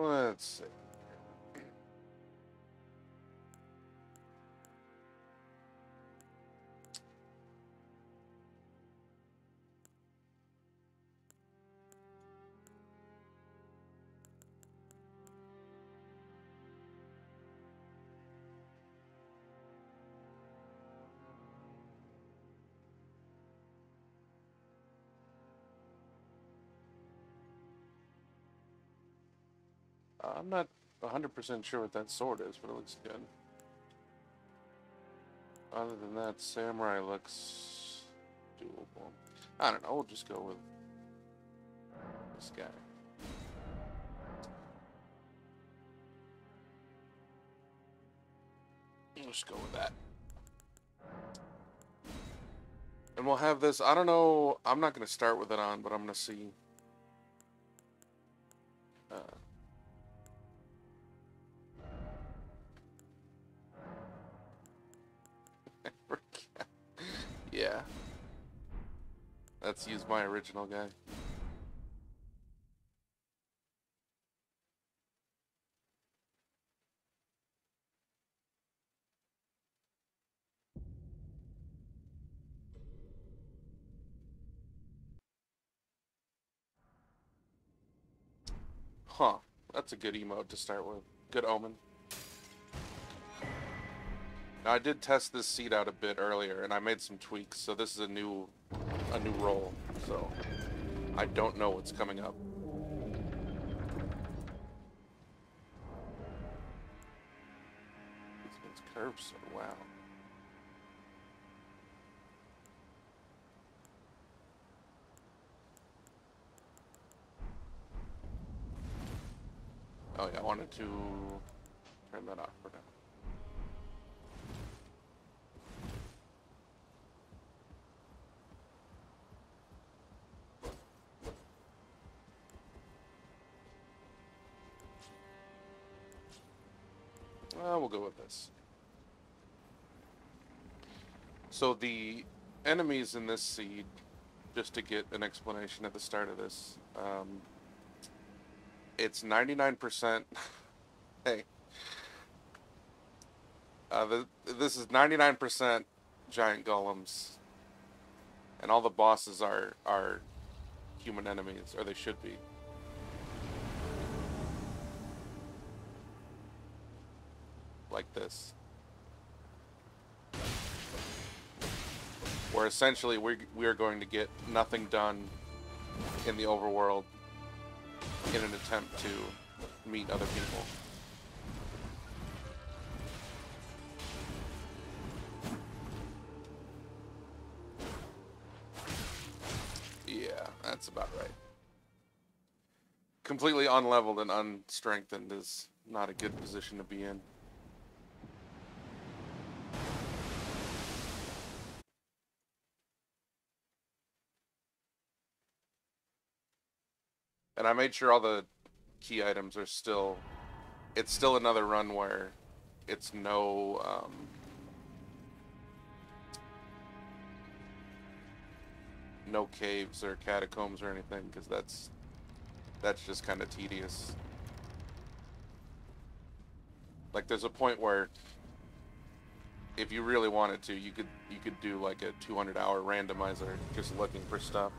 Let's see. I'm not 100% sure what that sword is, but it looks good. Other than that, samurai looks doable. I don't know, we'll just go with this guy. We'll just go with that. And we'll have this, I don't know, I'm not going to start with it on, but I'm going to see. Uh, yeah. Let's use my original guy. Huh. That's a good emote to start with. Good omen. Now I did test this seed out a bit earlier, and I made some tweaks. So this is a new role. So I don't know what's coming up. It's curved so wow. Oh yeah, I wanted to turn that off for now. We'll go with this. So the enemies in this seed, just to get an explanation at the start of this, it's 99%. Hey, this is 99% giant golems, and all the bosses are human enemies, or they should be. Like this. Where essentially we are going to get nothing done in the overworld in an attempt to meet other people. Yeah, that's about right. Completely unleveled and unstrengthened is not a good position to be in. And I made sure all the key items are still... It's still another run where it's no... no caves or catacombs or anything, because that's just kind of tedious. Like, there's a point where if you really wanted to, you could do like a 200-hour randomizer just looking for stuff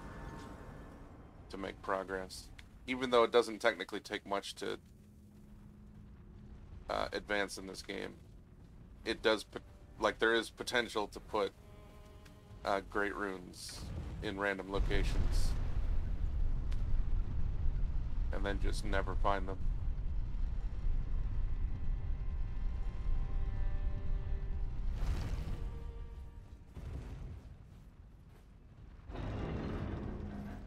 to make progress. Even though it doesn't technically take much to advance in this game, it does, like, there is potential to put great runes in random locations and then just never find them.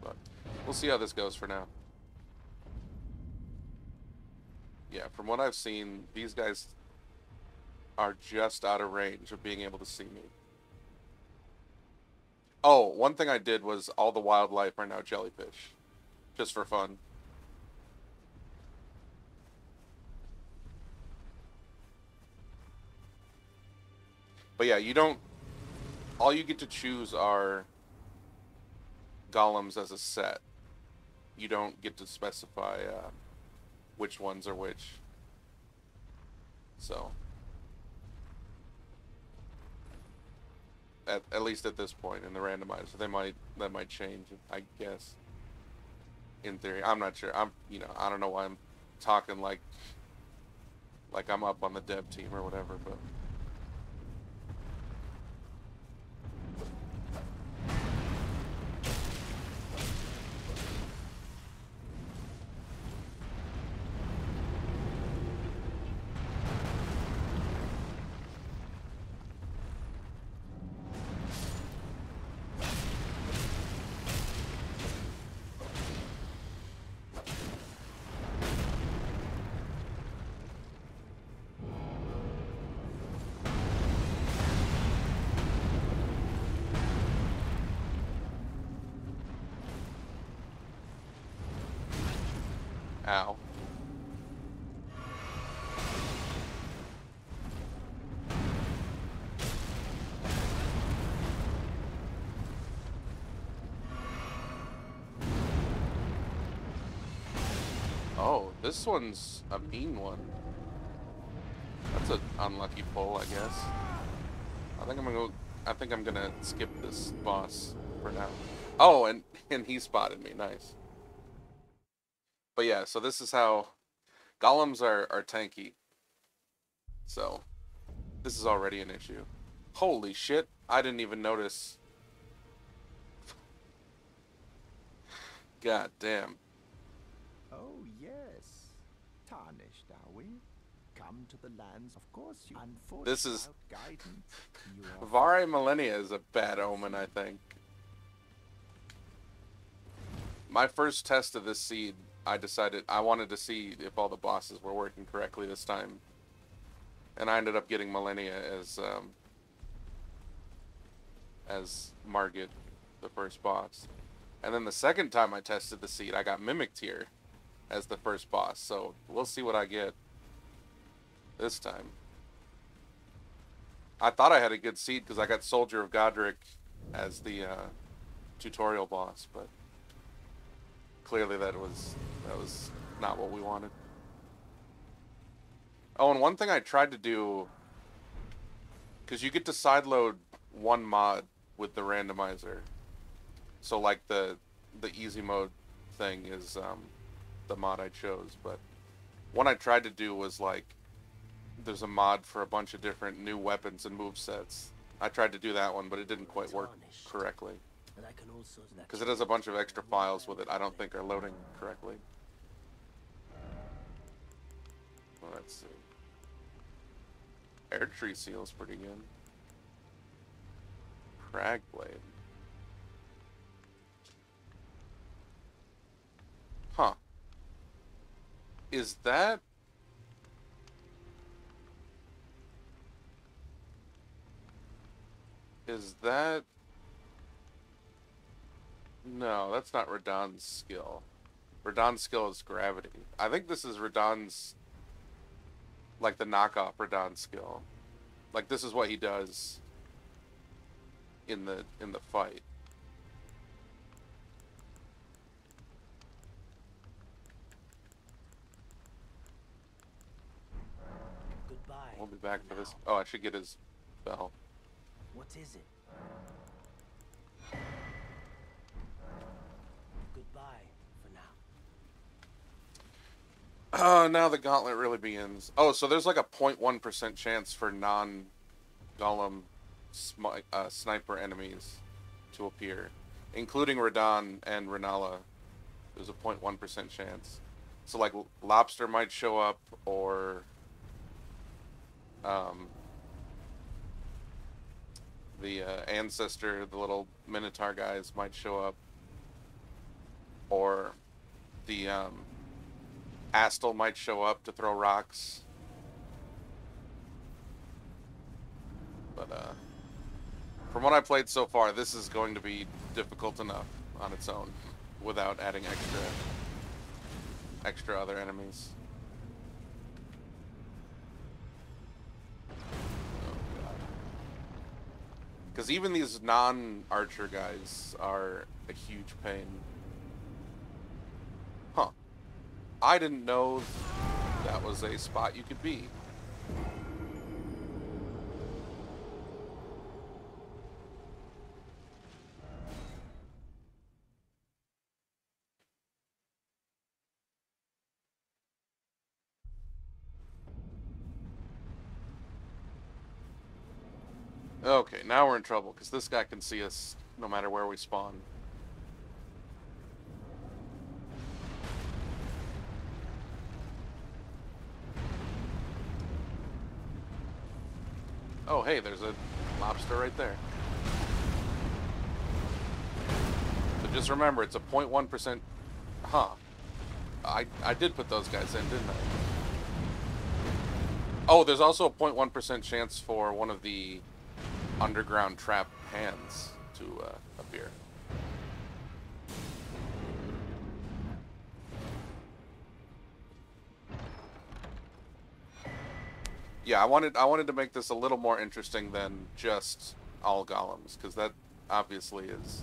But we'll see how this goes for now. Yeah, from what I've seen, these guys are just out of range of being able to see me. Oh, one thing I did was all the wildlife are now jellyfish. Just for fun. But yeah, you don't... All you get to choose are golems as a set. You don't get to specify which ones are which. So, at least at this point in the randomizer, that might change, I guess. In theory, I'm not sure. I don't know why I'm talking like I'm up on the dev team or whatever, but. Ow. Oh, this one's a mean one. That's an unlucky pull, I guess. I think I'm gonna skip this boss for now. Oh, and he spotted me. Nice. But yeah, so this is how golems are tanky. So this is already an issue. Holy shit, I didn't even notice. God damn. Oh yes, tarnished, are we? Come to the lands, of course. You unfortunate. This is guidance. Vare Millennia is a bad omen, I think. My first test of this seed, I decided I wanted to see if all the bosses were working correctly this time. And I ended up getting Millennia as Margit, the first boss. And then the second time I tested the seed, I got Mimic Tear as the first boss. So we'll see what I get this time. I thought I had a good seed because I got Soldier of Godric as the tutorial boss, but clearly that was not what we wanted. Oh, and one thing I tried to do, because you get to sideload one mod with the randomizer. So like the easy mode thing is the mod I chose, but one I tried to do was like there's a mod for a bunch of different new weapons and movesets. I tried to do that one, but it didn't quite work correctly. Because it has a bunch of extra files with it I don't think are loading correctly. Well, let's see. Air Tree Seal's pretty good. Crag Blade. Huh. Is that... No, that's not Radahn's skill. Radahn's skill is gravity. I think this is Radahn's... like the knockoff Radahn skill. Like this is what he does in the fight. Goodbye. We'll be back for this. Oh, I should get his bell. What is it? Goodbye for now. Oh, now the gauntlet really begins. Oh, so there's like a 0.1% chance for non-golem sniper enemies to appear, including Radahn and Renala. There's a 0.1% chance. So like Lobster might show up, or the Ancestor, the little Minotaur guys might show up, or the Astel might show up to throw rocks. But from what I played so far, this is going to be difficult enough on its own without adding extra other enemies. Oh god. Because even these non-archer guys are a huge pain. Huh. I didn't know that was a spot you could be. Okay, now we're in trouble, because this guy can see us no matter where we spawn. Oh, hey, there's a lobster right there. So just remember, it's a 0.1%... Huh. I did put those guys in, didn't I? Oh, there's also a 0.1% chance for one of the underground trap hands to appear. Yeah, I wanted to make this a little more interesting than just all golems, because that obviously is...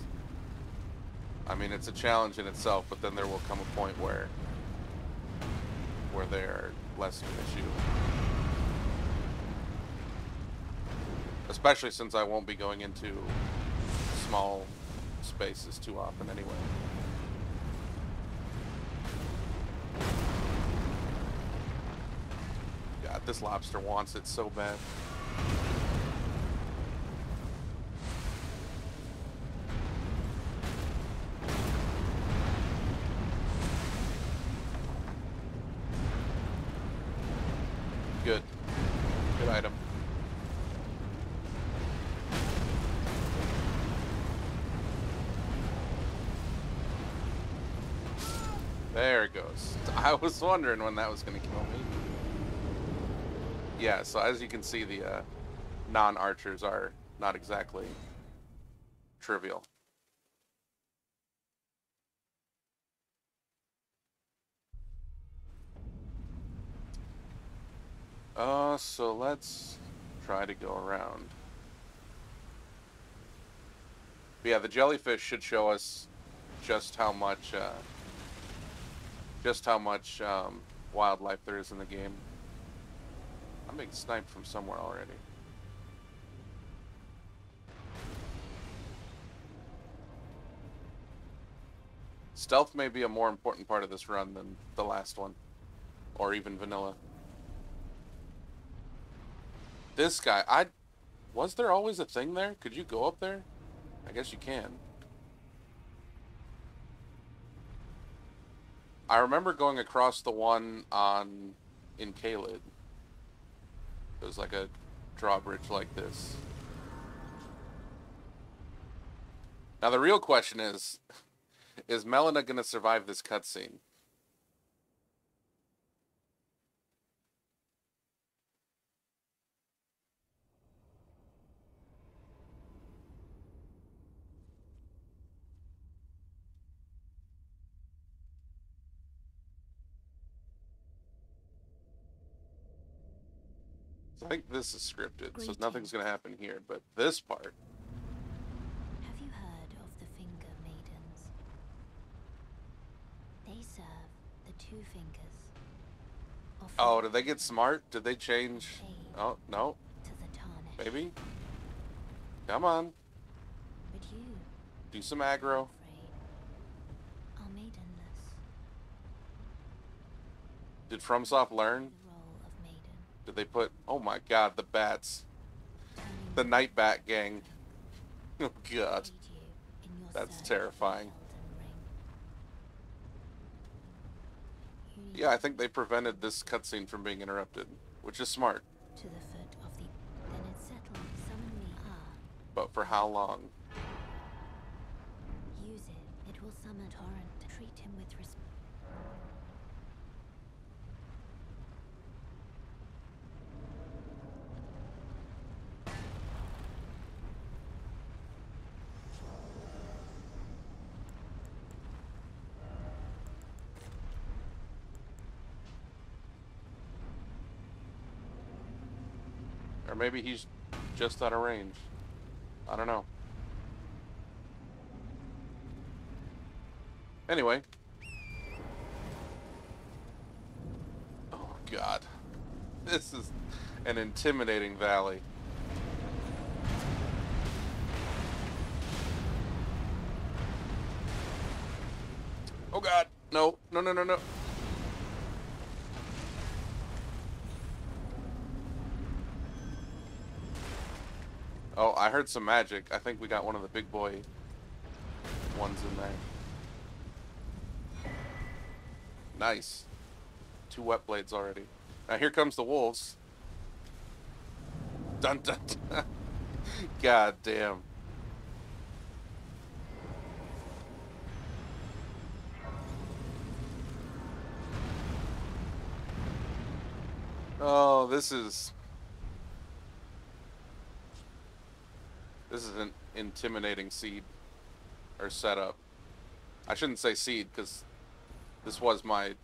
I mean, it's a challenge in itself, but then there will come a point where they're less of an issue. Especially since I won't be going into small spaces too often anyway. God, this lobster wants it so bad. Good. Good item. There it goes. I was wondering when that was going to kill me. Yeah, so as you can see, the non-archers are not exactly trivial. So let's try to go around. But yeah, the jellyfish should show us just how much wildlife there is in the game. I'm being sniped from somewhere already. Stealth may be a more important part of this run than the last one, or even vanilla. This guy, was there always a thing there? Could you go up there? I guess you can. I remember going across the one in Caelid. It was like a drawbridge like this. Now the real question is Melina gonna survive this cutscene? I think this is scripted, so nothing's gonna happen here, but this part... Have you heard of the Finger Maidens? They serve the two fingers. Oh, did they get smart? Did they change? Oh, no. To the tarnish. Maybe? Come on. But you... Do some aggro. Are maidenless. Did FromSoft learn? The role of maiden. Did they put... Oh my god, the bats. The Night Bat gang. Oh god. That's terrifying. Yeah, I think they prevented this cutscene from being interrupted, which is smart. To the foot of the... Then it's settled. Summon me. But for how long? Use it. It will summon Torrent. Treat him with respect. Or maybe he's just out of range. I don't know. Anyway. This is an intimidating valley. Oh god, no, no, no, no, no. Oh, I heard some magic. I think we got one of the big boy ones in there. Nice. 2 wet blades already. Now here comes the wolves. Dun dun dun. God damn. Oh, this is an intimidating seed or setup. I shouldn't say seed because this was my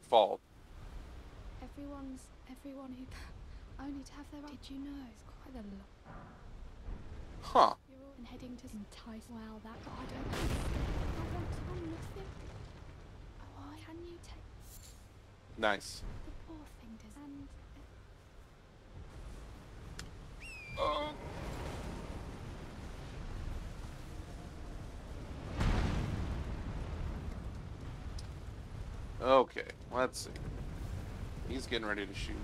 fault. Everyone who only to have their. Did you know it's quite a lot? Huh. You're all heading to entice. Well, that but I don't know. I want nothing. Oh, can you take Nice. the poor thing does and Oh. Okay, let's see. He's getting ready to shoot.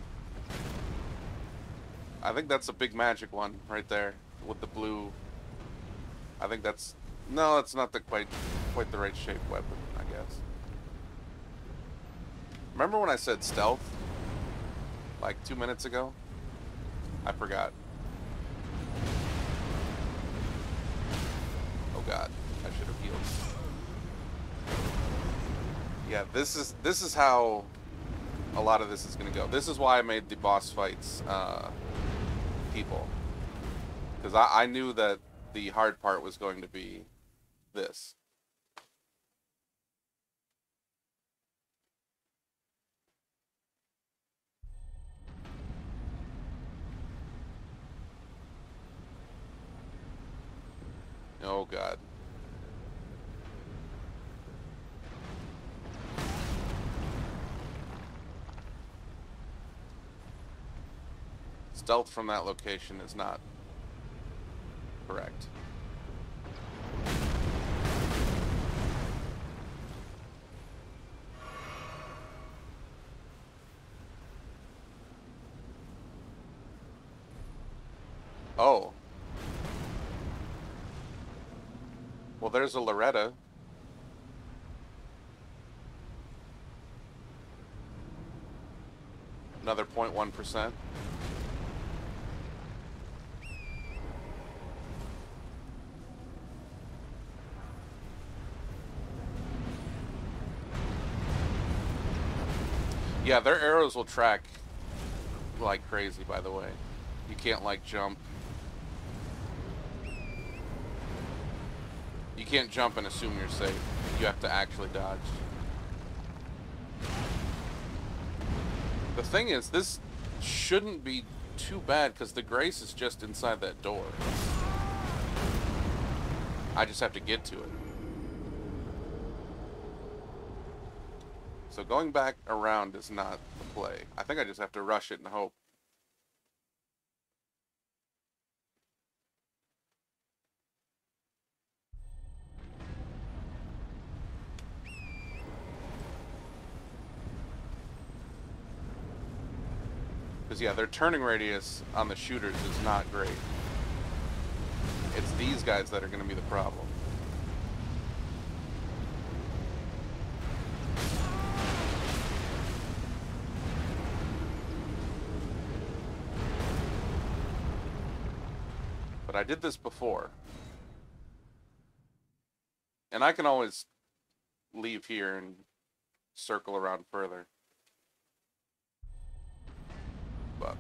I think that's a big magic one right there with the blue. I think that's no, it's not the quite the right shaped weapon, I guess. Remember when I said stealth like 2 minutes ago? I forgot. Oh god, I should have healed. Yeah, this is how a lot of this is gonna go. This is why I made the boss fights people, because I knew that the hard part was going to be this. Oh god. Stealth from that location is not correct. Oh. Well, there's a Loretta. Another 0.1%. Yeah, their arrows will track like crazy, by the way. You can't, like, jump. You can't jump and assume you're safe. You have to actually dodge. The thing is, this shouldn't be too bad because the Grace is just inside that door. I just have to get to it. So going back around is not the play. I think I just have to rush it and hope. Because, yeah, their turning radius on the shooters is not great. It's these guys that are going to be the problem. But I did this before. And I can always leave here and circle around further. But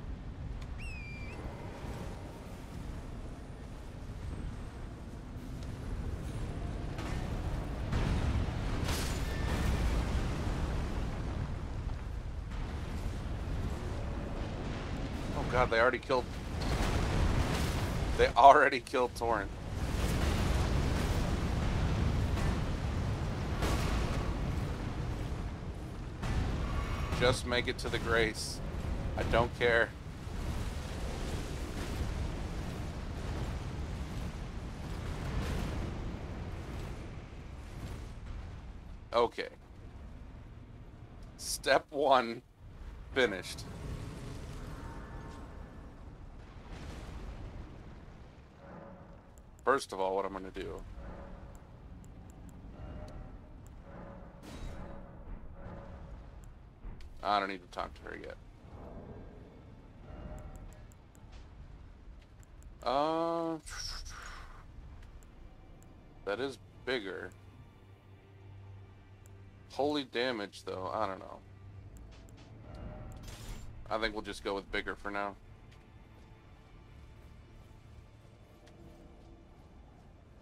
oh god, they already killed Torrent. Just make it to the Grace. I don't care. Okay. Step 1 finished. First of all, what I'm going to do... I don't need to talk to her yet. That is bigger. Holy damage, though. I don't know. I think we'll just go with bigger for now.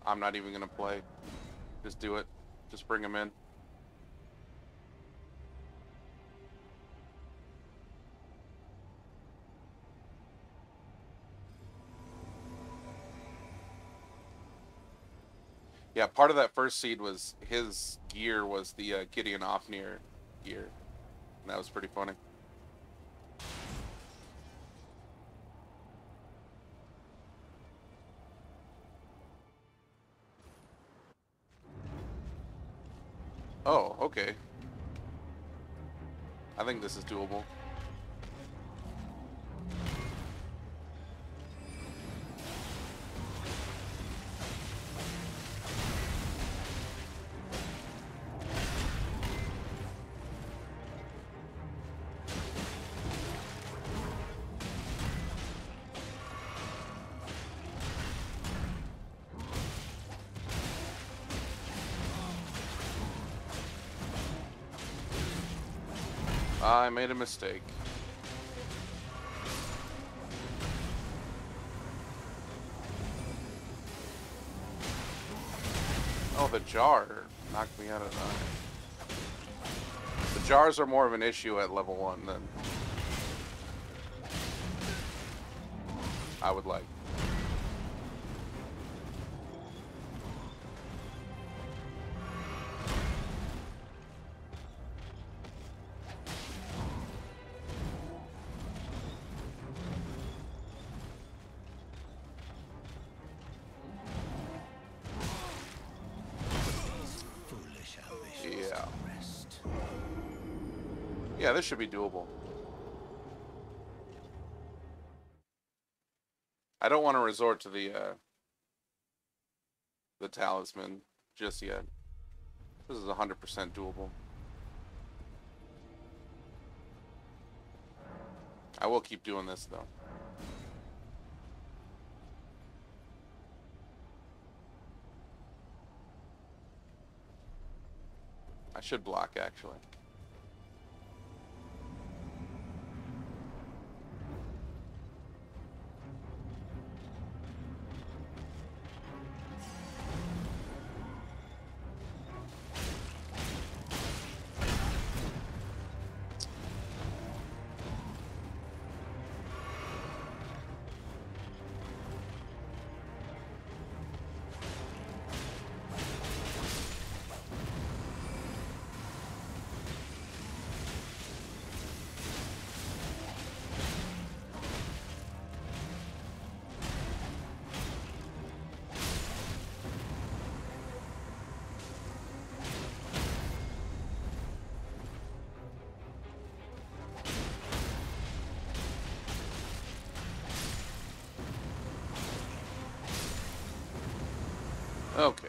I'm not even gonna play. Just do it. Just bring him in. Yeah, part of that first seed was his gear was the Gideon Ofnir gear. And that was pretty funny. Oh, okay. I think this is doable. I made a mistake. Oh, the jar knocked me out of that. The jars are more of an issue at level 1 than I would like. Yeah, this should be doable. I don't want to resort to the talisman just yet. This is 100% doable. I will keep doing this though. I should block actually. Okay.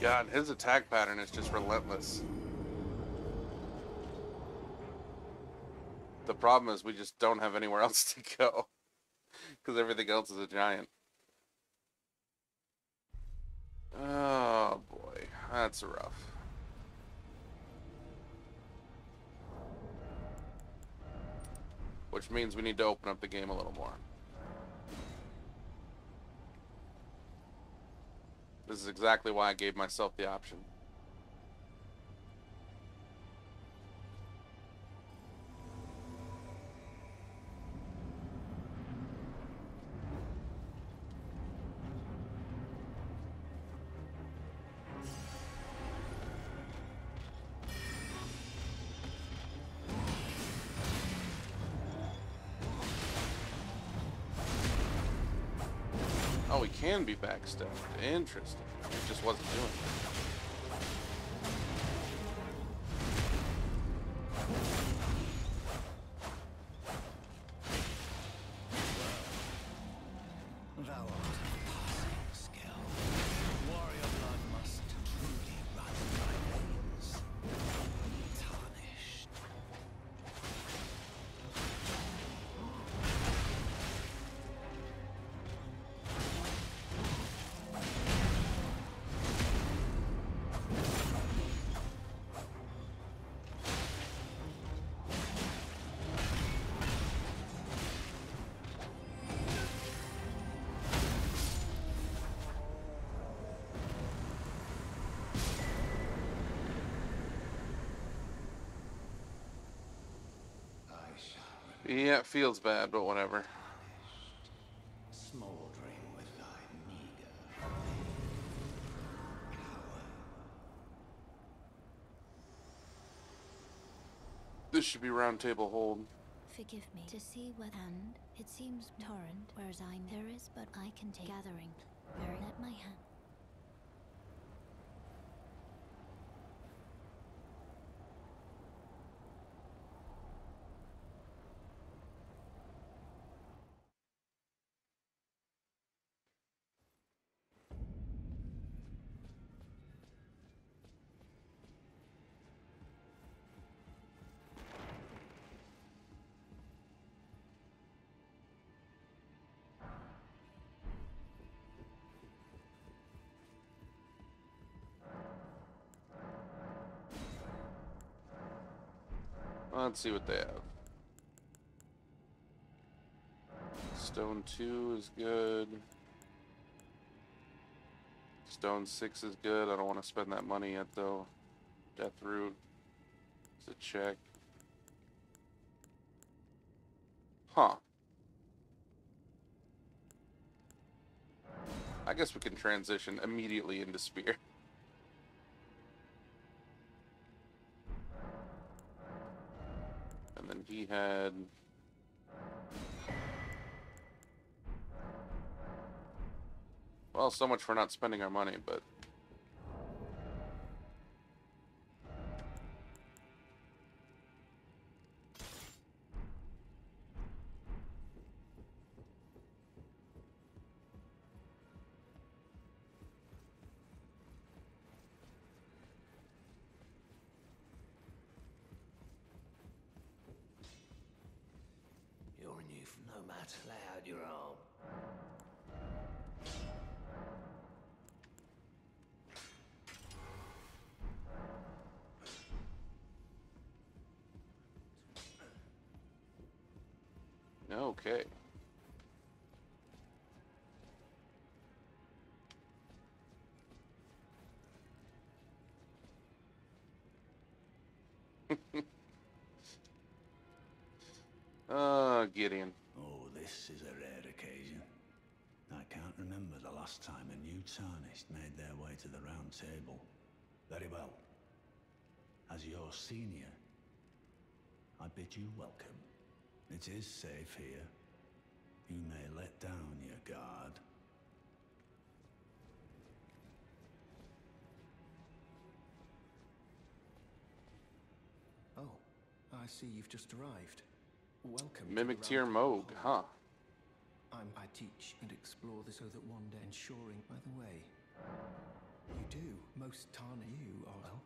God, his attack pattern is just relentless. The problem is we just don't have anywhere else to go. Because everything else is a giant. Oh boy, that's rough. Which means we need to open up the game a little more. This is exactly why I gave myself the option. Oh, he can be backstepped. Interesting. He just wasn't doing it. Thou art of passing skill. Warrior blood must truly run thy veins. Tarnished. Yeah, it feels bad, but whatever. Smoldering with thy meager power. This should be round table hold. Forgive me. To see what and it seems torrent, whereas there is, but I can take gathering. Very let my hand. Let's see what they have. Stone 2 is good. Stone 6 is good. I don't want to spend that money yet, though. Death Root is a check. Huh. I guess we can transition immediately into Spear. And then he had... Well, so much for not spending our money, but... You're a youth, no matter, lay out your arm. Okay. Gideon. Oh, this is a rare occasion. I can't remember the last time a new Tarnished made their way to the round table. Very well. As your senior, I bid you welcome. It is safe here. You may let down your guard. Oh, I see you've just arrived. Welcome. Mimic to the Tier Round Moog, Table. huh? I teach and explore this so that one day ensuring, by the way, You do. Most Tarnished. You are well.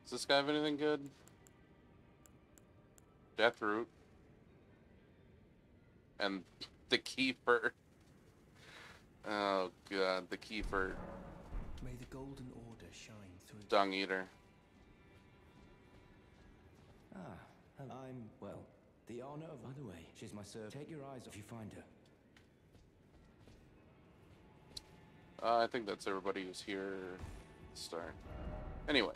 Does this guy have anything good? Deathroot. And the Keeper. Oh god, the Keeper. May the Golden Order shine through. Dung Eater. Ah, hello. I'm, well, the honor of... By the way, she's my servant. Take your eyes off you find her. I think that's everybody who's here. Start. Anyway.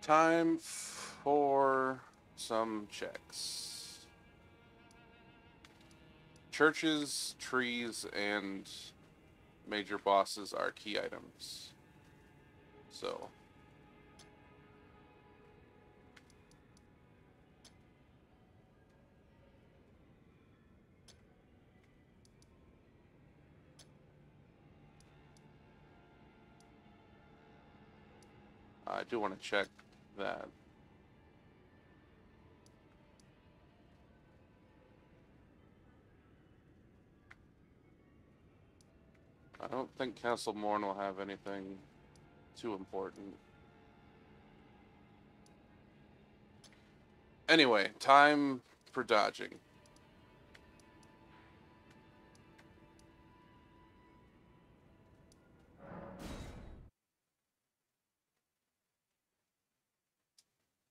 Time for some checks. Churches, trees, and major bosses are key items. So... I do want to check that. I don't think Castle Morn will have anything too important. Anyway, time for dodging.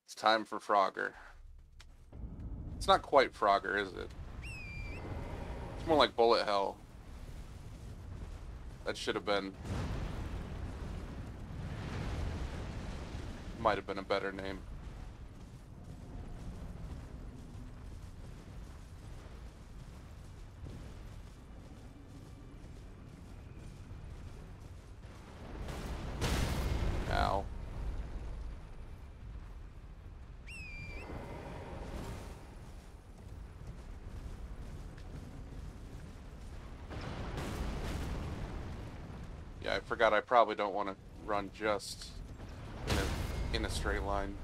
It's time for Frogger. It's not quite Frogger, is it? It's more like Bullet Hell. That should have been... might have been a better name. Ow. Yeah, I forgot I probably don't want to run just in a straight line.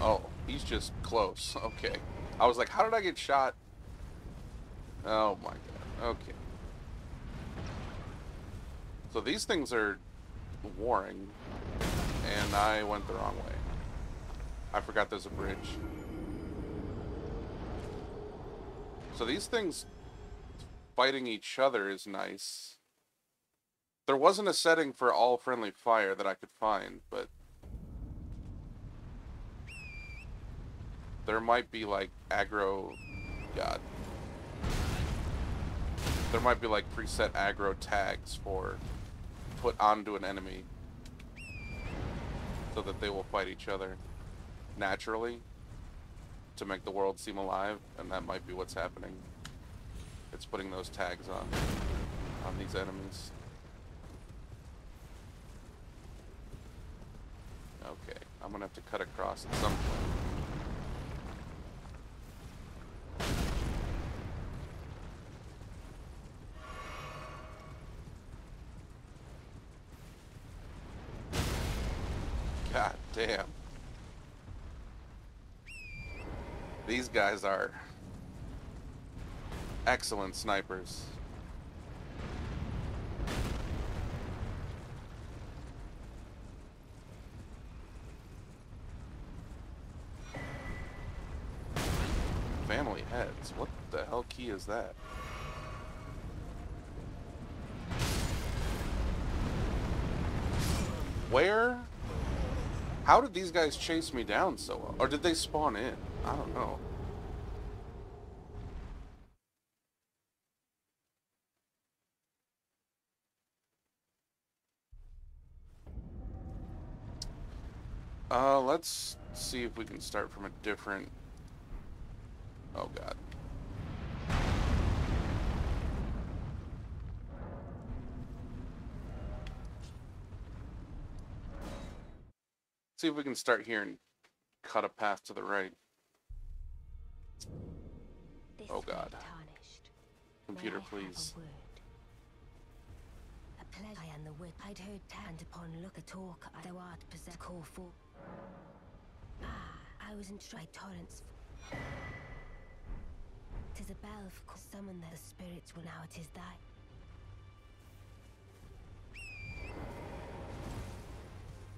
Oh, he's just close. Okay. I was like, how did I get shot? Oh my god. Okay. So these things are warring, and I went the wrong way. I forgot there's a bridge. So these things fighting each other is nice. There wasn't a setting for all friendly fire that I could find, but there might be like aggro... God. There might be like preset aggro tags for put onto an enemy so that they will fight each other naturally to make the world seem alive, and that might be what's happening. It's putting those tags on these enemies. Okay, I'm gonna have to cut across at some point. God damn. These guys are excellent snipers. Family heads. What the hell key is that? Where? How did these guys chase me down so well? Or did they spawn in? I don't know. Let's see if we can start from a different... Oh, God. See if we can start here and cut a path to the right. This Oh, God. way, Computer, May I have please. a word? A pleasure and the wit I'd heard and upon look a talk thou art possessed call for. Ah, I was in try torrents. 'Tis a bell for summon the spirits will now it is thy.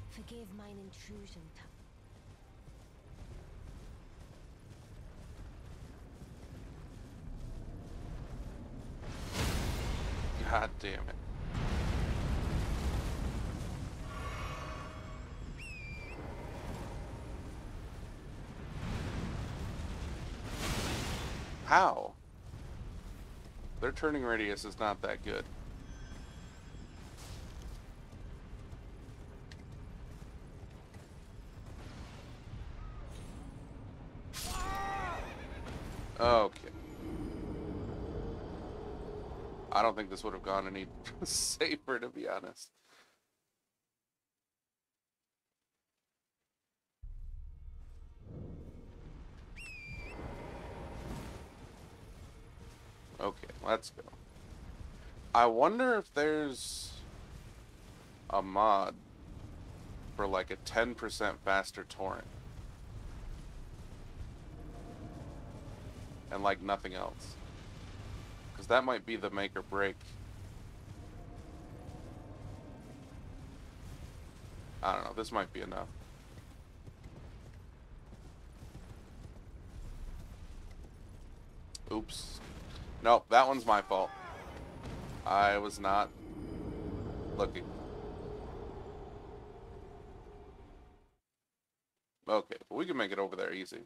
Forgive mine intrusion. God damn it. How? Their turning radius is not that good. Okay. I don't think this would have gone any safer, to be honest. Okay, let's go. I wonder if there's a mod for like a 10% faster torrent. And like nothing else. Because that might be the make or break. I don't know, this might be enough. Oops. Nope, that one's my fault. I was not looking. Okay, but we can make it over there easy.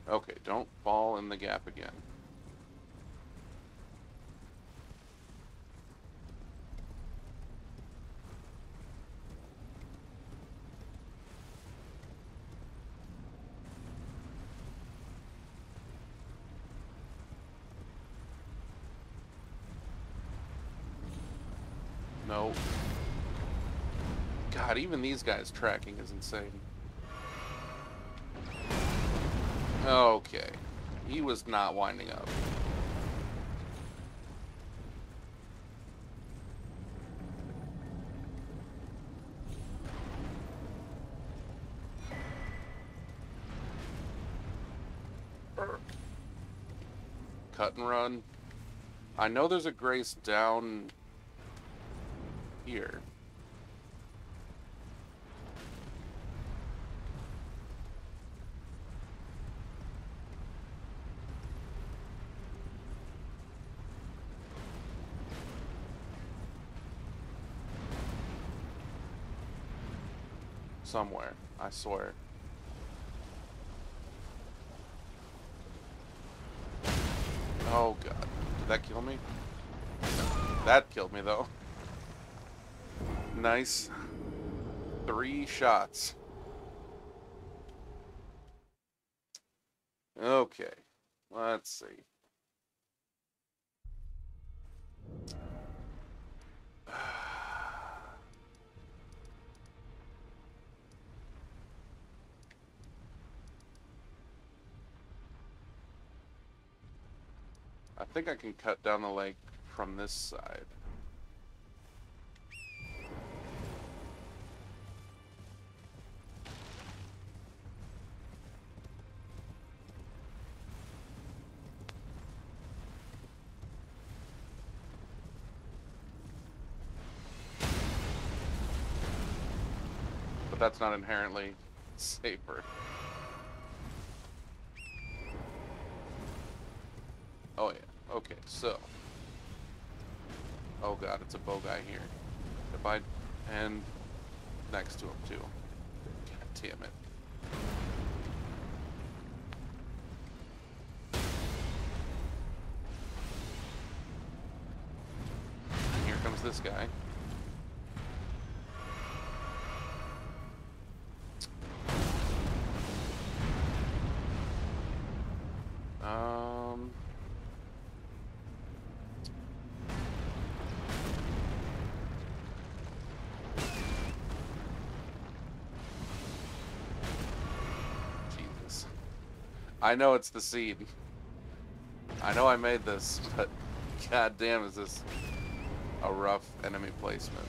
Okay, don't fall in the gap again. No. God, even these guys' tracking is insane. Okay. He was not winding up. Cut and run. I know there's a Grace down here. Somewhere, I swear. Oh god. Did that kill me? That killed me though. Nice. 3 shots. Okay. Let's see. I think I can cut down the lake from this side. But that's not inherently safer. Oh yeah, okay, so. Oh god, it's a bow guy here. If I... and next to him too. God damn it. And here comes this guy. Jesus. I know it's the seed. I know I made this, but goddamn, is this a rough enemy placement.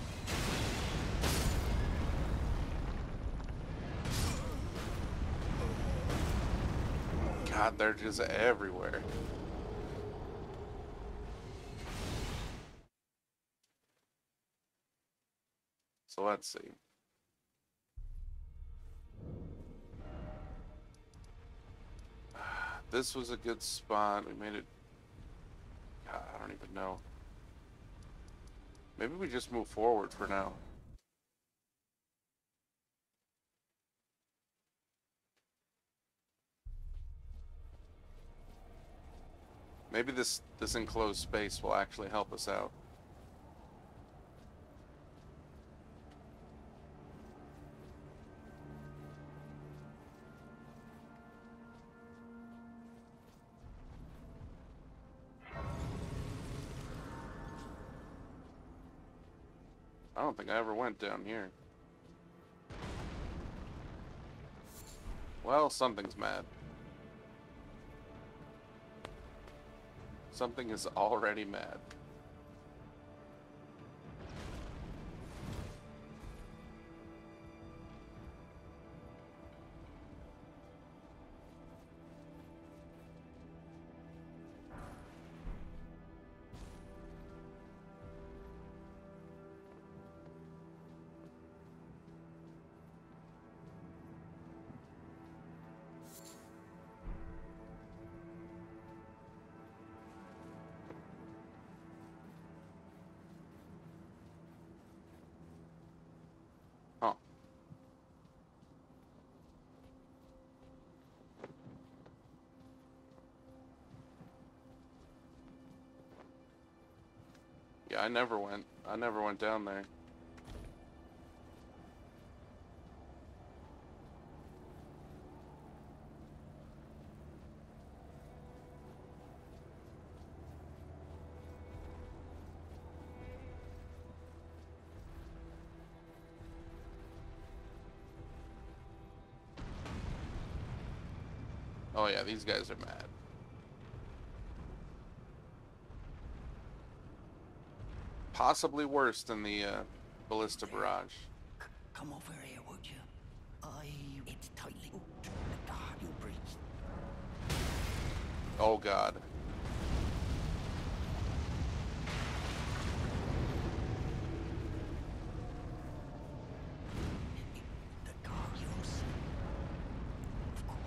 God, they're just everywhere. So let's see. This was a good spot. We made it. God, I don't even know. Maybe we just move forward for now. Maybe this enclosed space will actually help us out. I don't think I ever went down here. Well, something's mad. Something is already mad. Huh. Yeah, I never went down there. Oh yeah, these guys are mad. Possibly worse than the ballista barrage. Come over here, would you? It's tightly hooked. The guard you breached. Oh God. The guard you'll see. Of course.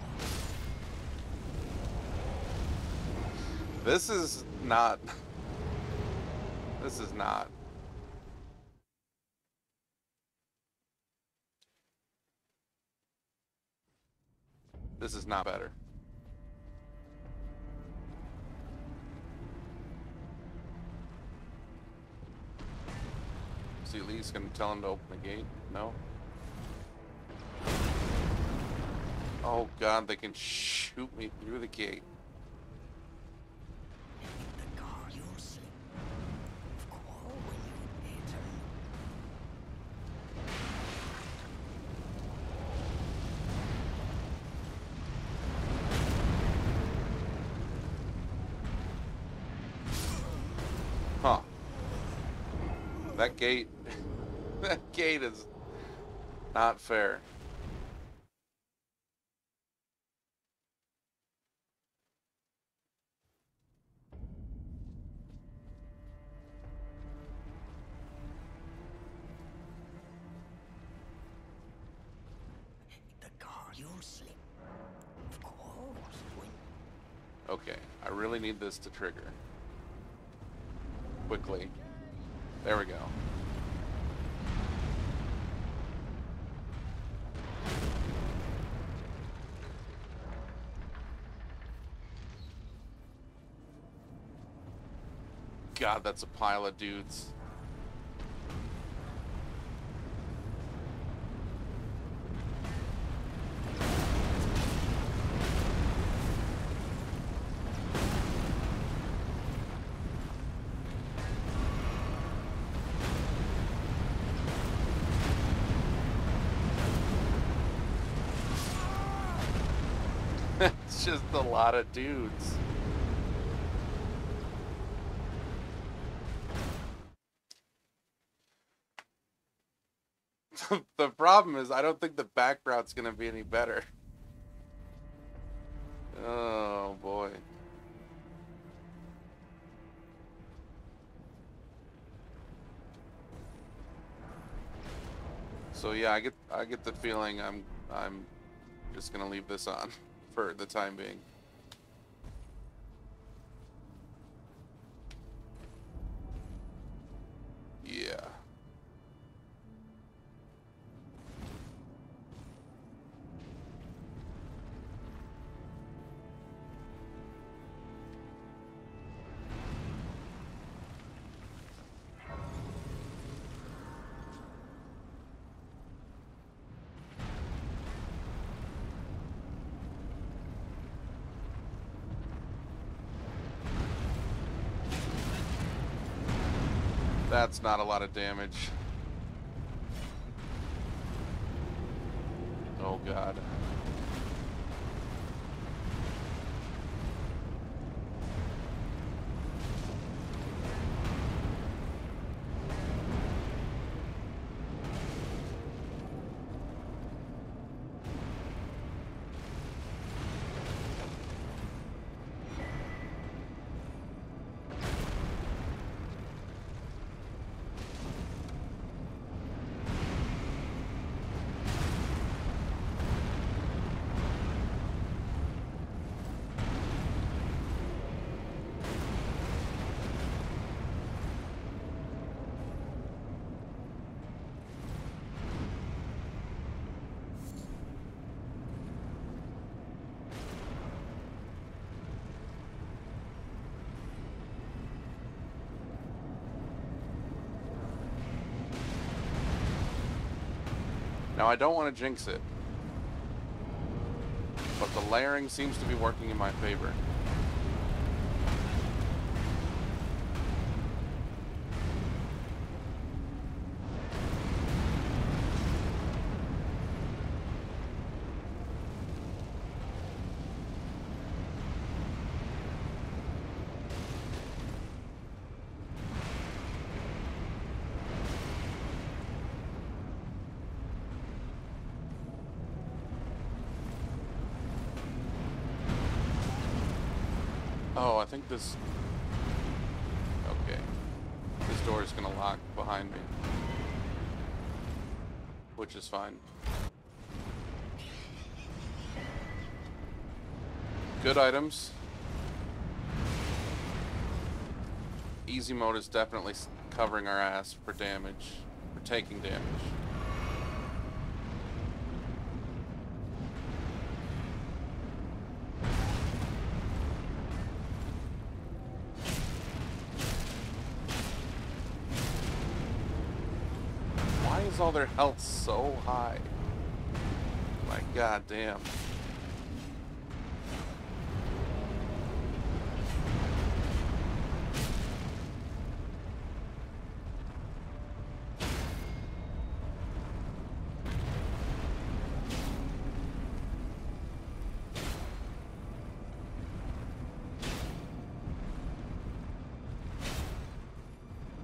This is not. This is not. This is not better. Is he at least gonna tell him to open the gate? No? Oh God, they can shoot me through the gate. The guard you'll see. Of course, when you enter. Huh. That gate... that gate is not fair. The guard you'll see. Of course, when Okay, I really need this to trigger. Quickly. There we go. God, that's a pile of dudes. It's just a lot of dudes. The problem is I don't think the back route's gonna be any better. Oh boy. So yeah, I get the feeling I'm just gonna leave this on for the time being. Yeah. That's not a lot of damage. Oh god. Now I don't want to jinx it, but the layering seems to be working in my favor. Oh, I think this... Okay. This door is gonna lock behind me. Which is fine. Good items. Easy mode is definitely covering our ass for damage. For taking damage. All their health so high. My god damn.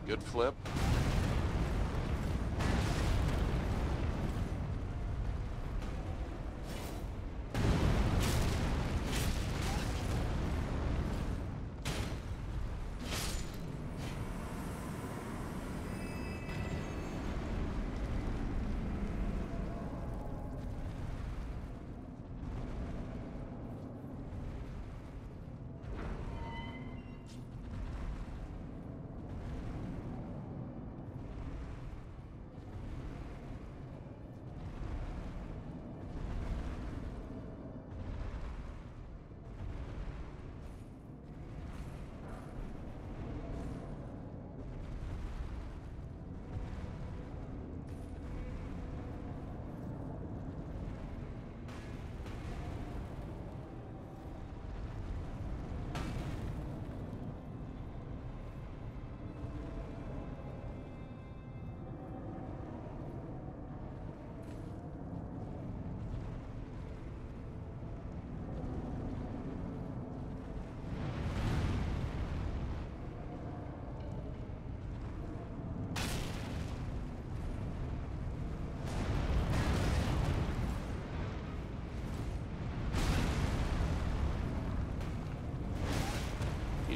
Good flip.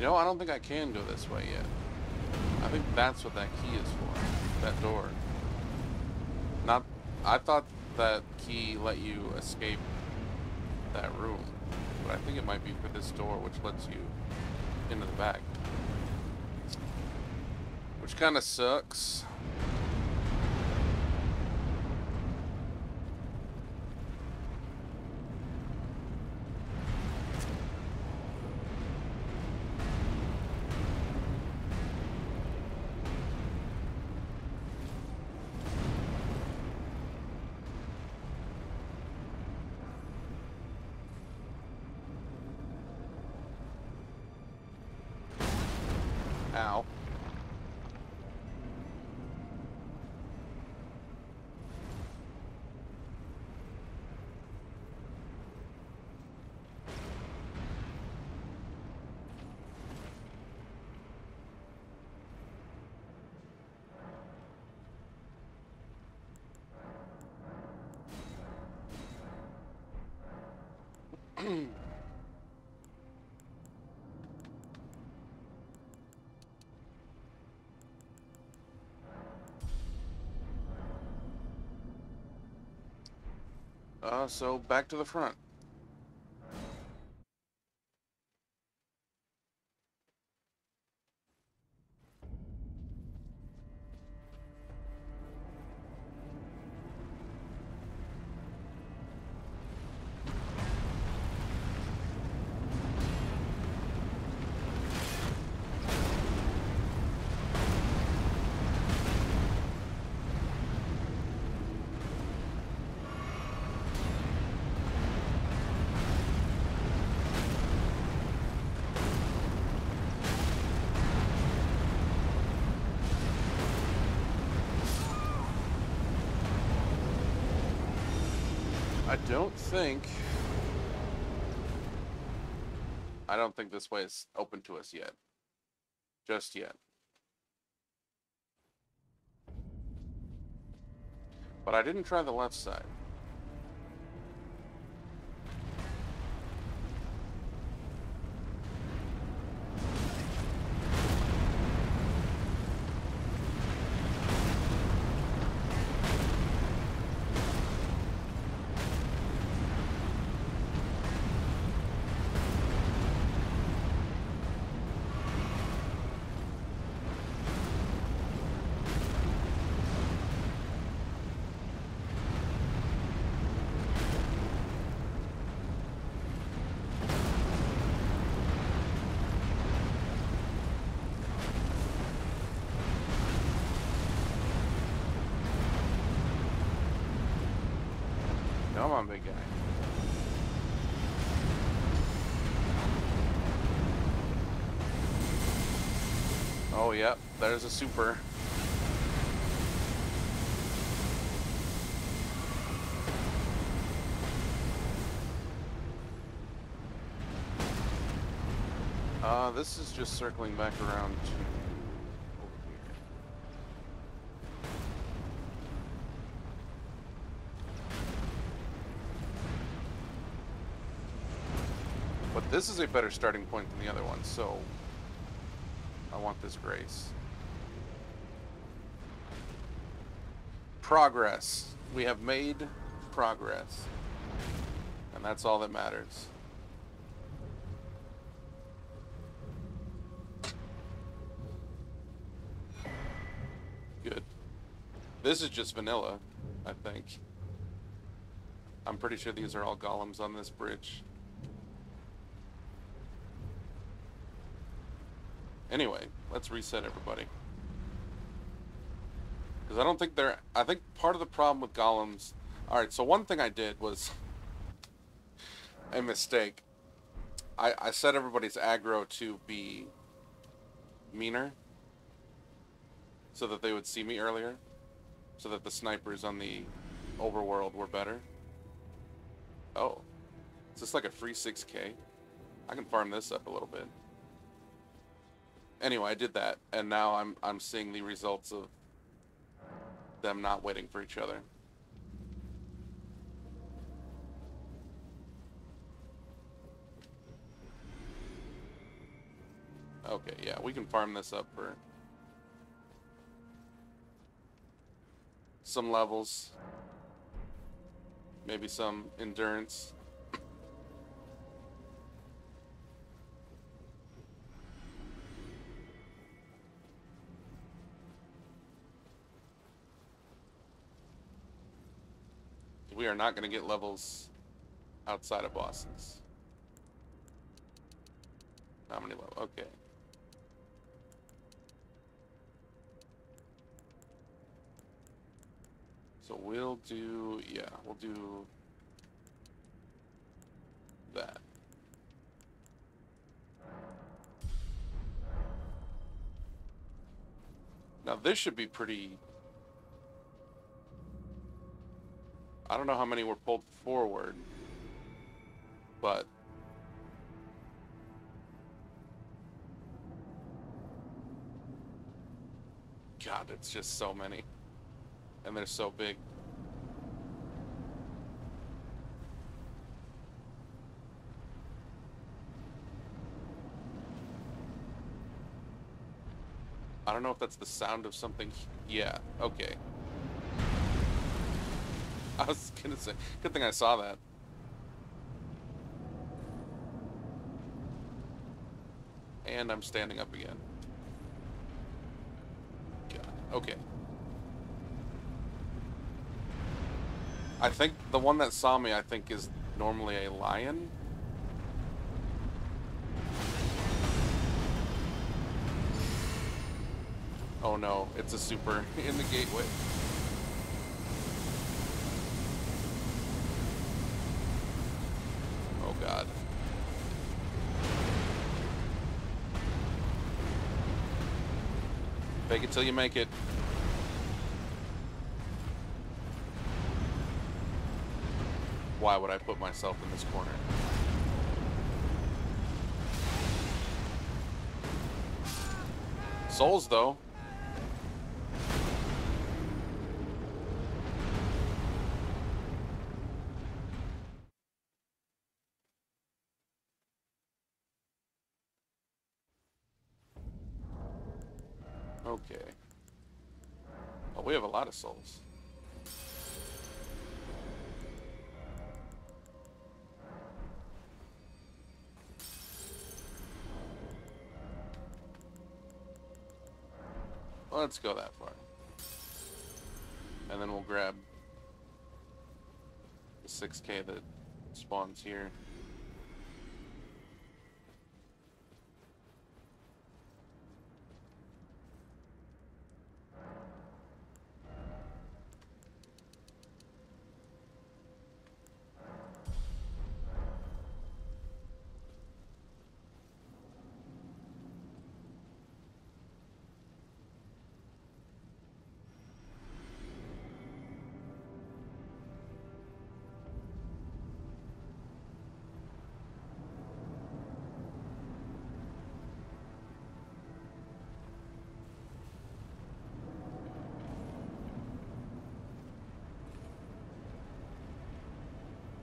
You know, I don't think I can go this way yet. I think that's what that key is for. That door. Not... I thought that key let you escape that room. But I think it might be for this door, which lets you into the back. Which kind of sucks. Ow. So back to the front. I don't think this way is open to us yet. Just yet. But I didn't try the left side. Come on, big guy. Oh, yep, there's a super. This is just circling back around to over here. But this is a better starting point than the other one, so I want this grace. Progress. We have made progress. And that's all that matters. Good. This is just vanilla, I think. I'm pretty sure these are all golems on this bridge. Anyway, let's reset everybody. Because I don't think they're... I think part of the problem with golems... Alright, so one thing I did was... a mistake. I set everybody's aggro to be... meaner. So that they would see me earlier. So that the snipers on the overworld were better. Oh. Is this like a free 6k? I can farm this up a little bit. Anyway, I did that, and now I'm seeing the results of them not waiting for each other. we can farm this up for some levels. Maybe some endurance. We are not going to get levels outside of bosses. How many levels? Okay. So we'll do, yeah, we'll do that. Now this should be pretty... I don't know how many were pulled forward, but God, it's just so many, and they're so big. I don't know if that's the sound of something. Yeah, okay. I was gonna say, good thing I saw that. And I'm standing up again. God, okay. I think the one that saw me, I think, is normally a lion. Oh no, it's a super in the gateway. Oh God. Fake it till you make it. Why would I put myself in this corner? Souls, though. Okay. Oh, we have a lot of souls. Let's go that far. And then we'll grab the 6K that spawns here.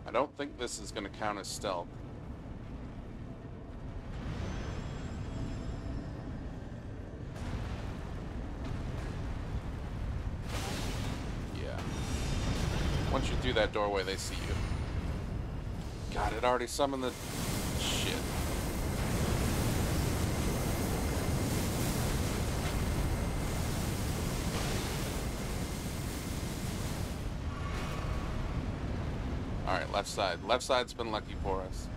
I don't think this is going to count as stealth. Yeah. Once you do that doorway, they see you. God, it already summoned the... Shit. Alright, left side. Left side's been lucky for us.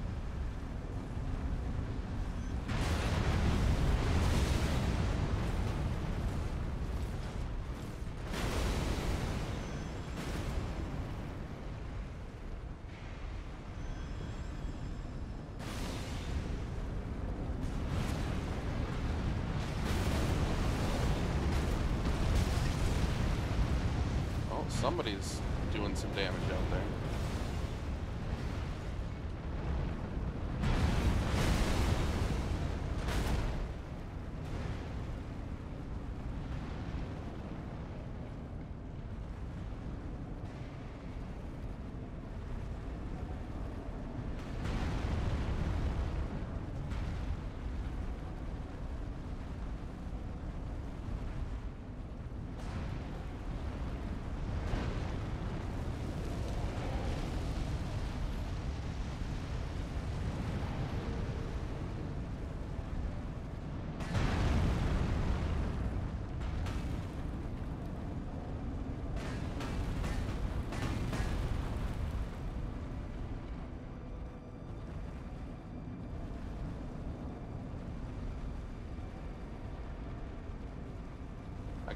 Oh, somebody's doing some damage out there.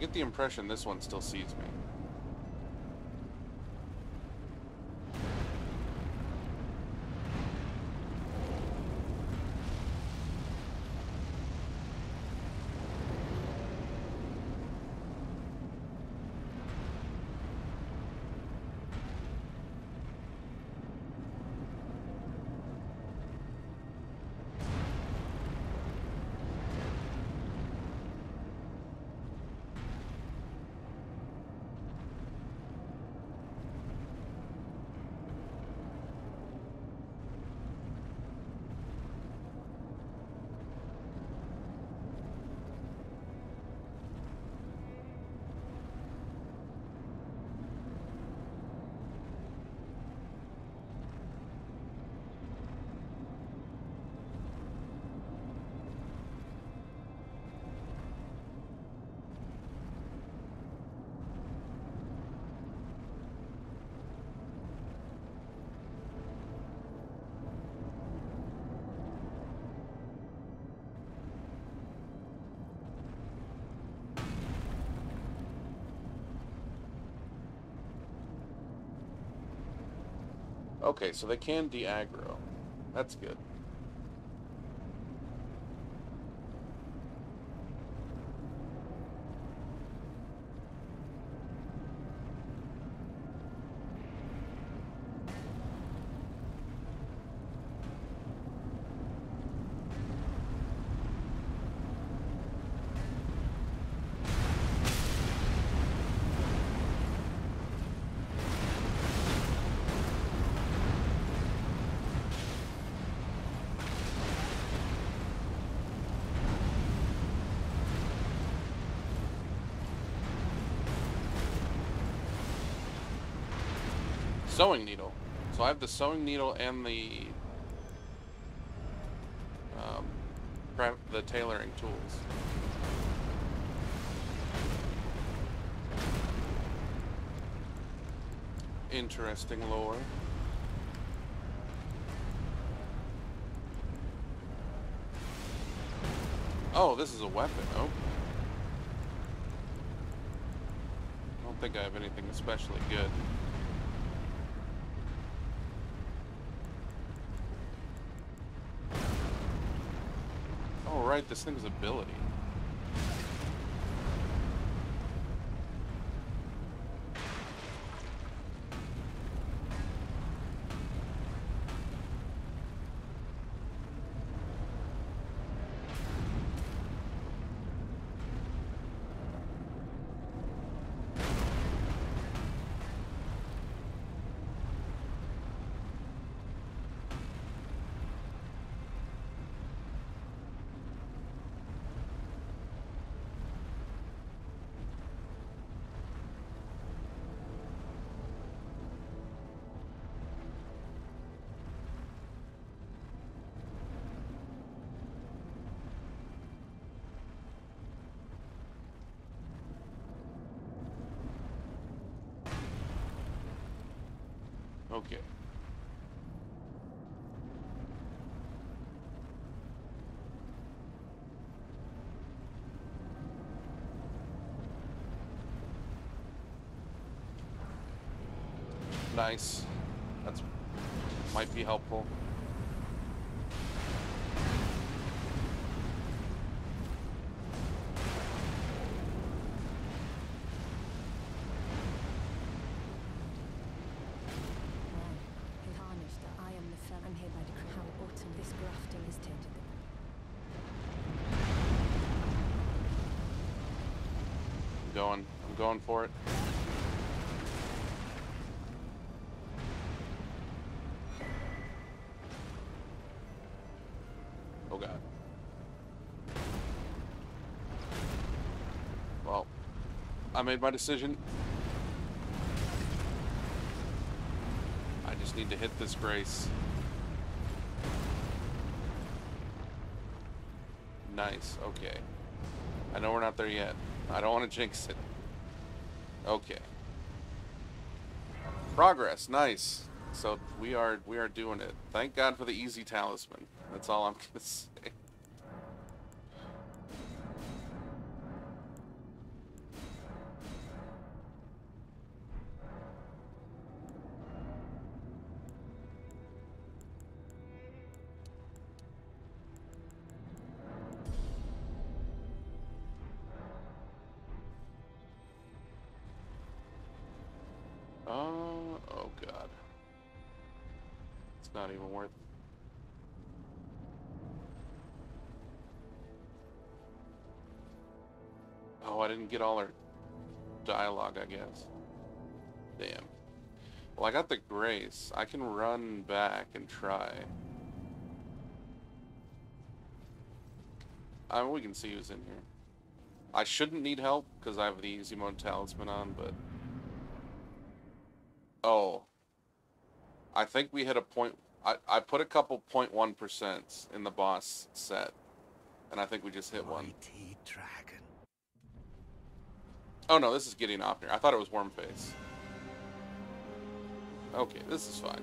get the impression this one still sees me. Okay, so they can de-aggro. That's good. Sewing needle. So I have the sewing needle and the tailoring tools. Interesting lore. Oh, this is a weapon. Oh. I don't think I have anything especially good. Right, this thing's ability. Okay. Nice. That's might be helpful. I'm going for it. Oh god. Well, I made my decision. I just need to hit this grace. Nice, okay. I know we're not there yet. I don't want to jinx it. Okay. Progress, nice. So we are doing it. Thank God for the easy talisman. That's all I'm gonna say. Oh god. It's not even worth it. Oh, I didn't get all our dialogue, I guess. Damn. Well, I got the grace. I can run back and try. We can see who's in here. I shouldn't need help because I have the easy mode talisman on, but... Oh. I think we hit a point... I put a couple 0.1% in the boss set. And I think we just hit one. Mighty dragon. Oh no, this is getting off here. I thought it was Wormface. Okay, this is fine.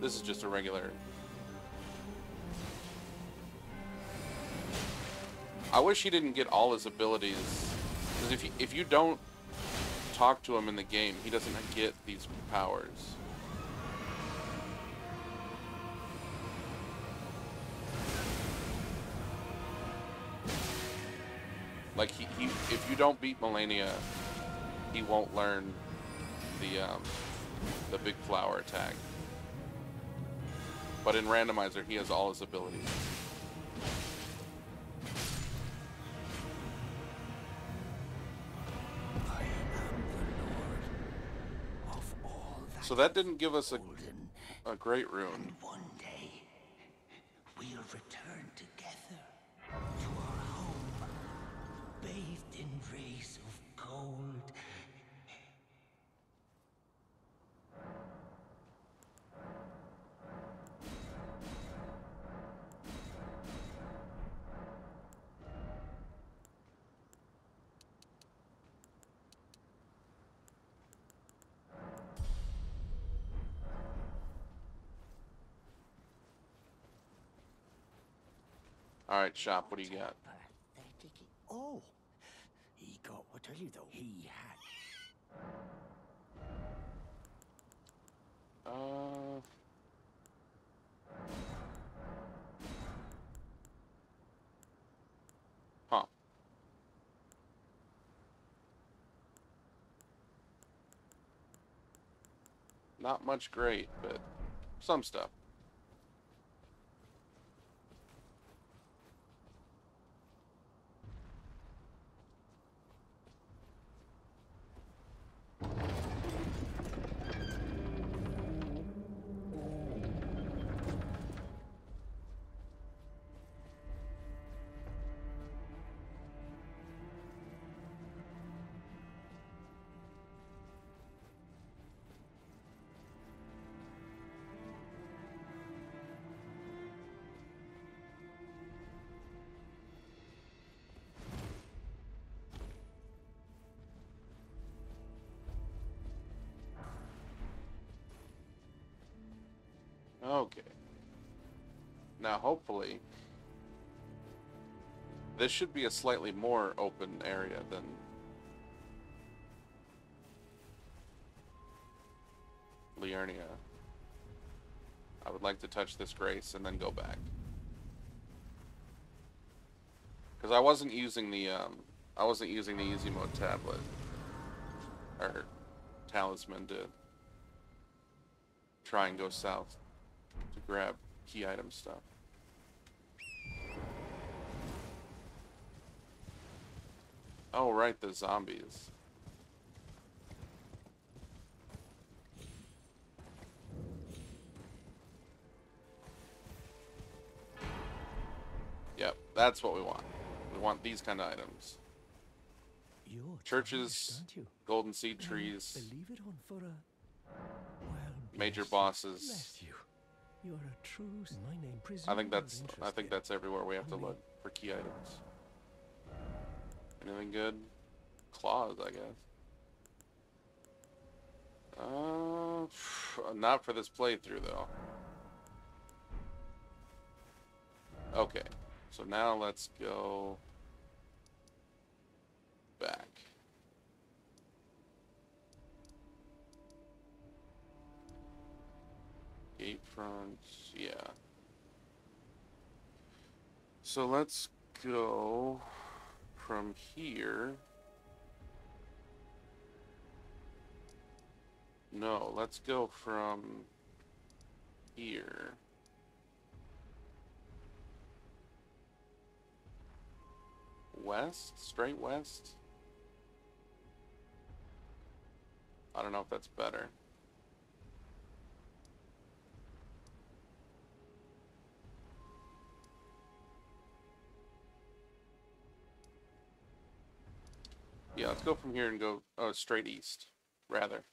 This is just a regular... I wish he didn't get all his abilities. Because if you don't talk to him in the game, he doesn't get these powers. Like, if you don't beat Malenia, he won't learn the big flower attack. But in Randomizer, he has all his abilities. I am the Lord of all that. So that didn't give us golden, a great rune. and one day we'll return together to our home, bathed in rays of gold. Alright, shop, what do you got? Oh, he got what I you though. He had. Huh. Not much great, but some stuff. Okay. Now, hopefully, this should be a slightly more open area than Liurnia. I would like to touch this grace and then go back. Because I wasn't using the easy mode tablet or talisman to try and go south to grab key item stuff. Oh, right, the zombies. Yep, that's what we want. We want these kind of items. You're Churches, tarnished, aren't you? golden seed Now, trees, Believe it on for a well, major bless- bosses. Bless you. You're a true. My name I think that's everywhere we have to look for key items. Anything good? Claws, I guess. Not for this playthrough though. Okay, so now let's go back. Gate fronts, yeah. So let's go from here No, let's go from here. West? Straight west? I don't know if that's better. Yeah, let's go from here and go straight east, rather.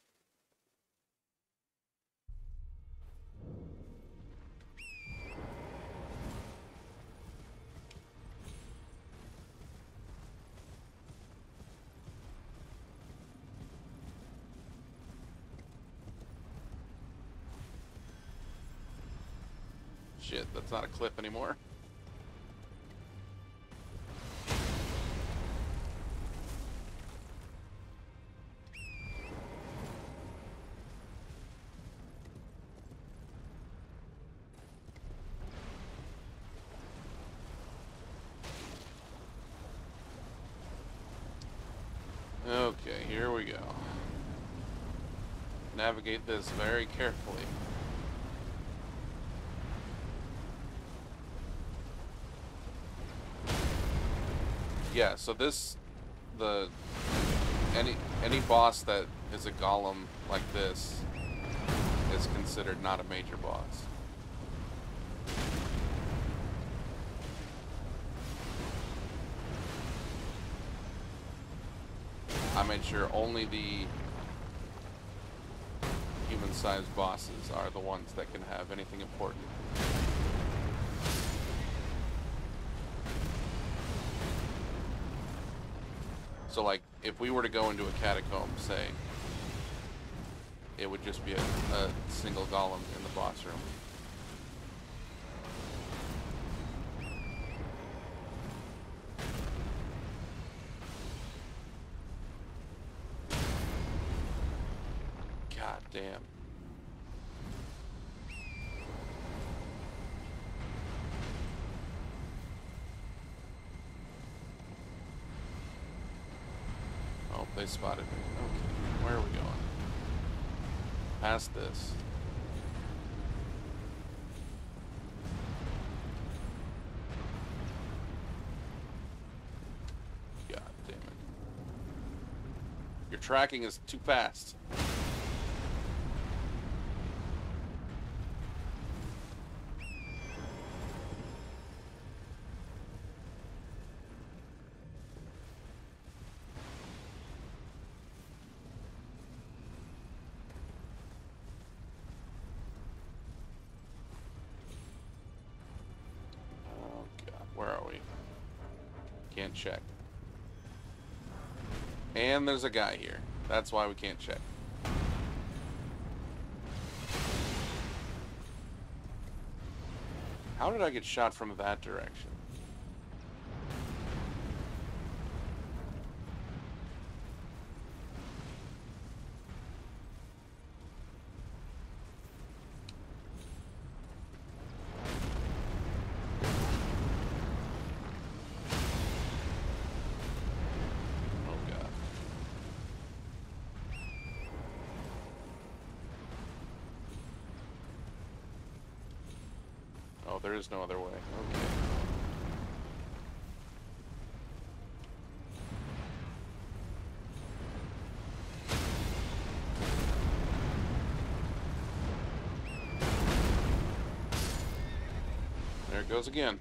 Shit, that's not a cliff anymore. Okay, here we go. Navigate this very carefully. Yeah, so this, any boss that is a golem like this is considered not a major boss. I made sure only the human-sized bosses are the ones that can have anything important. So, like, if we were to go into a catacomb, say, it would just be a single golem in the boss room. God damn. Oh, they spotted me. Okay, where are we going? Past this. God damn it. Your tracking is too fast. Where are we? Can't check. And there's a guy here. That's why we can't check. How did I get shot from that direction? Oh, there is no other way. Okay. There it goes again.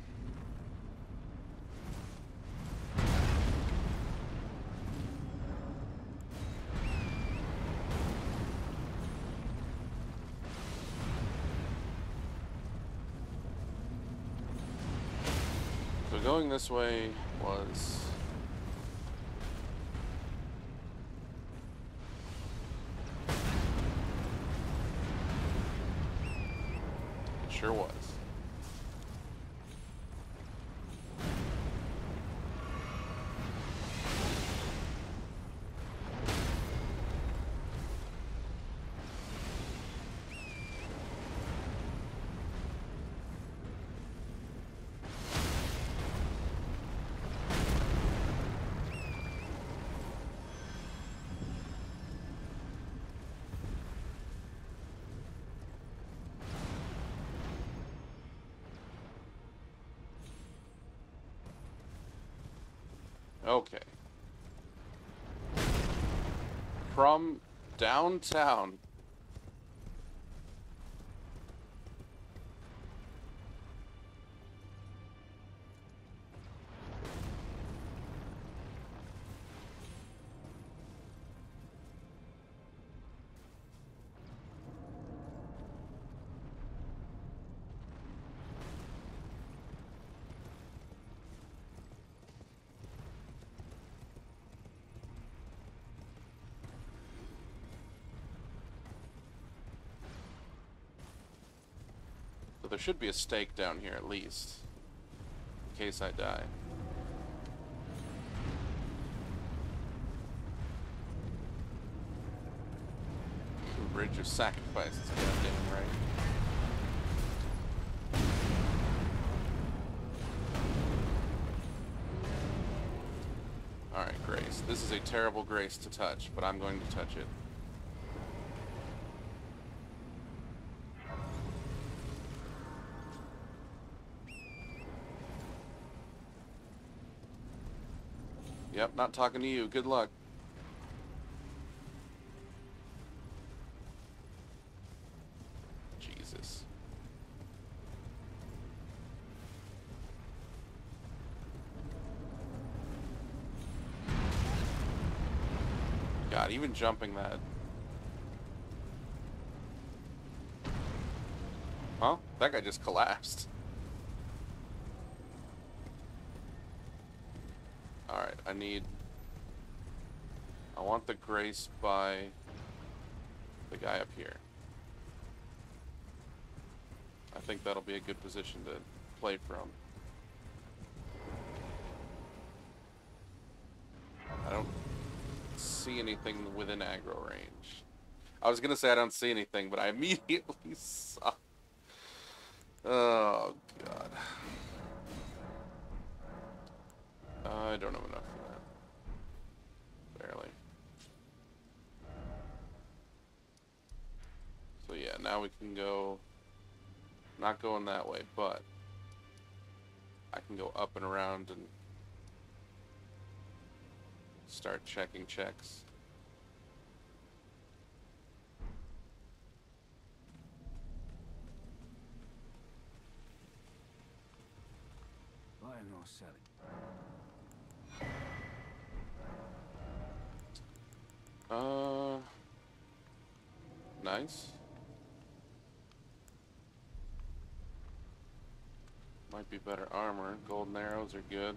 Going this way was... It sure was. Okay. From downtown. So there should be a stake down here at least, in case I die. Bridge of Sacrifice is goddamn right. Alright, Grace. This is a terrible Grace to touch, but I'm going to touch it. Yep, not talking to you. Good luck. Jesus. God, even jumping that. Huh? That guy just collapsed. Alright, I want the Grace by the guy up here. I think that'll be a good position to play from. I don't see anything within aggro range. I was gonna say I don't see anything, but I immediately saw. Oh, God. I don't have enough for that. Barely. So yeah, now we can go, not going that way, but I can go up and around and start checking checks. Buying or selling? Nice. Might be better armor. Golden arrows are good.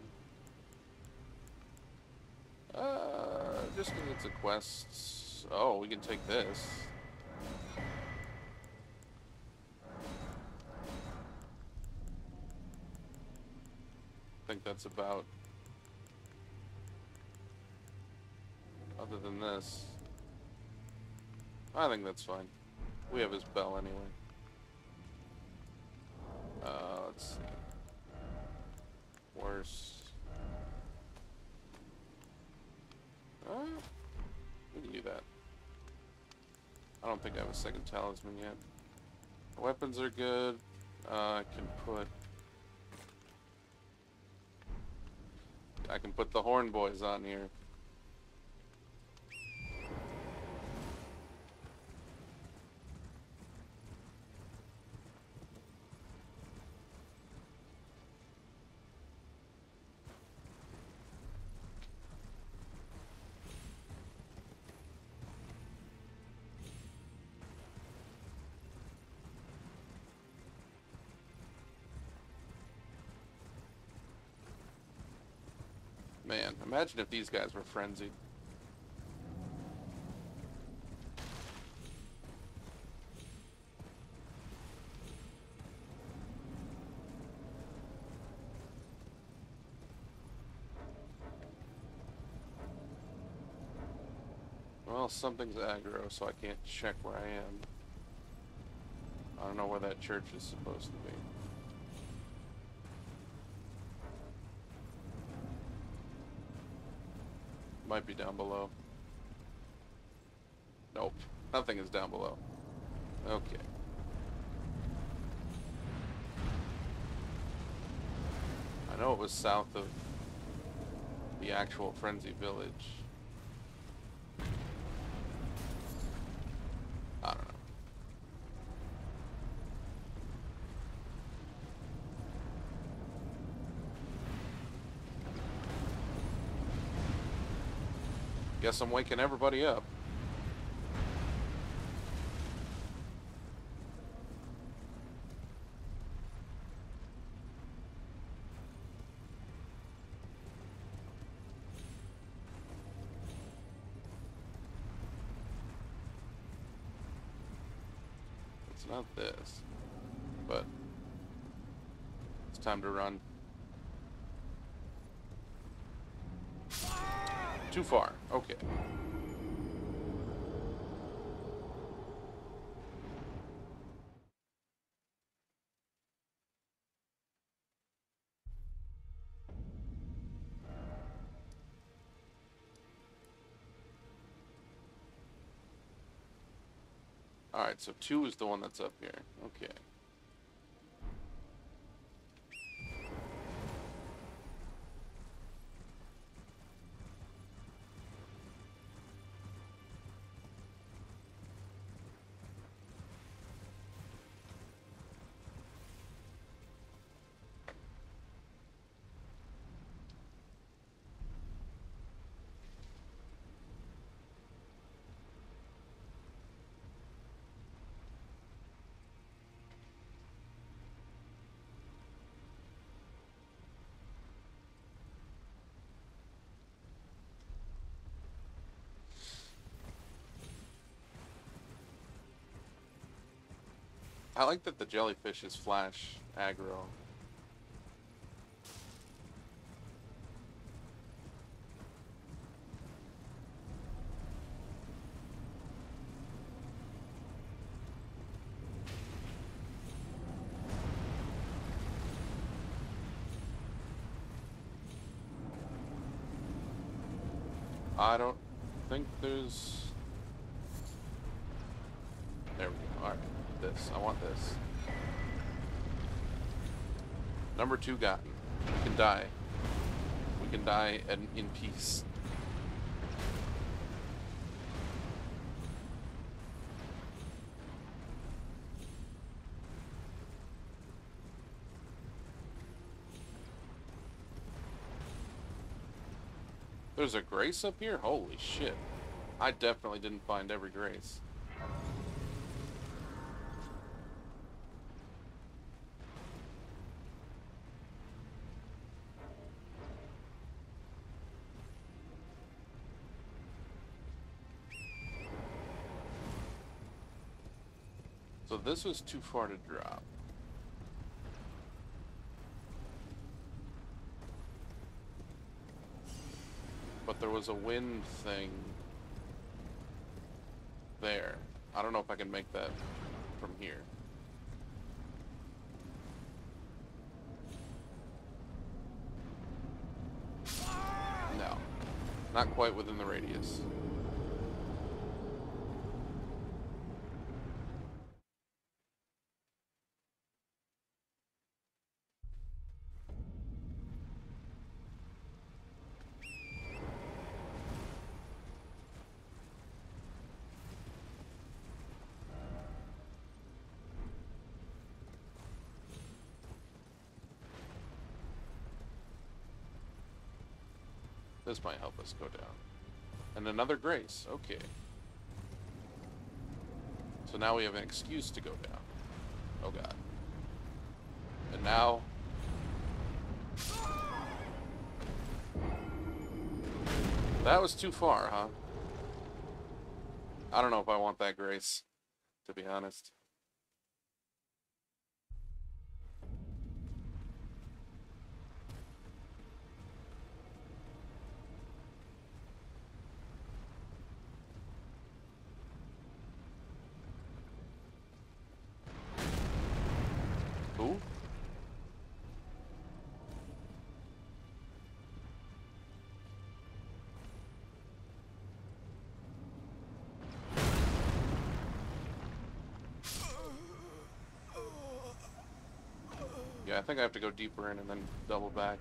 Just because it's a quest. Oh, we can take this. I think that's about. Other than this, I think that's fine. We have his bell anyway. Let's see. Worse. We can do that. I don't think I have a second talisman yet. Weapons are good. I can put the Horn Boys on here. Man, imagine if these guys were frenzied. Well, something's aggro, so I can't check where I am. I don't know where that church is supposed to be. Might be down below. Nope. Nothing is down below. Okay. I know it was south of the actual Frenzy Village. I don't know. Guess I'm waking everybody up. It's not this, but it's time to run. Too far. Okay. Alright, so 2 is the one that's up here. Okay. I like that the jellyfish is flash aggro. I don't think there's... There we go. Alright. This. I want this. Number 2 gotten. We can die. We can die in peace. There's a grace up here? Holy shit. I definitely didn't find every grace. So this was too far to drop. But there was a wind thing there. I don't know if I can make that from here. No. Not quite within the radius. This might help us go down. And another grace. Okay. So now we have an excuse to go down. Oh god. And now... That was too far, huh? I don't know if I want that grace, to be honest. Who? Yeah, I think I have to go deeper in and then double back.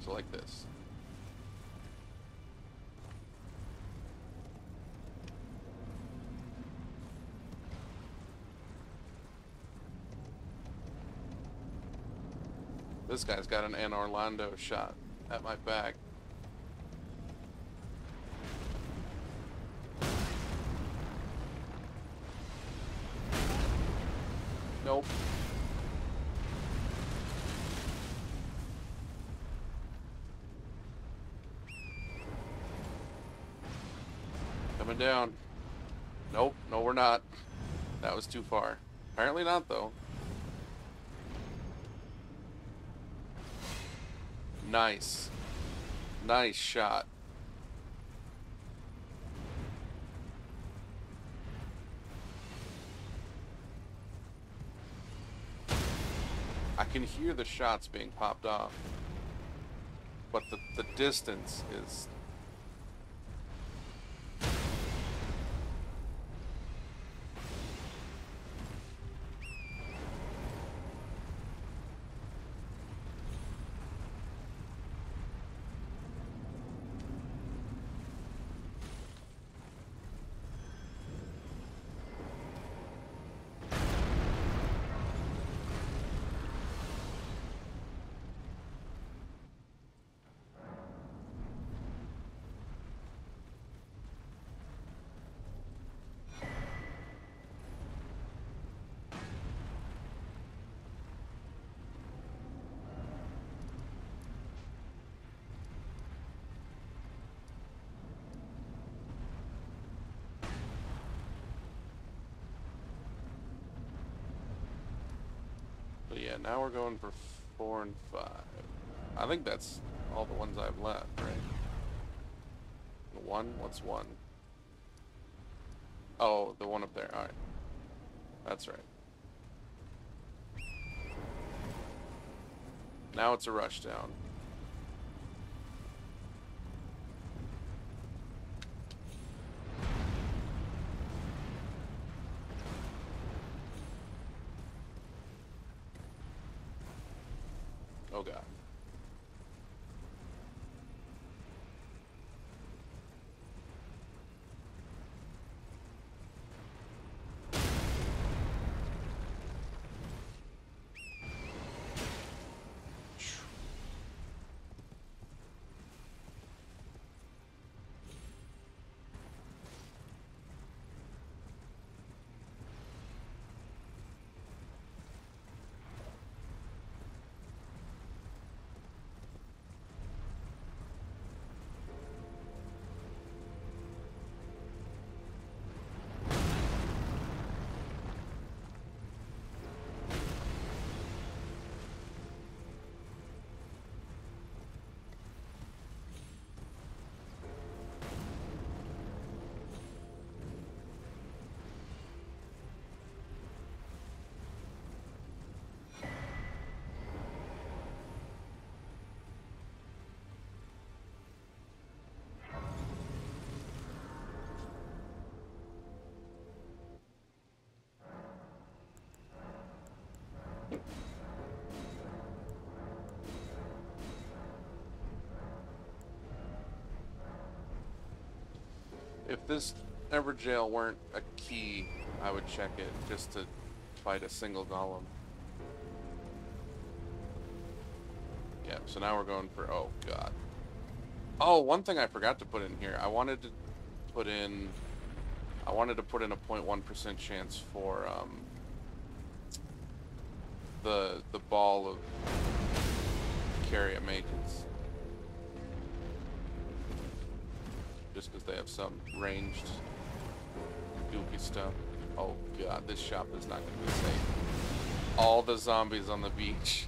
So like this. This guy's got an Orlando shot at my back. Nope. Coming down. Nope, no we're not. That was too far. Apparently not though. Nice. Nice shot. I can hear the shots being popped off. But the distance is... But yeah, now we're going for 4 and 5. I think that's all the ones I've left, right? 1? What's 1? Oh, the one up there. Alright. That's right. Now it's a rush down. Oh god. If this Everjail weren't a key, I would check it just to fight a single golem. Yeah, so now we're going for... oh, God. Oh, one thing I forgot to put in here. I wanted to put in a 0.1% chance for the ball of Caria Mages. Just because they have some ranged goofy stuff. Oh god, this shop is not going to be safe. All the zombies on the beach.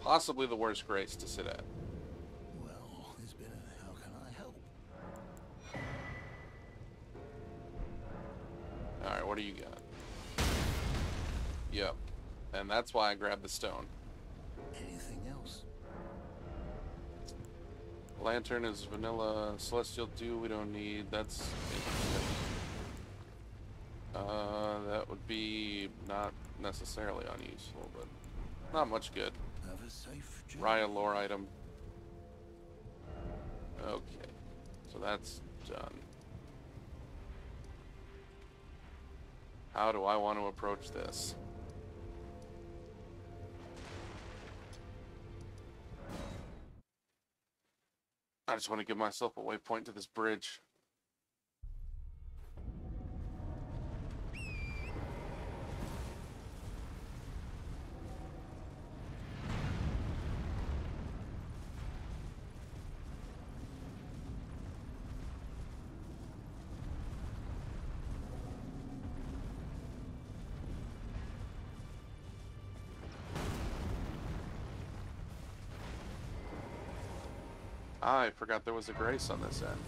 Possibly the worst grace to sit at. Well, it's been a... How can I help? Alright, what do you got? Yep. And that's why I grabbed the stone. Anything else? Lantern is vanilla. Celestial dew we don't need. That's interesting. That would be not necessarily unuseful, but not much good. Have a safe journey. Raya lore item. Okay. So that's done. How do I want to approach this? I just want to give myself a waypoint to this bridge. I forgot there was a grace on this end.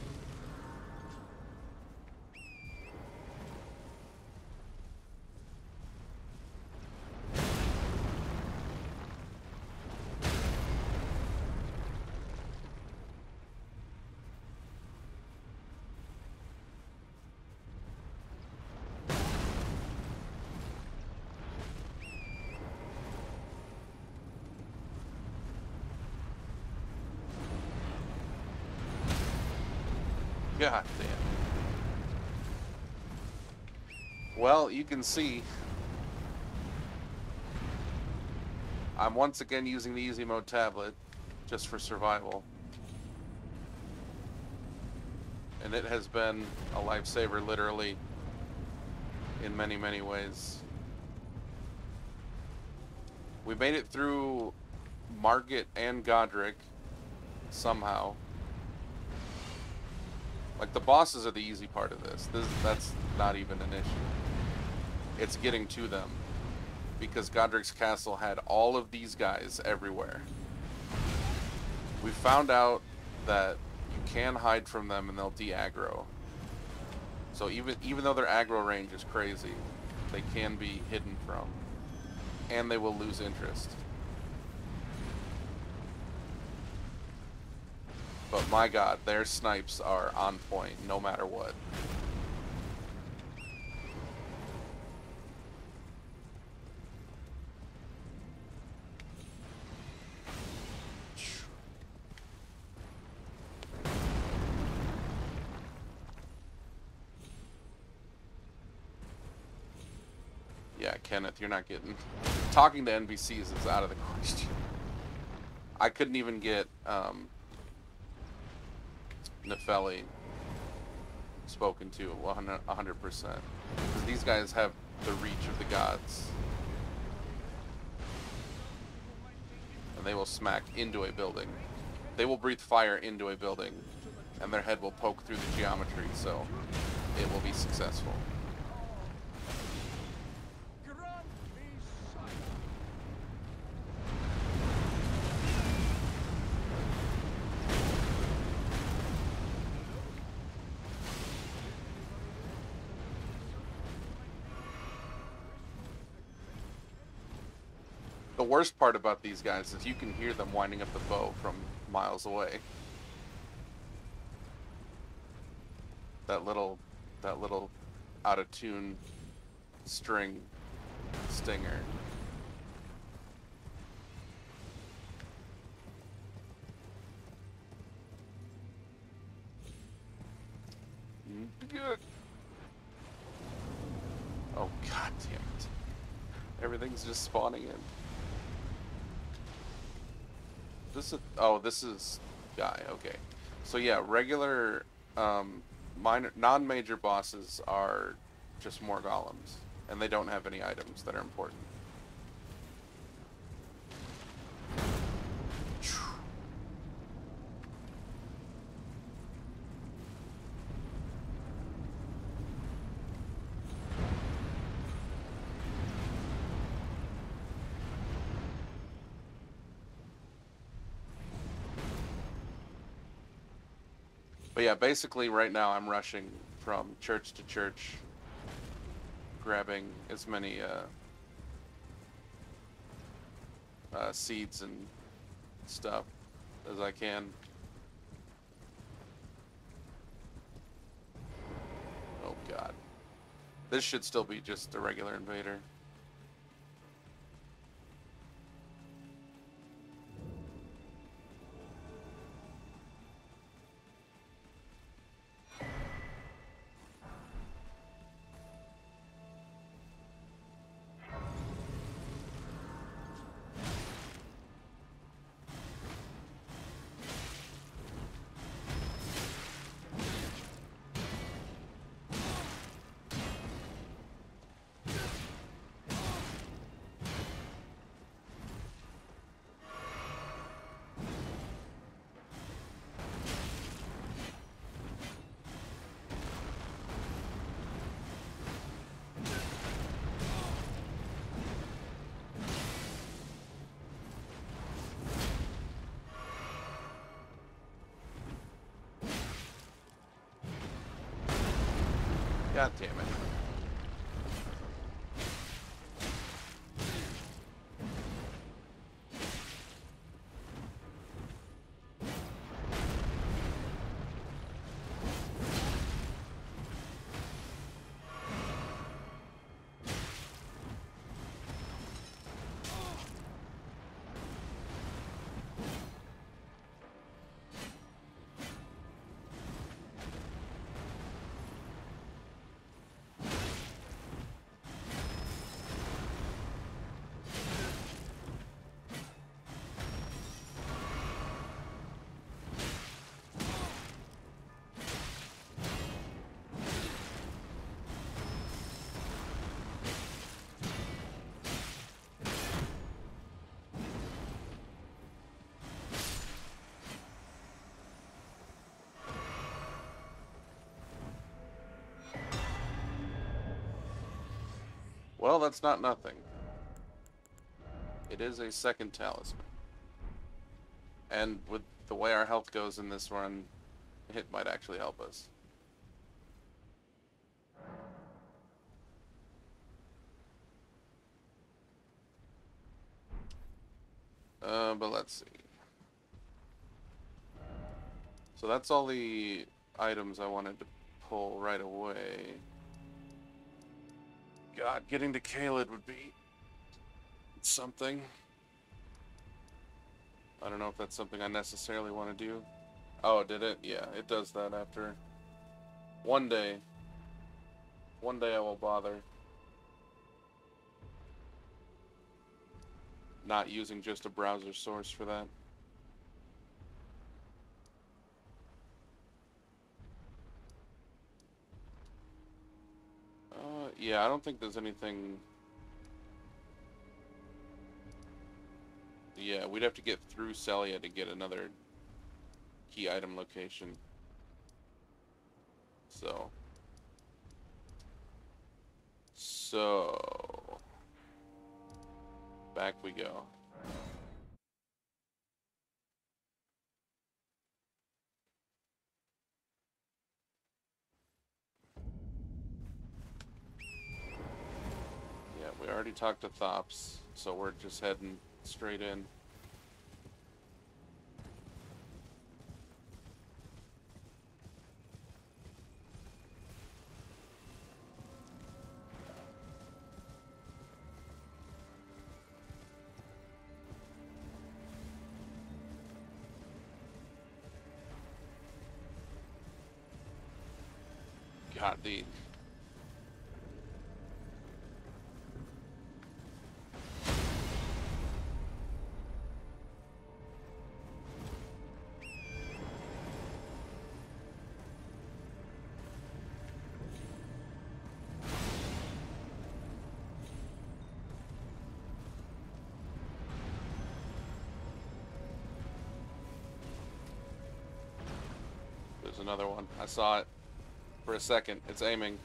God damn. Well, you can see I'm once again using the easy mode tablet just for survival. And it has been a lifesaver literally in many, many ways. We made it through Margit and Godric somehow. Like, the bosses are the easy part of this. That's not even an issue. It's getting to them. Because Godric's castle had all of these guys everywhere. We found out that you can hide from them and they'll de-aggro. So even though their aggro range is crazy, they can be hidden from. And they will lose interest. But my god, their snipes are on point no matter what. Yeah, Kenneth, you're not getting... Talking to NPCs is out of the question. I couldn't even get, Nepheli spoken to 100%. Because these guys have the reach of the gods. And they will smack into a building. They will breathe fire into a building. And their head will poke through the geometry, so it will be successful. The worst part about these guys is you can hear them winding up the bow from miles away. That little out of tune string stinger. Oh god damn it. Everything's just spawning in. This is guy, okay. So yeah, regular minor non-major bosses are just more golems, and they don't have any items that are important. But yeah, basically right now I'm rushing from church to church, grabbing as many seeds and stuff as I can. Oh god. This should still be just a regular invader. God damn it. Well, that's not nothing. It is a second talisman. And with the way our health goes in this run, it might actually help us. But let's see. So that's all the items I wanted to pull right away. God, getting to Caelid would be something. I don't know if that's something I necessarily want to do. Oh, did it? Yeah, it does that after. One day I will bother. Not using just a browser source for that. Yeah, I don't think there's anything. Yeah, we'd have to get through Celia to get another key item location. So back we go. Yeah, we already talked to Thops, so we're just heading straight in. God, there's another one. I saw it for a second. It's aiming.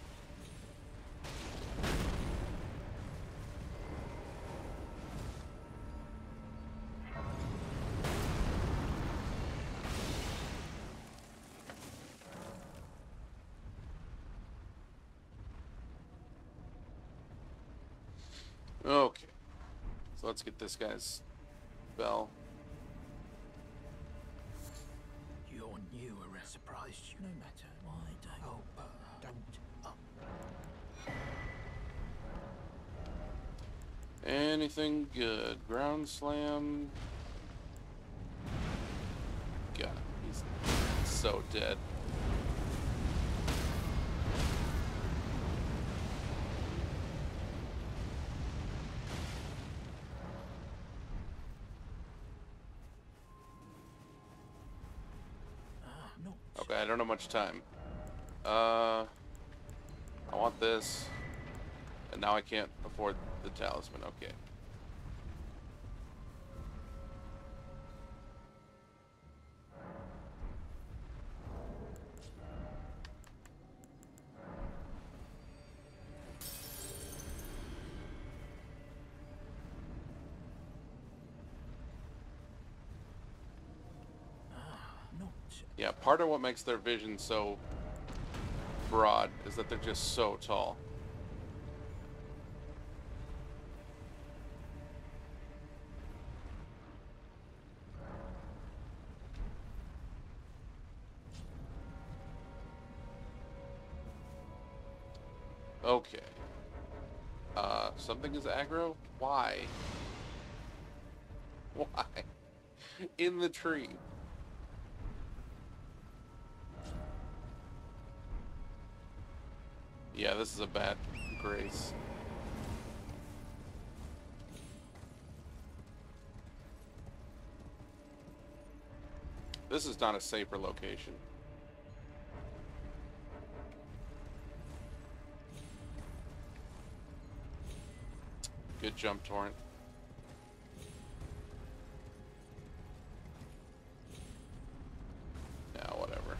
Okay. So let's get this guy's bell. Your new arrest surprised you. No matter why, don't. Oh, don't. Anything good? Ground slam. God, he's so dead. Okay, I don't have much time. I want this, and now I can't afford the talisman. Okay. Yeah, part of what makes their vision so broad is that they're just so tall. Okay. Something is aggro? Why? Why? In the tree. Yeah, this is a bad grace. This is not a safer location. Good jump, Torrent. Yeah, whatever.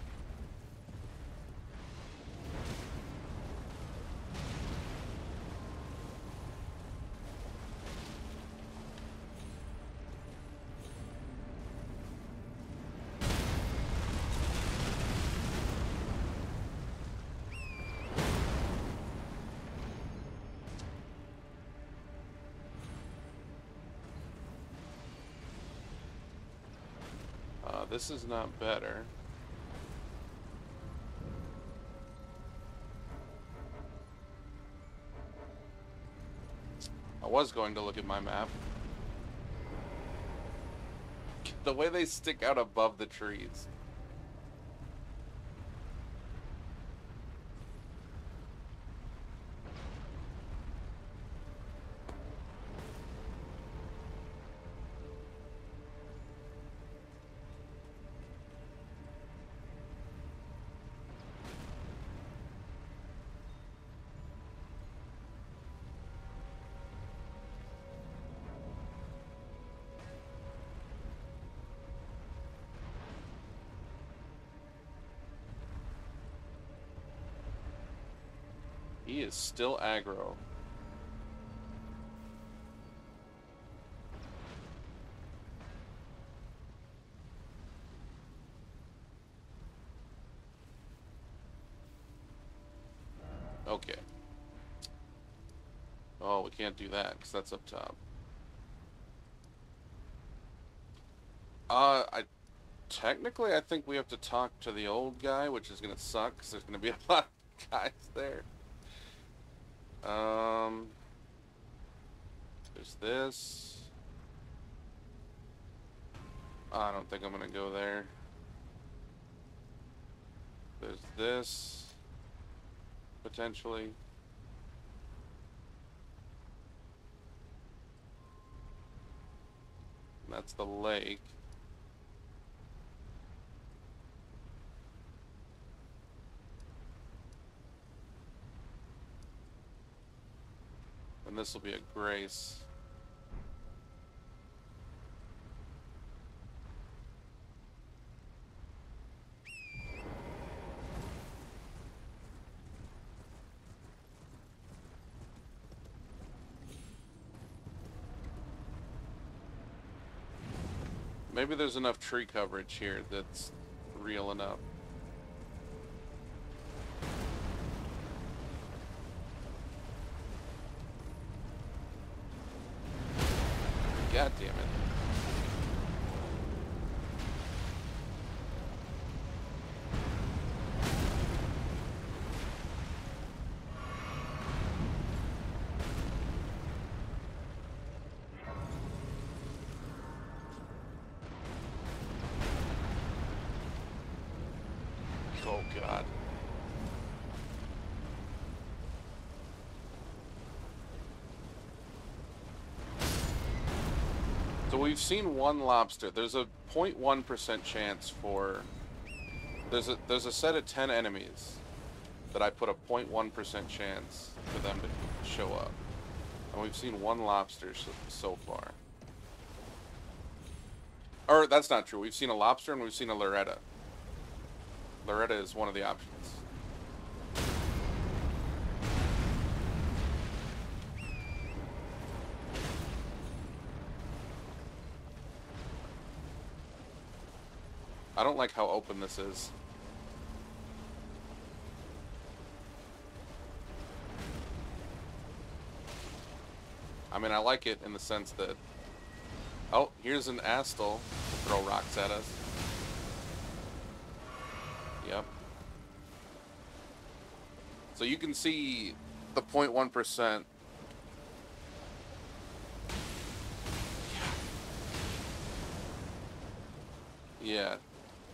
This is not better. I was going to look at my map. The way they stick out above the trees. He is still aggro. Okay. Oh, we can't do that because that's up top. Technically, I think we have to talk to the old guy, which is gonna suck because there's gonna be a lot of guys there. There's this. I don't think I'm gonna go there. There's this. Potentially. And that's the lake. And this will be a grace. Maybe there's enough tree coverage here that's real enough. God damn it. Oh God. So we've seen one lobster. There's a 0.1% chance for... There's a set of 10 enemies that I put a 0.1% chance for them to show up. And we've seen one lobster so far. Or, that's not true. We've seen a lobster and we've seen a Loretta. Loretta is one of the options. I don't like how open this is. I mean, I like it in the sense that... Oh, here's an Astal to throw rocks at us. Yep. So you can see the 0.1%. Yeah.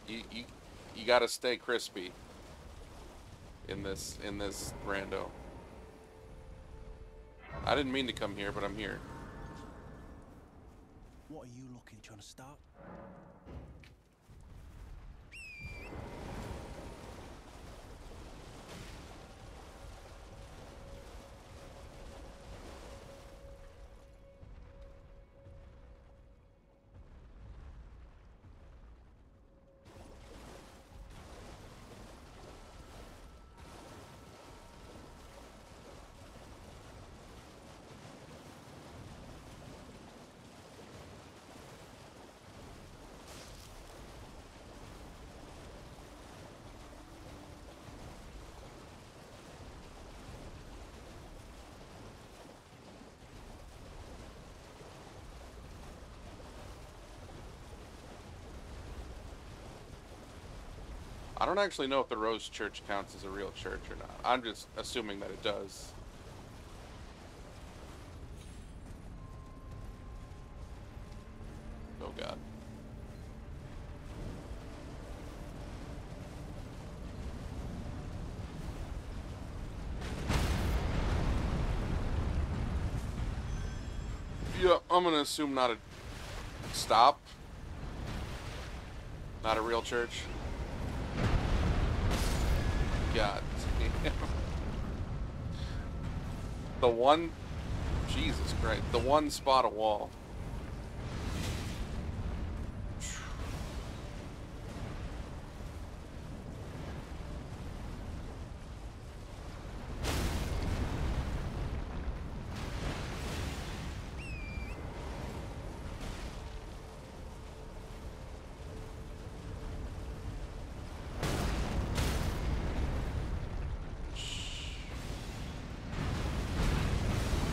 You gotta stay crispy in this rando. I didn't mean to come here, but I'm here. What are you looking, trying to start? I don't actually know if the Rose Church counts as a real church or not. I'm just assuming that it does. Oh God. Yeah, I'm gonna assume not a stop. Not a real church. God damn. The one... Jesus Christ. The one spot of wall.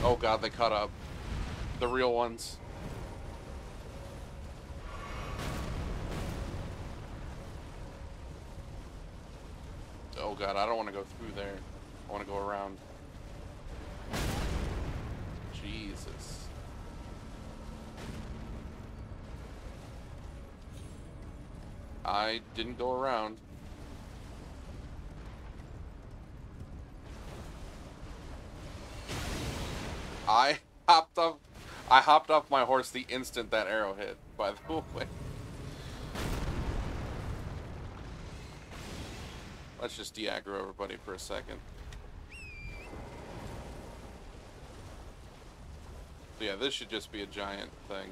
Oh God, they caught up. The real ones. Oh God, I don't want to go through there. I want to go around. Jesus. I didn't go around. I hopped off my horse the instant that arrow hit, by the way. Let's just de-aggro everybody for a second. So yeah, this should just be a giant thing.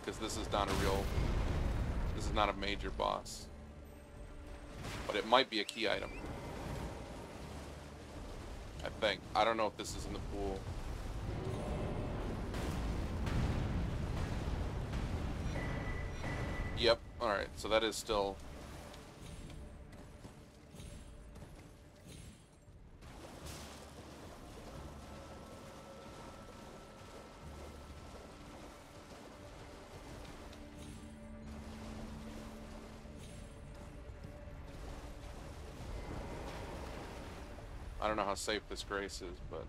Because this is not a major boss. But it might be a key item. I think. I don't know if this is in the pool. Yep. Alright, so that is still... I don't know how safe this grace is, but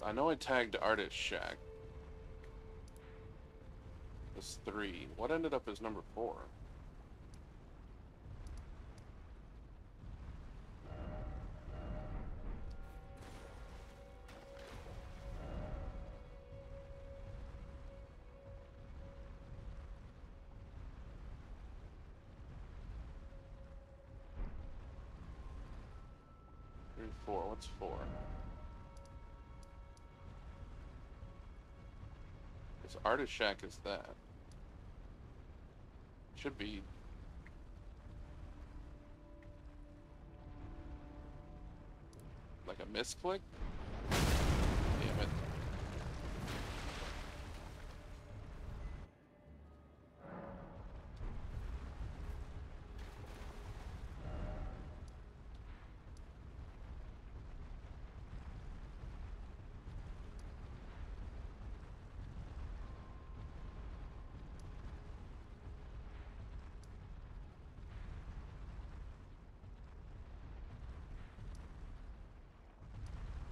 I know I tagged Artist Shack. It's 3. What ended up as number 4? Three, 4. What's 4? This Artist Shack is that. Should be. Like a misclick? Damn it.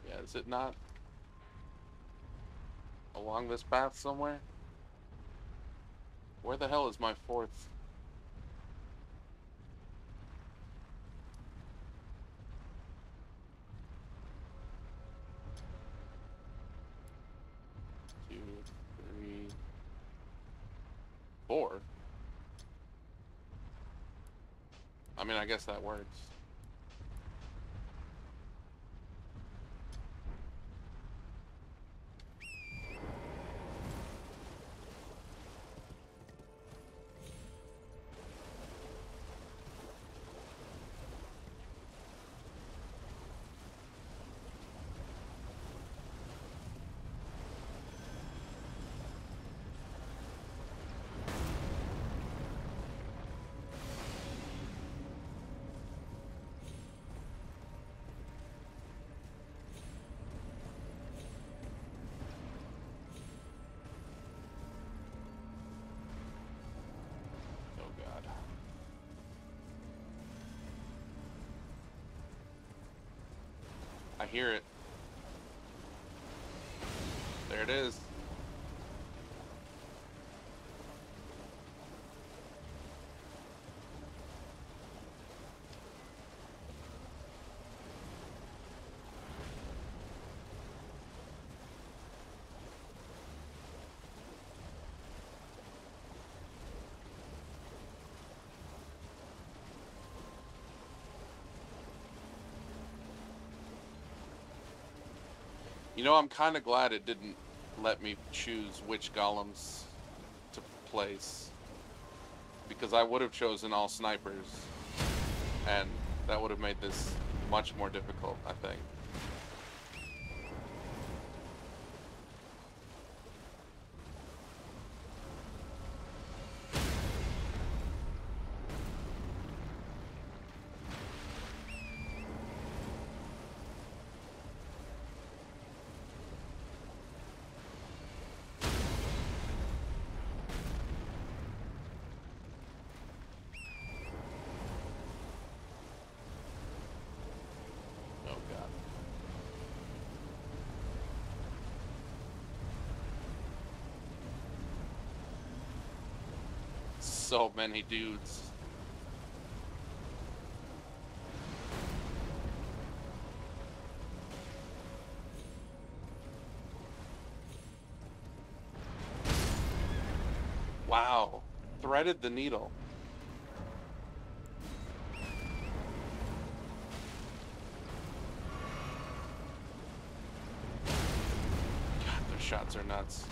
Yeah, is it not along this path somewhere? Where the hell is my 4th? Two, 3, 4. I mean, I guess that works. I hear it. There it is. You know, I'm kind of glad it didn't let me choose which golems to place, because I would have chosen all snipers, and that would have made this much more difficult, I think. So many dudes. Wow. Threaded the needle. God, their shots are nuts.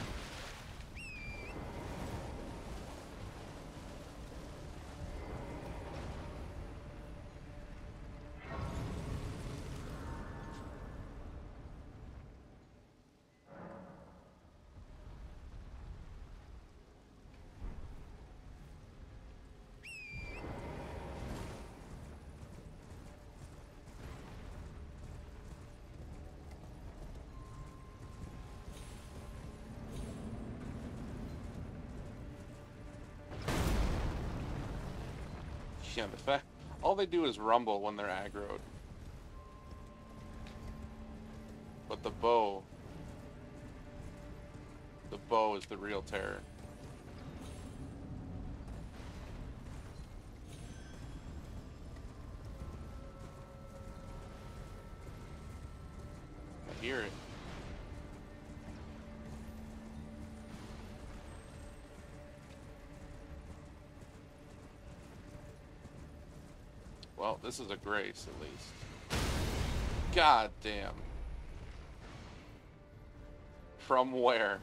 Yeah, the fact all they do is rumble when they're aggroed. But the bow is the real terror. I hear it. Well, this is a grace, at least. God damn. From where?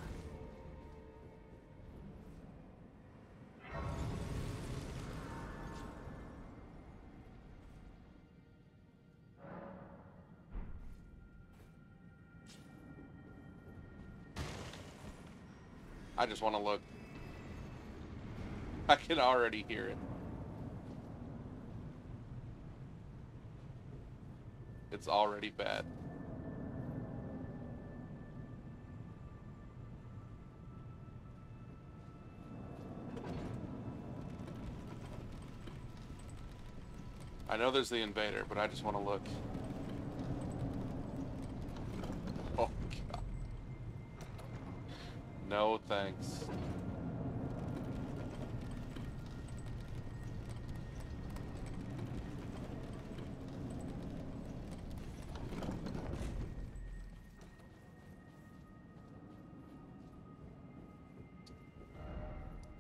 I just want to look. I can already hear it. It's already bad. I know there's the invader, but I just want to look. Oh, God. No, thanks.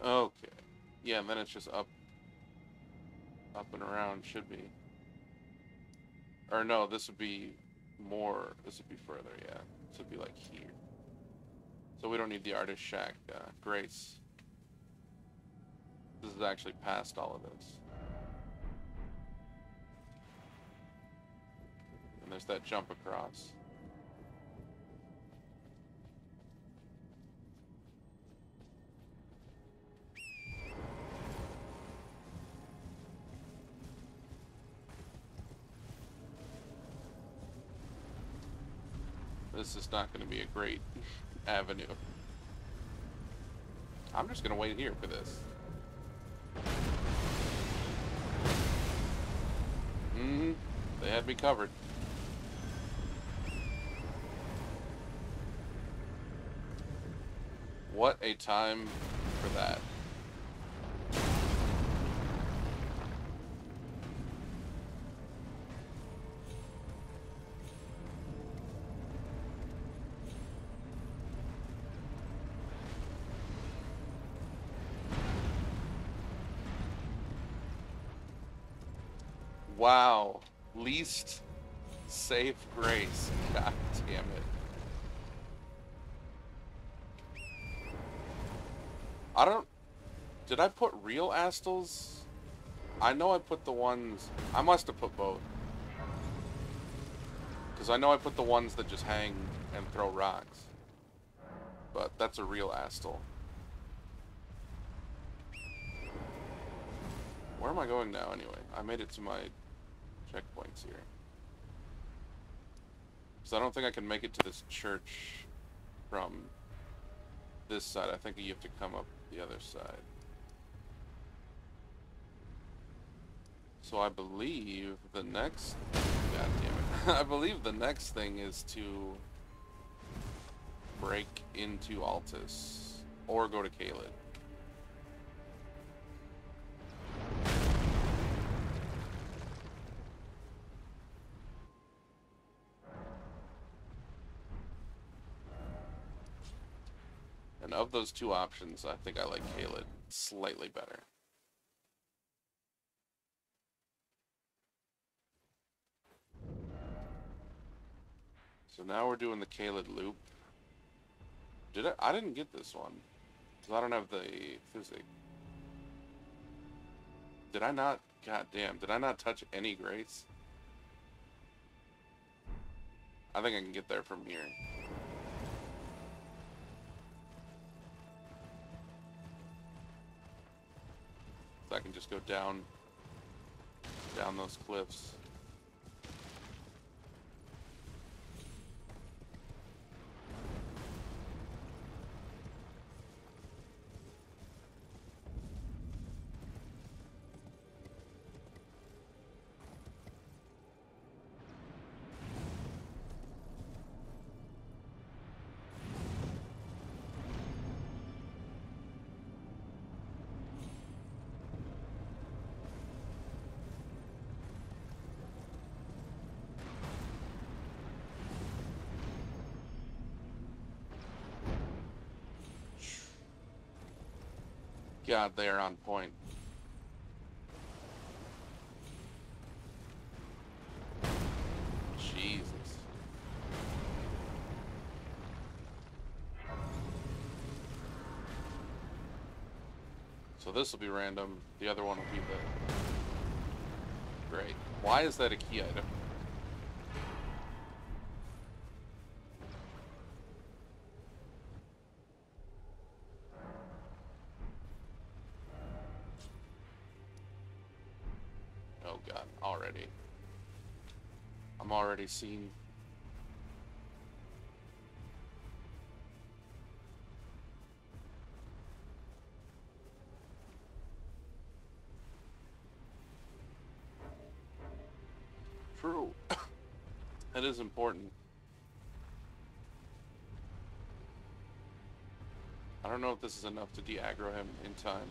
Okay. Yeah, and then it's just up and around, should be. Or no, this would be more, this would be further, yeah. This would be like here. So we don't need the artist shack, grace. This is actually past all of this. And there's that jump across. This is not going to be a great avenue. I'm just going to wait here for this. Mm-hmm. They had me covered. What a time for that. Wow. Least safe grace. God damn it. I don't... Did I put real Astals? I know I put the ones... I must have put both. Because I know I put the ones that just hang and throw rocks. But that's a real Astal. Where am I going now, anyway? I made it to my checkpoints here. So I don't think I can make it to this church from this side. I think you have to come up the other side. So I believe the next... God damn it. I believe the next thing is to break into Altus or go to Caelid. And of those two options, I think I like Caelid slightly better. So now we're doing the Caelid loop. I didn't get this one. Because I don't have the physic. Did I not? God damn, did I not touch any grace? I think I can get there from here. So I can just go down those cliffs. God, they are on point. Jesus. So this will be random. The other one will be the... Great. Why is that a key item? Oh god, already. I'm already seeing... True. That is important. I don't know if this is enough to de-aggro him in time.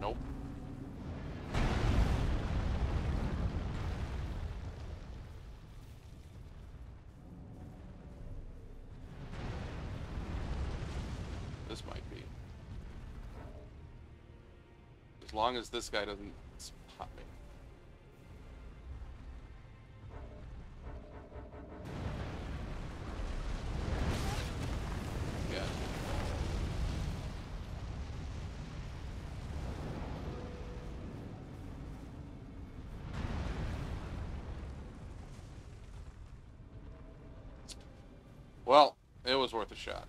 Nope. This might be. As long as this guy doesn't spot me. Yeah. Well, it was worth a shot.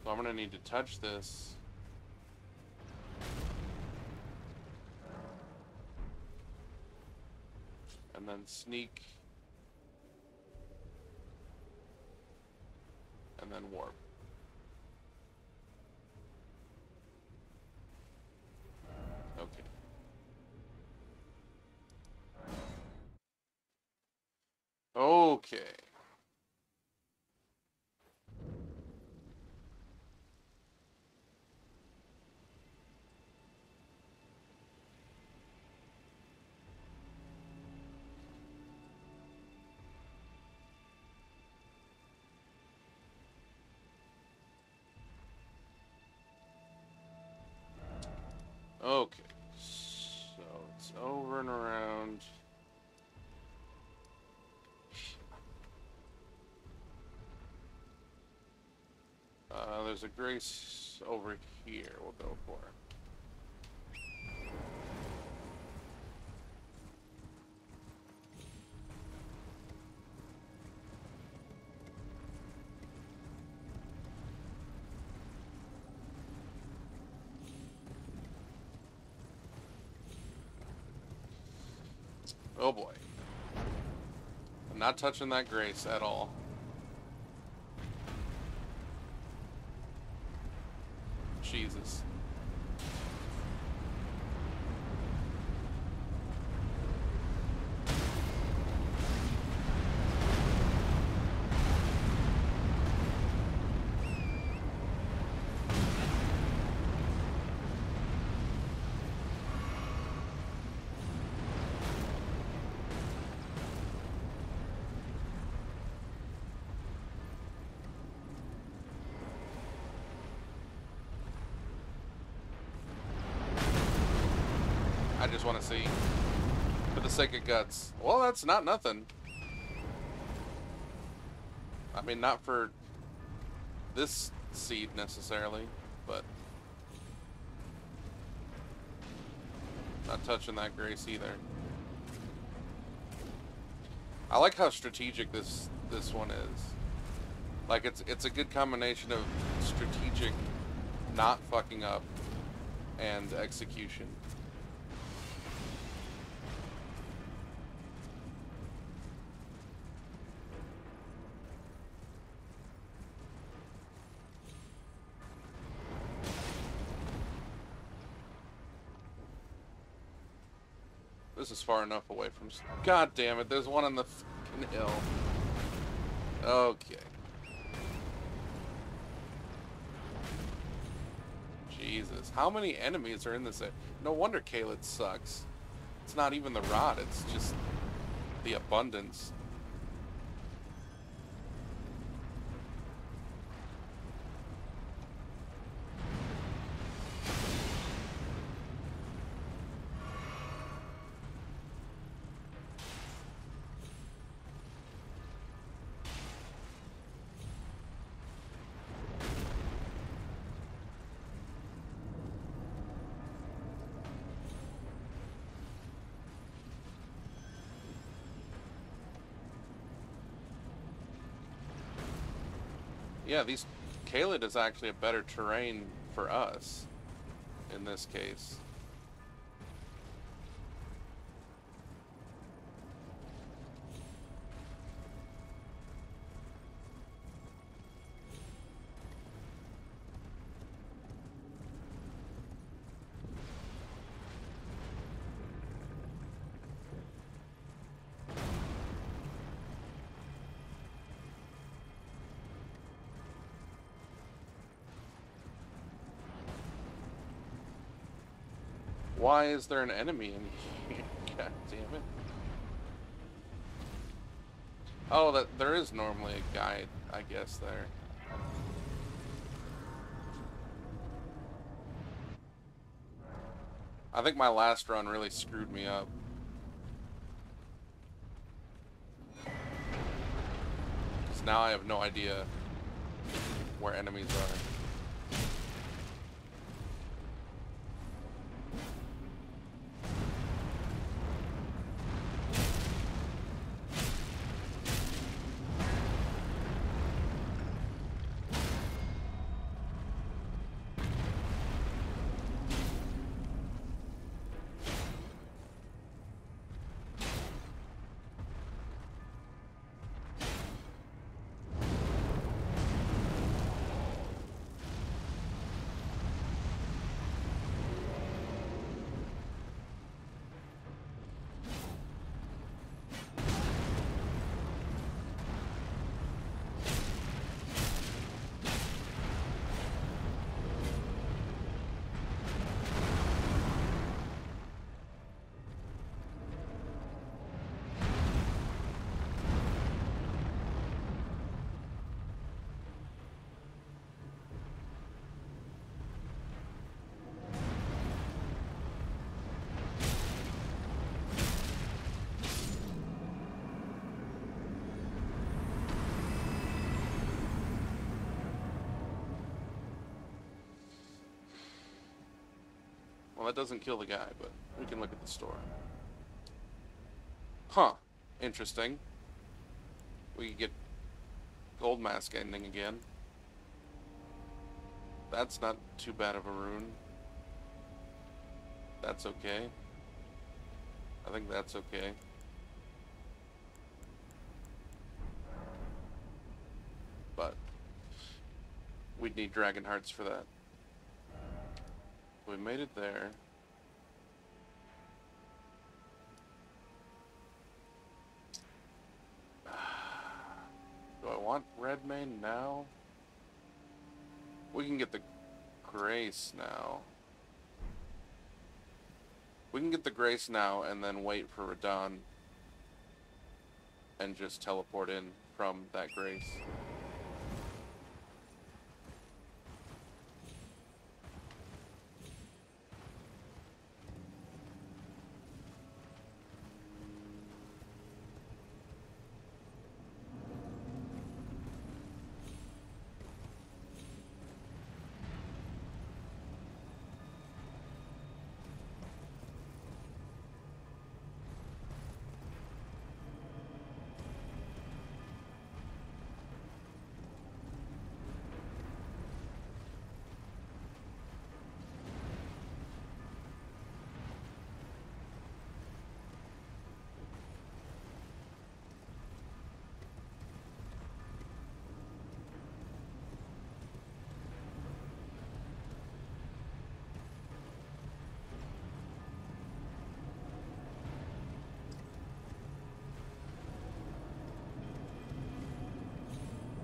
So I'm gonna need to touch this. And then sneak. And then warp. Okay. Okay. Okay. So it's over and around. There's a grace over here we'll go for. Oh boy. I'm not touching that grace at all. Jesus. I just want to see. For the sake of guts. Well, that's not nothing. I mean, not for this seed necessarily, but not touching that grace either. I like how strategic this one is. Like it's a good combination of strategic not fucking up and execution. This is far enough away from... God damn it, there's one on the fucking hill. Okay. Jesus. How many enemies are in this? No wonder Caelid sucks. It's not even the rot, it's just the abundance. Yeah, these Caelid is actually a better terrain for us in this case. Why is there an enemy in here? God damn it. Oh, that there is normally a guide, I guess, there. I think my last run really screwed me up. Because now I have no idea where enemies are. Well, that doesn't kill the guy, but we can look at the store. Huh. Interesting. We could get gold mask ending again. That's not too bad of a rune. That's okay. I think that's okay. But we'd need dragon hearts for that. We made it there. Do I want Redmane now? We can get the Grace now. We can get the Grace now and then wait for Radahn and just teleport in from that Grace.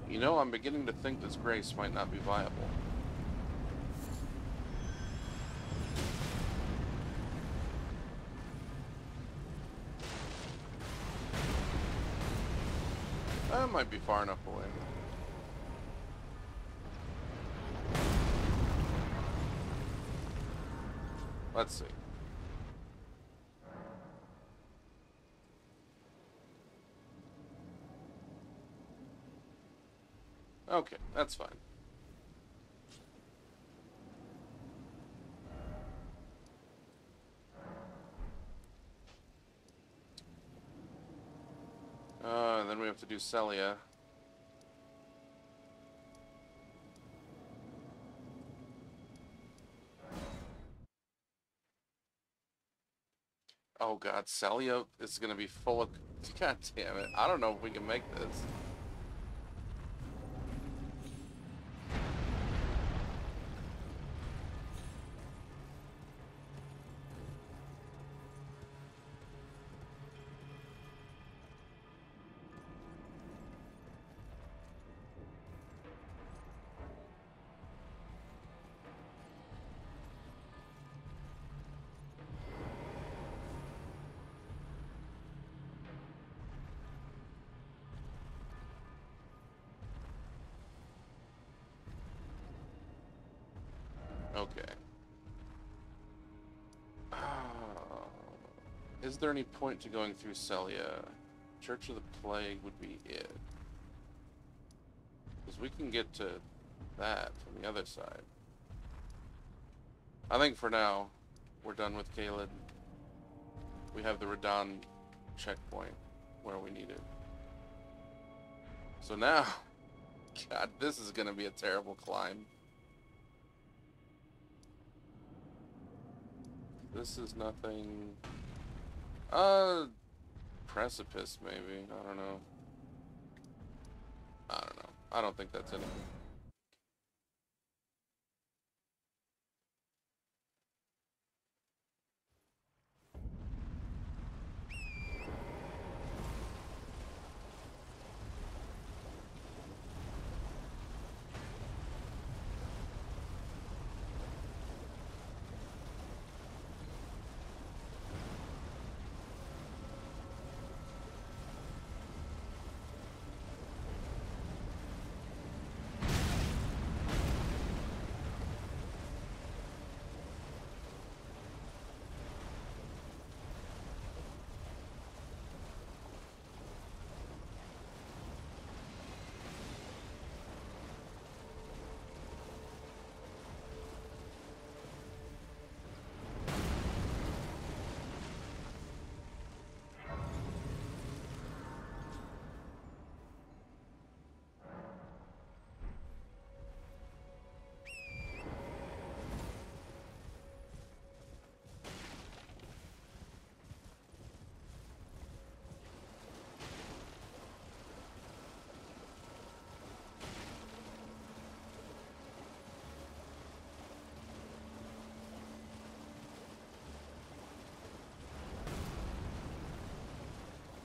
You know, I'm beginning to think this Grace might not be viable. might be far enough away. Let's see. Okay, that's fine. Then we have to do Celia. Oh god, Celia is gonna be full of... God damn it. I don't know if we can make this. Okay. Is there any point to going through Celia? Church of the Plague would be it. Because we can get to that from the other side. I think for now, we're done with Caelid. We have the Radahn checkpoint where we need it. So now, God, this is going to be a terrible climb. This is nothing. Precipice maybe. I don't know. I don't think that's anything.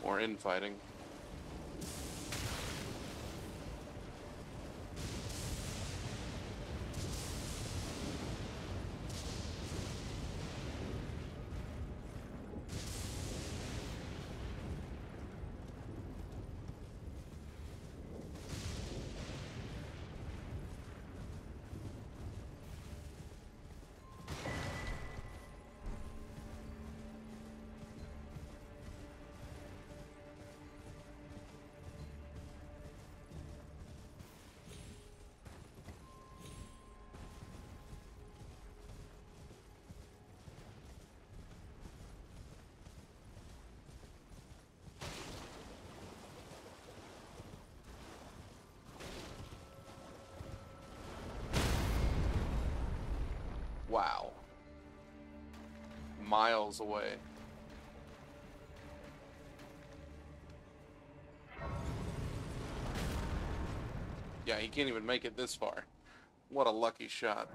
More infighting. Wow. Miles away. Yeah, he can't even make it this far. What a lucky shot.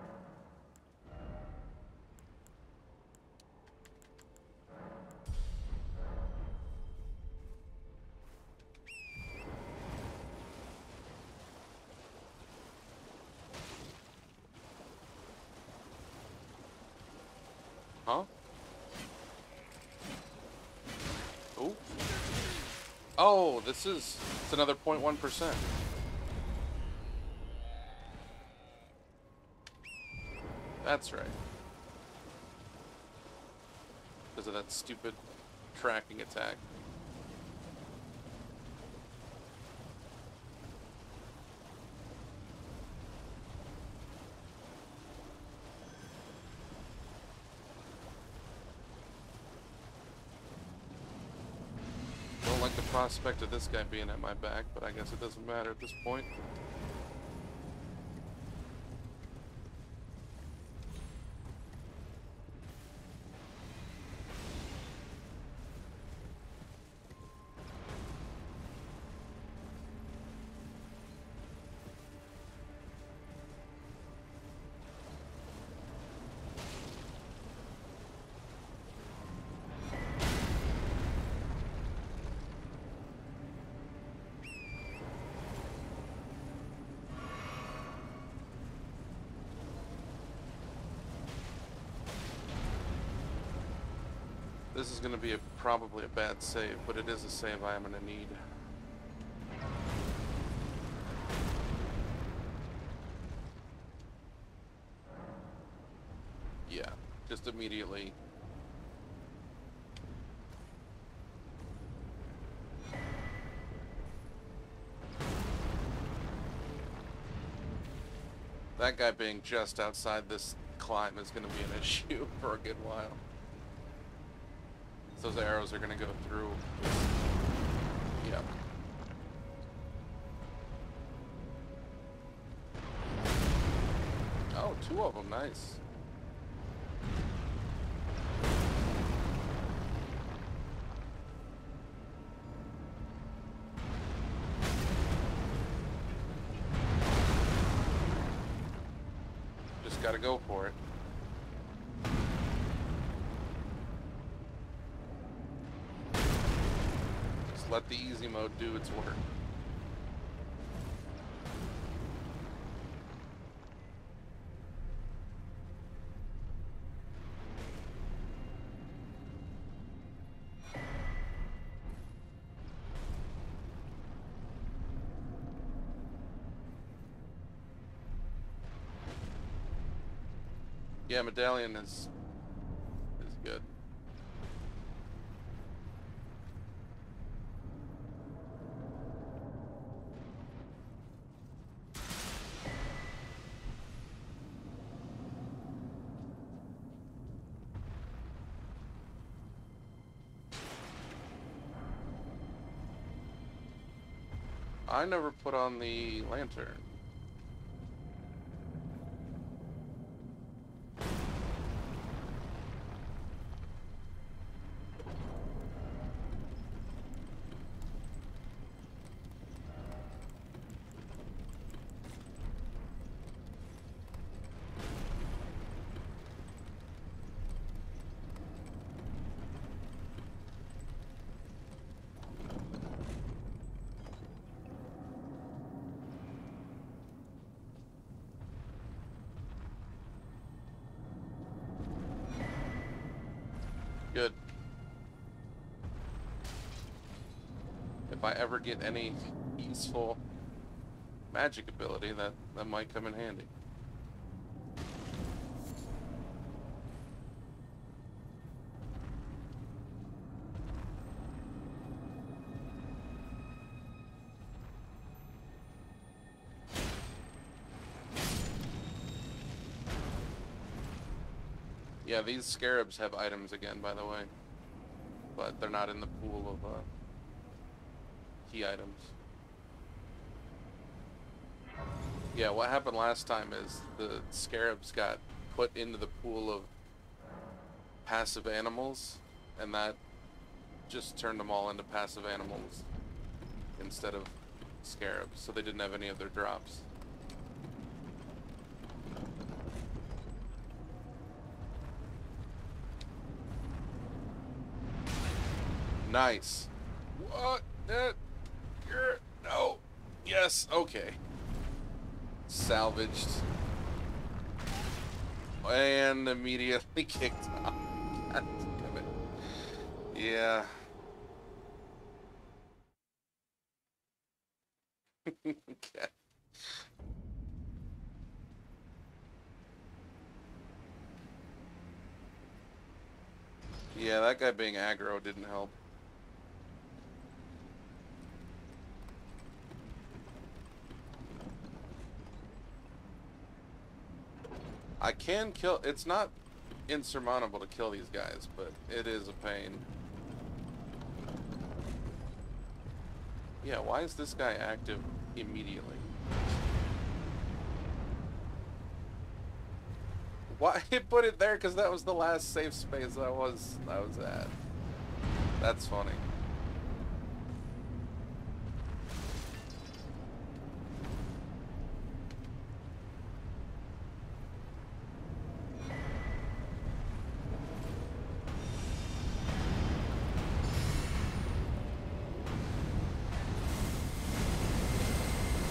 Huh? Oh. Oh, it's another 0.1%. That's right. Because of that stupid tracking attack. Don't like the prospect of this guy being at my back, but I guess it doesn't matter at this point. This is going to be probably a bad save, but it is a save I am going to need. Yeah, just immediately. That guy being just outside this climb is going to be an issue for a good while. Those arrows are going to go through. Yeah. Oh, 2 of them. Nice. Just got to go for it. Let the easy mode do its work. Yeah, medallion is good. I never put on the lantern. Good. If I ever get any useful magic ability, that might come in handy. Yeah, these scarabs have items again, by the way. But they're not in the pool of key items. Yeah, what happened last time is the scarabs got put into the pool of passive animals, and that just turned them all into passive animals instead of scarabs, so they didn't have any of their drops. Nice. What? No. Yes. Okay. Salvaged. And immediately kicked off. God damn it. Yeah. Okay. Yeah, that guy being aggro didn't help. I can kill... It's not insurmountable to kill these guys, but it is a pain. Yeah, why is this guy active immediately? Why it put it there? Because that was the last safe space I was at. That's funny.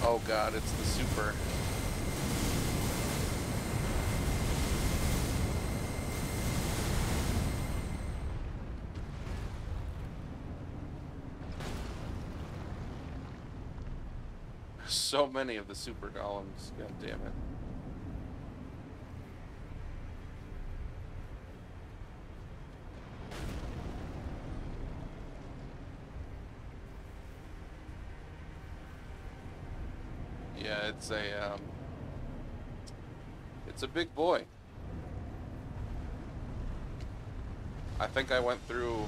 Oh god, it's the super. So many of the super golems, god damn it. Yeah, it's a big boy. I think I went through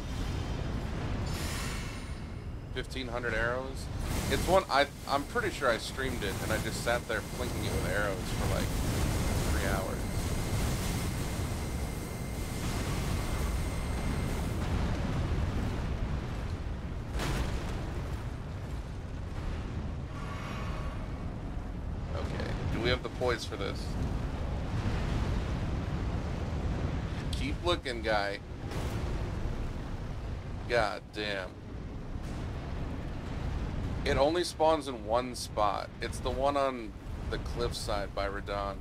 1,500 arrows. It's one I'm pretty sure I streamed it and I just sat there plinking it with arrows for like 3 hours. Okay, do we have the poise for this? Keep looking, guy. God damn. It only spawns in one spot. It's the one on the cliffside by Radahn.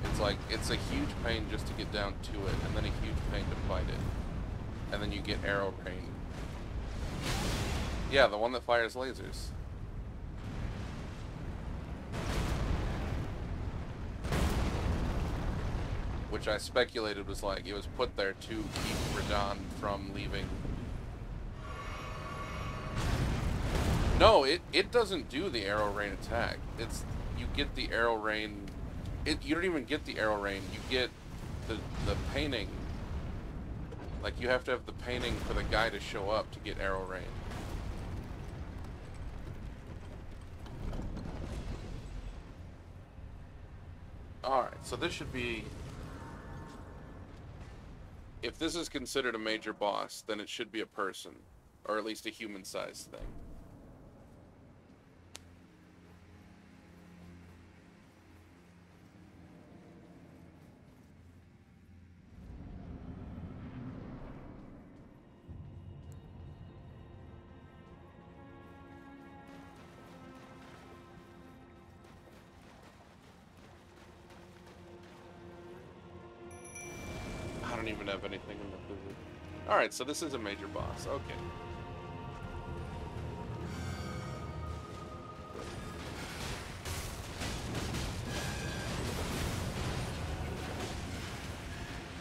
It's like, it's a huge pain just to get down to it, and then a huge pain to fight it. And then you get arrow rain. Yeah, the one that fires lasers. Which I speculated was like, it was put there to keep Radahn from leaving. No, it doesn't do the arrow rain attack. It's, you get the arrow rain, you don't even get the arrow rain, you get the painting. Like, you have to have the painting for the guy to show up to get arrow rain. Alright, so this should be... If this is considered a major boss, then it should be a person. Or at least a human-sized thing. I don't even have anything in the blizzard. Alright, so this is a major boss. Okay.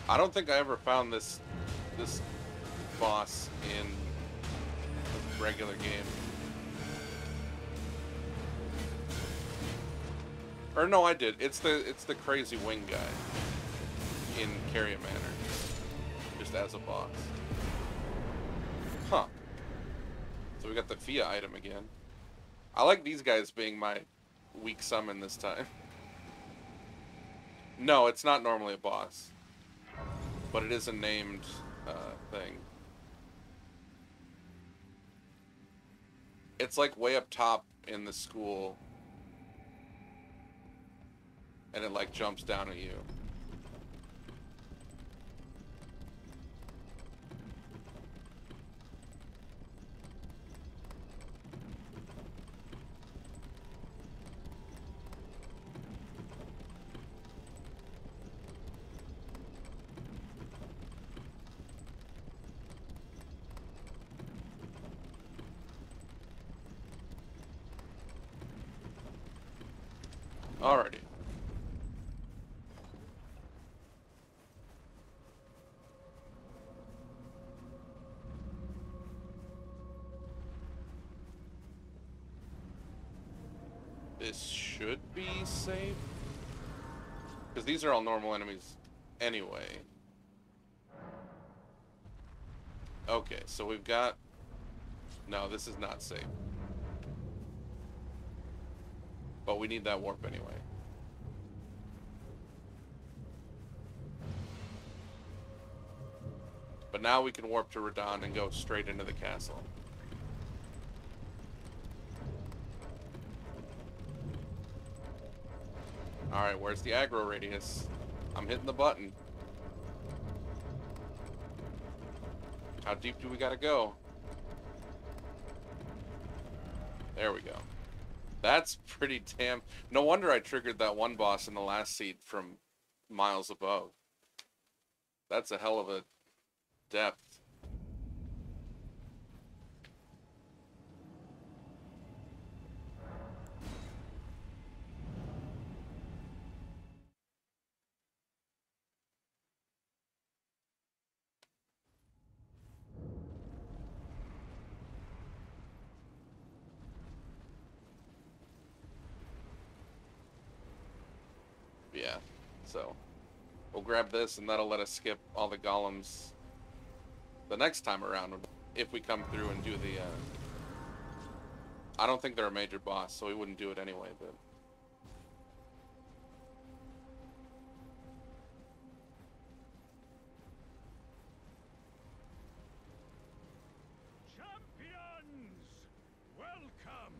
I don't think I ever found this boss in a regular game. Or no, I did. It's the crazy wing guy in Carrion Manor. Just as a boss. Huh. So we got the Fia item again. I like these guys being my weak summon this time. No, it's not normally a boss. But it is a named thing. It's like way up top in the school. And it like jumps down at you. Alrighty. This should be safe. Because these are all normal enemies anyway. Okay, so we've got... No, this is not safe. But we need that warp anyway. But now we can warp to Radahn and go straight into the castle. Alright, where's the aggro radius? I'm hitting the button. How deep do we gotta go? There we go. That's pretty damn... No wonder I triggered that one boss in the last seat from miles above. That's a hell of a depth. Yeah, so we'll grab this and that'll let us skip all the golems the next time around if we come through and do the I don't think they're a major boss, so we wouldn't do it anyway, but Champions, welcome.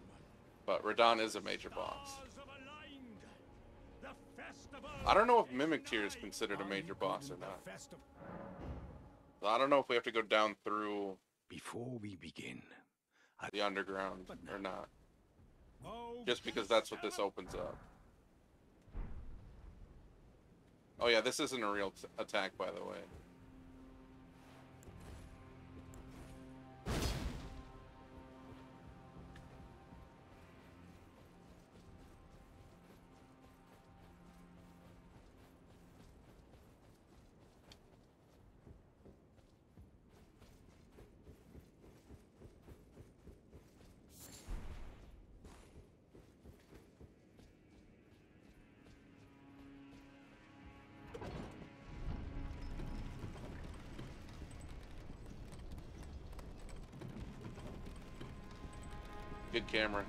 But Radahn is a major boss. I don't know if Mimic Tear is considered a major boss or not. I don't know if we have to go down through Before we begin, the underground or not. Just because that's what this opens up. Oh yeah, this isn't a real attack, by the way. Good camera.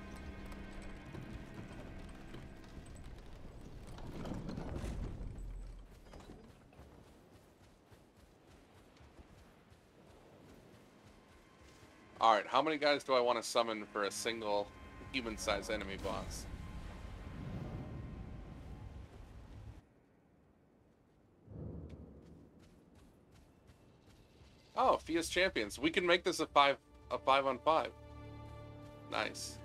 Alright, how many guys do I want to summon for a single human-sized enemy boss? Oh, Fia's Champions. We can make this a 5-on-5. Nice.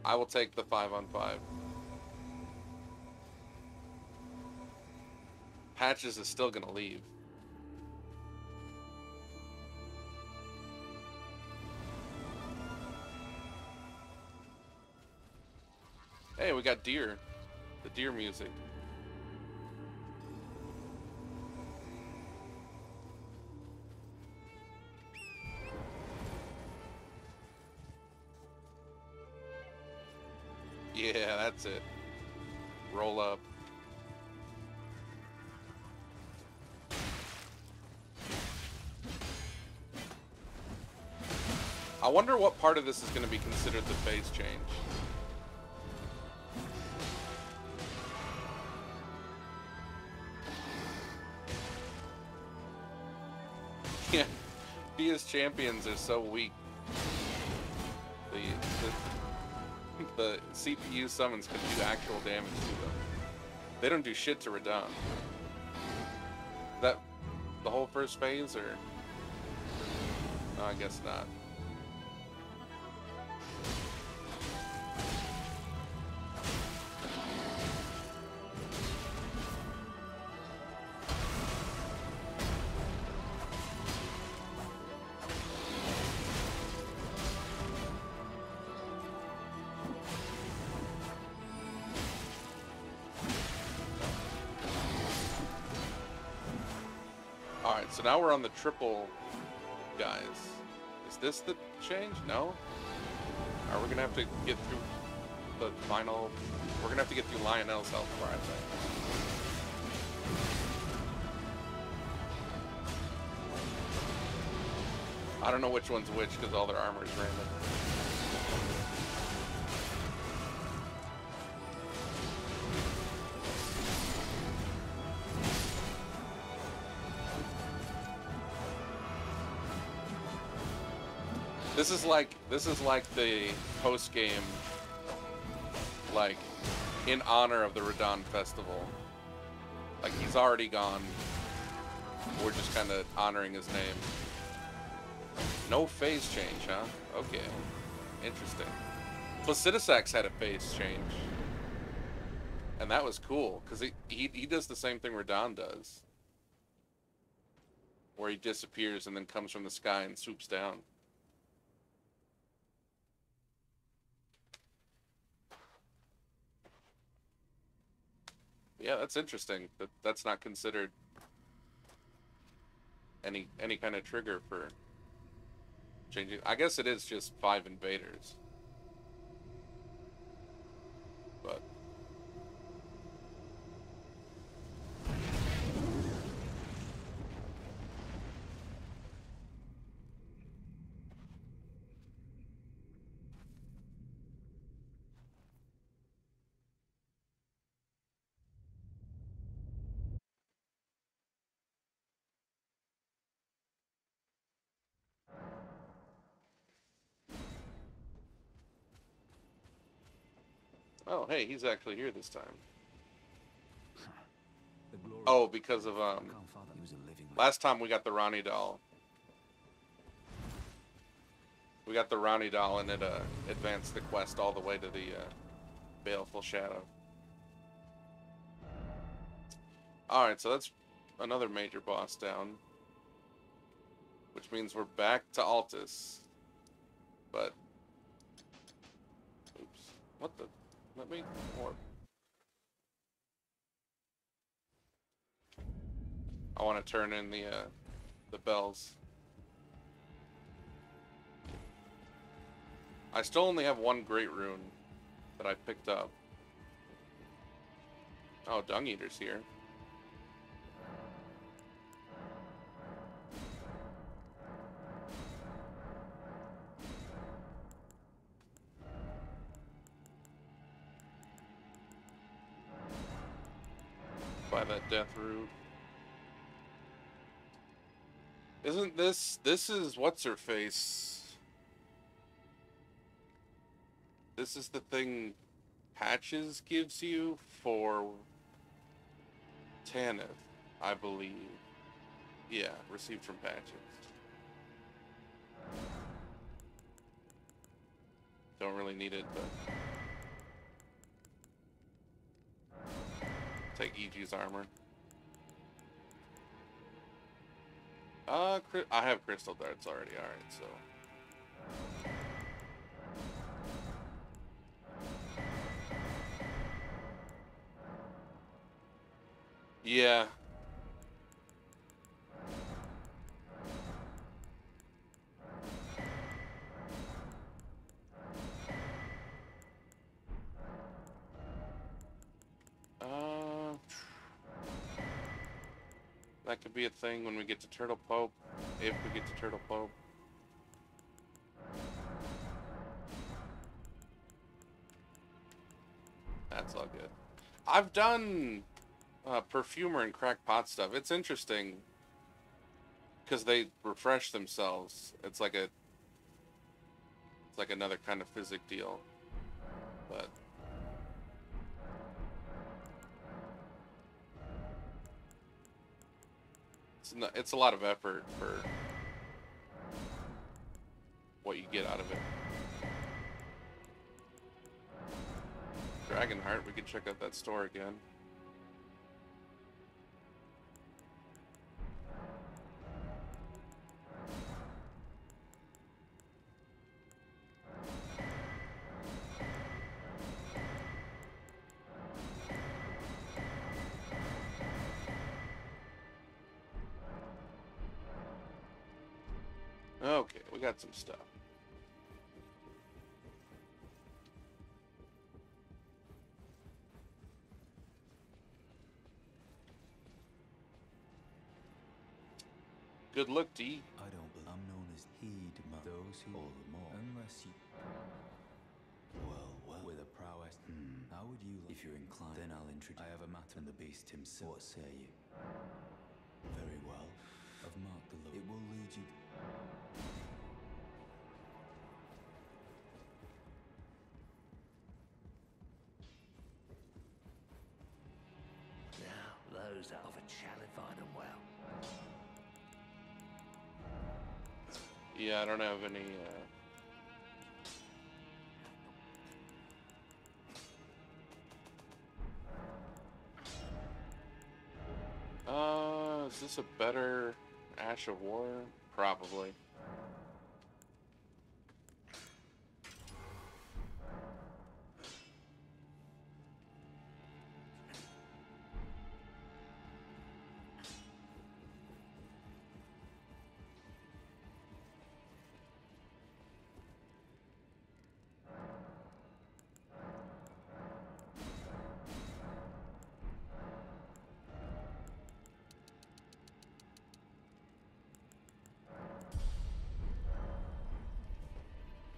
I will take the 5-on-5. Patches is still gonna leave. Hey, we got deer. The deer music. Yeah, that's it. Roll up. I wonder what part of this is going to be considered the phase change. Yeah, Fia's Champions are so weak. The CPU summons can do actual damage to them. They don't do shit to Radahn. That the whole first phase, or no, I guess not. So now we're on the triple guys. Is this the change? No? Are we gonna have to get through the final... We're gonna have to get through Lionel's health bar, I think. I don't know which one's which because all their armor is random. This is like the post game, like in honor of the Radahn Festival. Like he's already gone. We're just kind of honoring his name. No phase change, huh? Okay, interesting. Placidusax had a phase change, and that was cool because he does the same thing Radahn does, where he disappears and then comes from the sky and swoops down. Yeah, that's interesting. That's not considered any kind of trigger for changing. I guess it is just 5 invaders. But oh, hey, he's actually here this time. Oh, because of last time we got the Ronnie doll. We got the Ronnie doll and it advanced the quest all the way to the Baleful Shadow. Alright, so that's another major boss down. Which means we're back to Altus. But oops. What the? Let me warp. I want to turn in the bells. I still only have one Great Rune that I picked up. Oh, Dung Eater's here. By that death root. Isn't this is what's her face? This is the thing Patches gives you for Tanith, I believe. Yeah, received from Patches. Don't really need it, but take EG's armor. I have crystal darts already, alright, so. Yeah. That could be a thing when we get to Turtle Pope, if we get to Turtle Pope. That's all good. I've done Perfumer and Crackpot stuff. It's interesting because they refresh themselves. It's like another kind of physic deal, but. It's a lot of effort for what you get out of it. Dragonheart, we could check out that store again. got some stuff. Good look, D. I don't believe I'm known as Heed, those who all the more. Unless you... Well, with a prowess. How would you... If you're inclined, then I'll introduce... I have a matter and the beast himself. What say you? Very well. I've marked the look. It will lead you... Now, those are of a challenge, find them well. Yeah, I don't have any, is this a better Ash of War? Probably.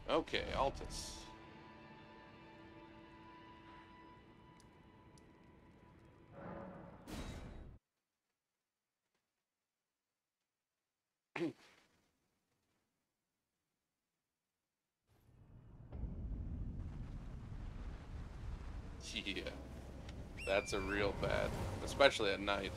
Okay, Altus. Yeah, that's a real bad, especially at night.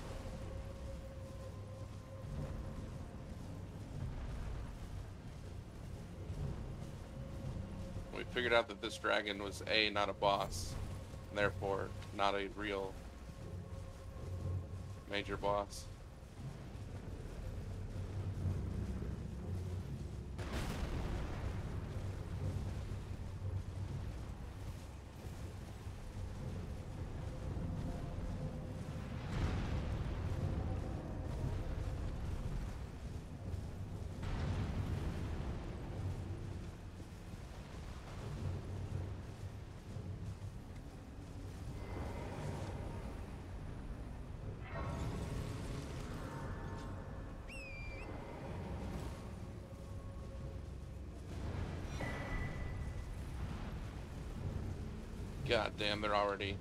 We figured out that this dragon was A, not a boss, and therefore not a real major boss. God damn, they're already...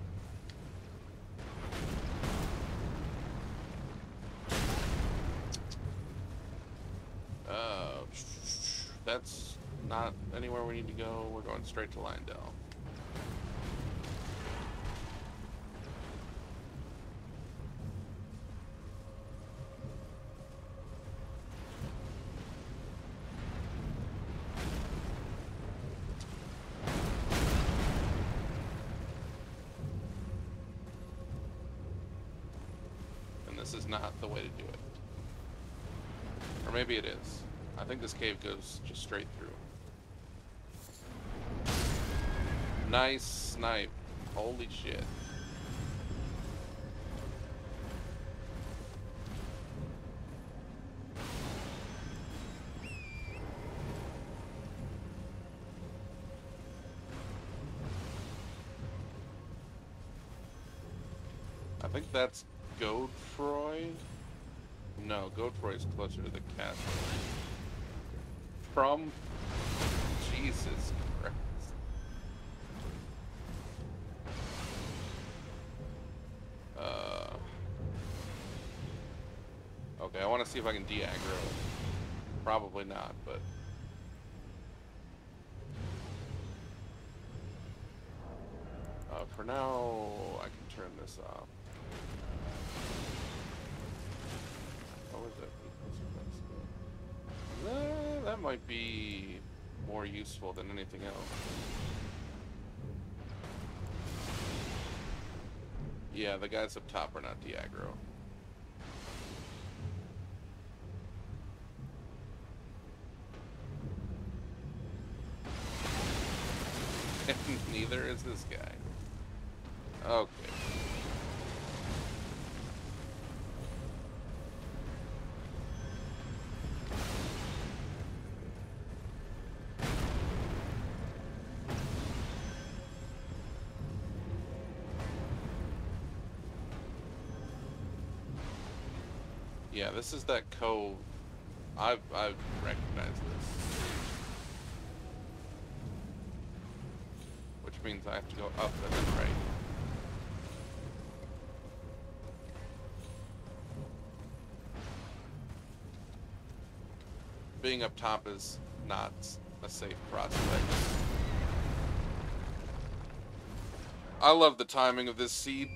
That's not anywhere we need to go. We're going straight to Leyndell. This is not the way to do it. Or maybe it is. I think this cave goes just straight through. Nice snipe. Holy shit. I think that's Godefroy? No, Godefroy is closer to the castle. From? Jesus Christ. Okay, I want to see if I can de-aggro. Probably not, but... for now, I can turn this off. That might be more useful than anything else. Yeah, the guys up top are not de-aggro. And neither is this guy. Okay. Yeah, this is that cove. I recognize this. Which means I have to go up and then right. Being up top is not a safe prospect. I love the timing of this seed.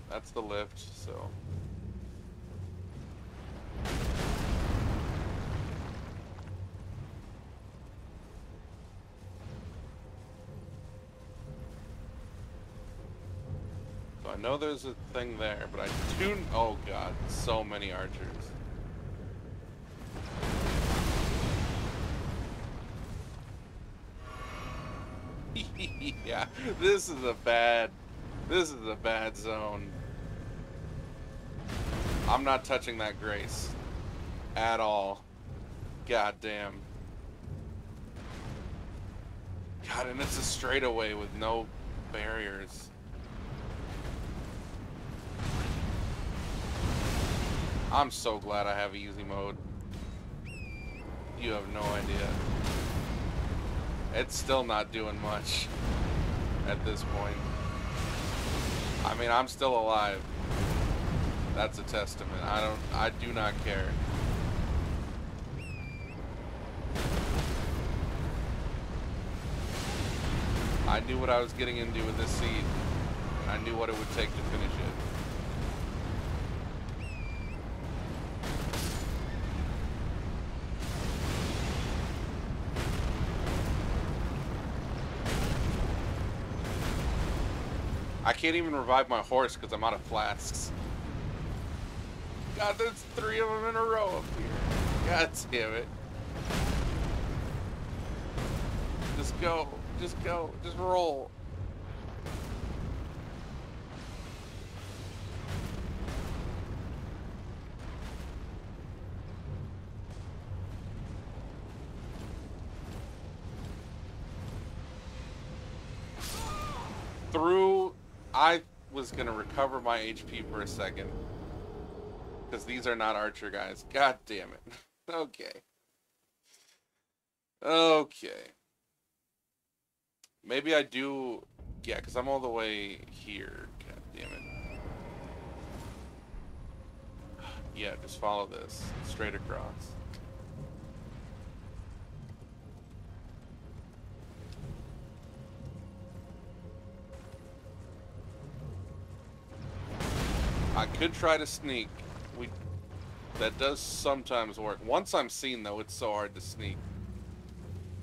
That's the lift, so. So I know there's a thing there, but I do. Oh god, so many archers. Yeah, this is a bad zone. I'm not touching that Grace at all. God damn. God, and it's a straightaway with no barriers. I'm so glad I have easy mode. You have no idea. It's still not doing much at this point. I mean, I'm still alive. That's a testament. I do not care. I knew what I was getting into with this seed. I knew what it would take to finish it. I can't even revive my horse because I'm out of flasks. God, there's 3 of them in a row up here. God damn it. Just go. Just go. Just roll. I was gonna recover my HP for a second. Because these are not archer guys. God damn it. Okay. Okay. Maybe I do... Yeah, because I'm all the way here. God damn it. Yeah, just follow this. Straight across. I could try to sneak. That does sometimes work. Once I'm seen, though, it's so hard to sneak.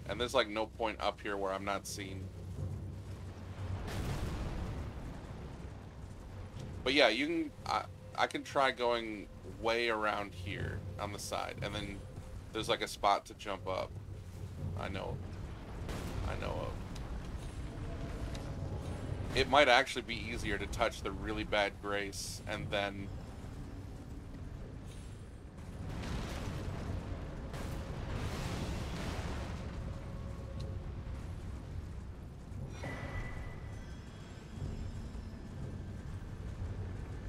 And there's, like, no point up here where I'm not seen. But yeah, you can... I can try going way around here on the side. And then there's, like, a spot to jump up. I know of. It might actually be easier to touch the really bad Grace and then...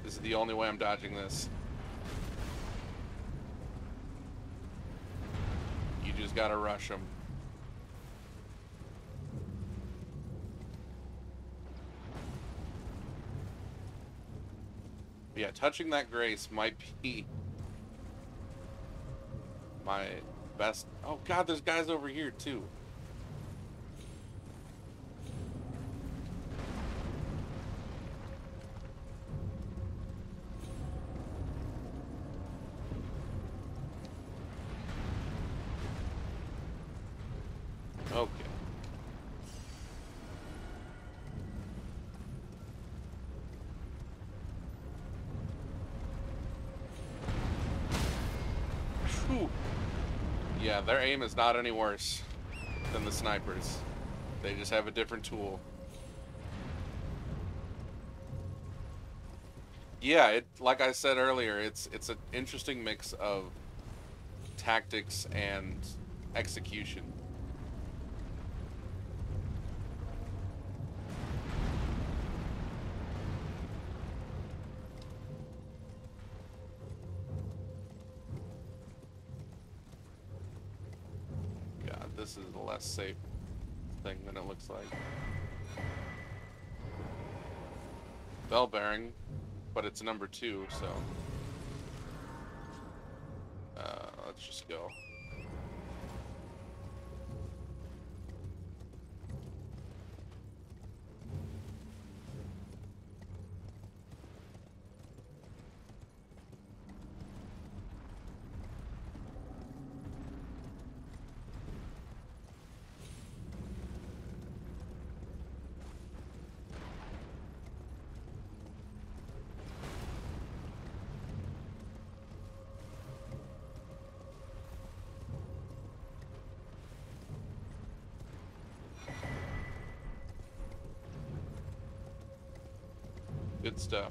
This is the only way I'm dodging this. You just gotta rush them. Yeah, touching that Grace might be my best... Oh god, there's guys over here too. Okay. Whew. Yeah, their aim is not any worse than the snipers. They just have a different tool. Yeah, like I said earlier, it's an interesting mix of tactics and execution. this is a less safe thing than it looks like. Bell bearing, but it's number 2, so let's just go. Good stuff.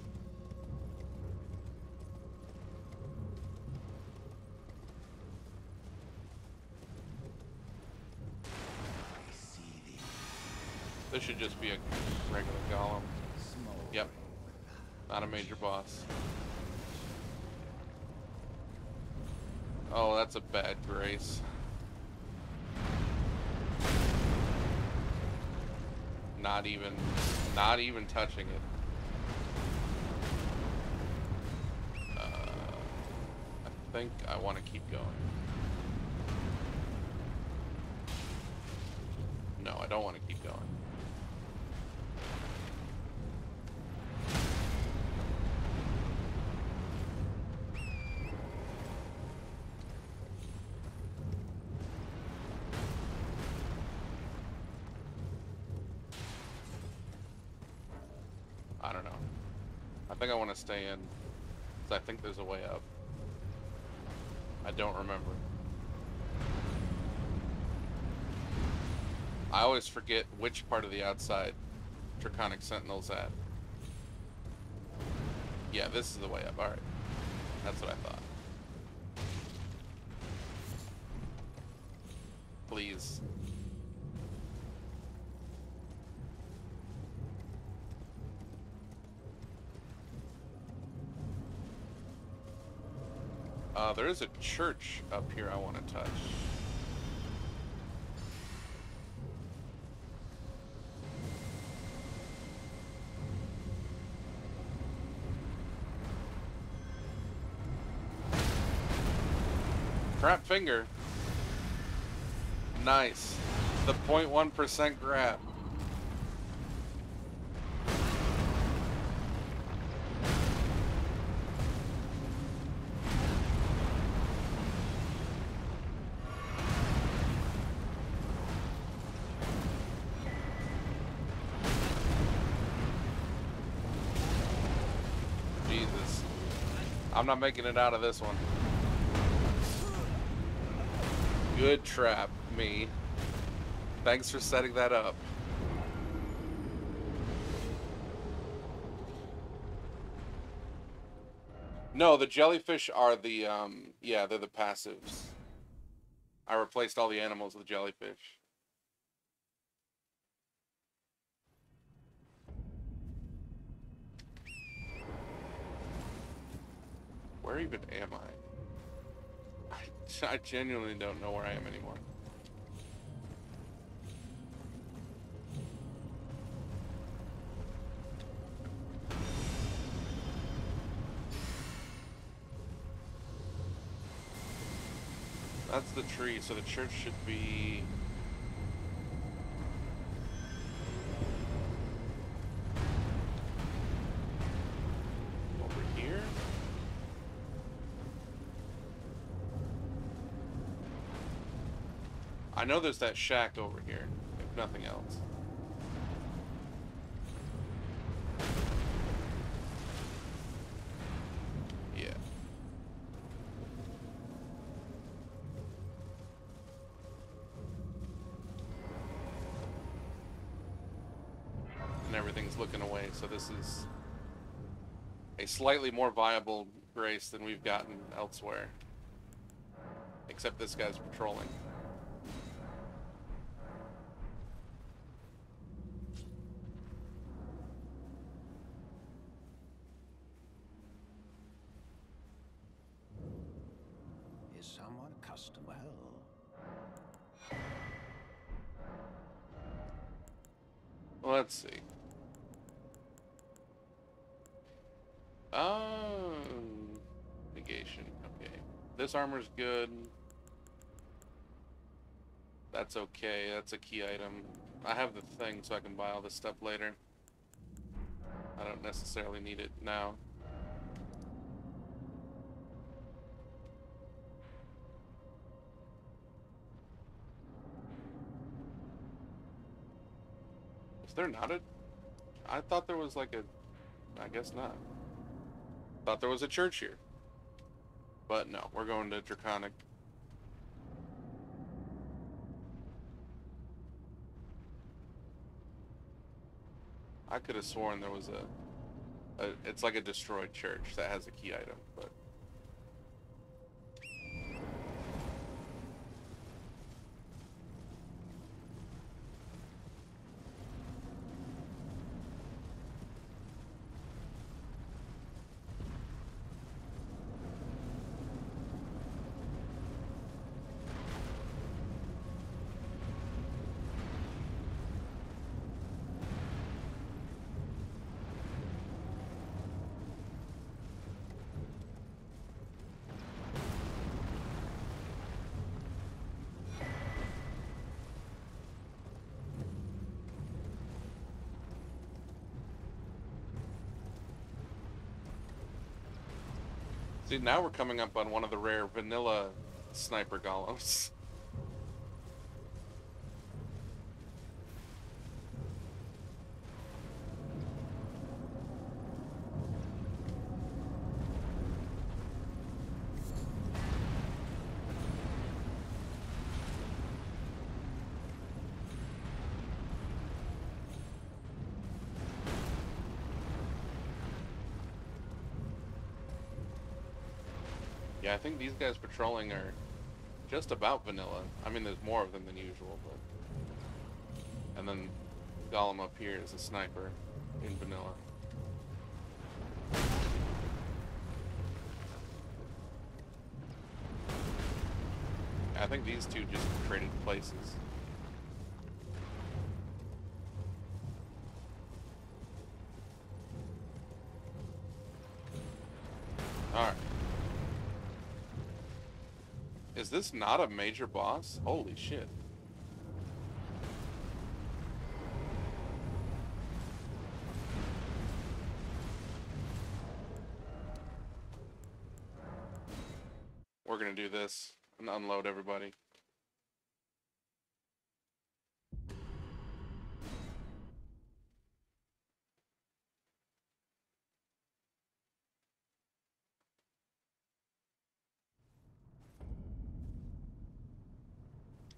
This should just be a regular golem. Yep. Not a major boss. Oh, that's a bad grace. Not even touching it. I think I want to keep going. No, I don't want to keep going. I don't know. I think I want to stay in, because I think there's a way up. I don't remember. I always forget which part of the outside Draconic Sentinel's at. Yeah, this is the way up. Alright. That's what I thought. Please. There is a church up here I want to touch. Crap finger. Nice. The 0.1% grab. Jesus. I'm not making it out of this one. Good trap, me. Thanks for setting that up. No, the jellyfish are the, yeah, they're the passives. I replaced all the animals with jellyfish. Where even am I? I genuinely don't know where I am anymore. That's the tree, so the church should be... over here? I know there's that shack over here, if nothing else. Yeah. And everything's looking away, so this is a slightly more viable grace than we've gotten elsewhere. Except this guy's patrolling. Is someone customer? Well, Let's see. Negation. Okay. This armor's good. That's okay. That's a key item. I have the thing so I can buy all this stuff later. I don't necessarily need it now. Is there not a... I thought there was like a... I guess not. Thought there was a church here. But no, we're going to Draconic. I could have sworn there was a... It's like a destroyed church that has a key item, but... See, now we're coming up on one of the rare vanilla sniper golems. Yeah, I think these guys patrolling are just about vanilla. I mean, there's more of them than usual, but... And then Golem up here is a sniper in vanilla. I think these two just traded places. Alright. Is this not a major boss? Holy shit. We're gonna do this and unload everybody.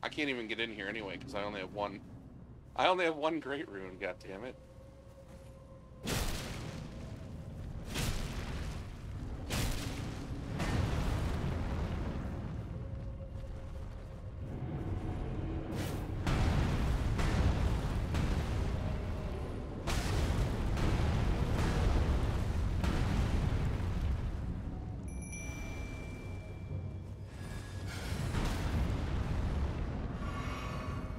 I can't even get in here anyway because I only have one. I only have one great rune. God damn it!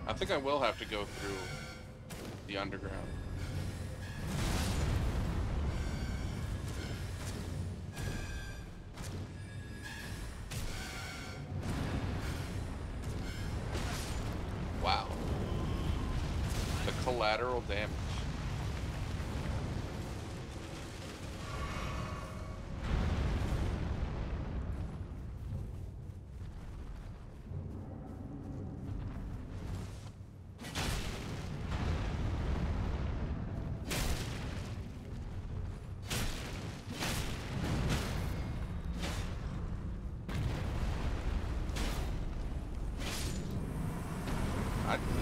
I think I will have to go through the underground. Wow. The collateral damage.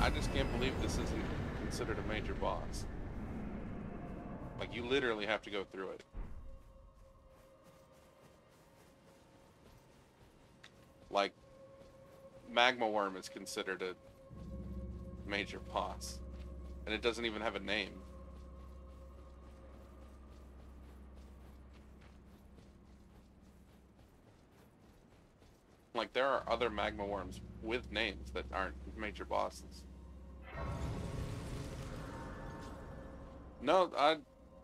I just can't believe this isn't considered a major boss. Like, you literally have to go through it. Like, Magma Worm is considered a major boss. And it doesn't even have a name. Like, there are other Magma Worms with names that aren't major bosses. No,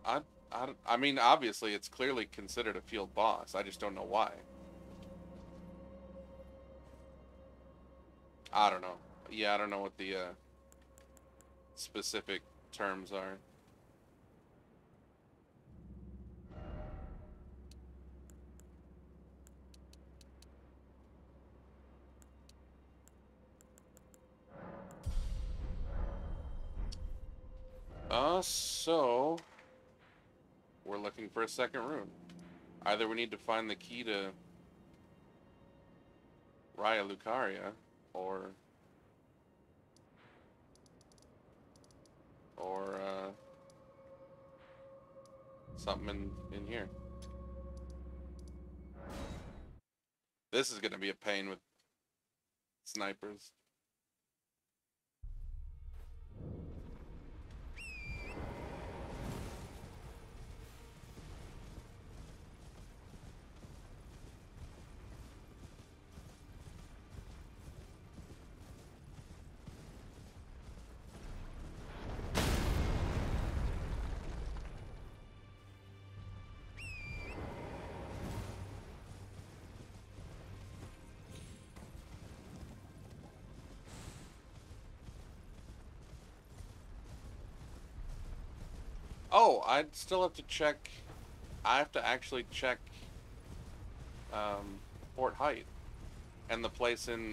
I mean, obviously, it's clearly considered a field boss. I just don't know why. I don't know. Yeah, I don't know what the specific terms are. So we're looking for a second rune. Either we need to find the key to Raya Lucaria, or something in here. This is gonna be a pain with snipers. Oh, I'd still have to check. I have to actually check Fort Height and the place in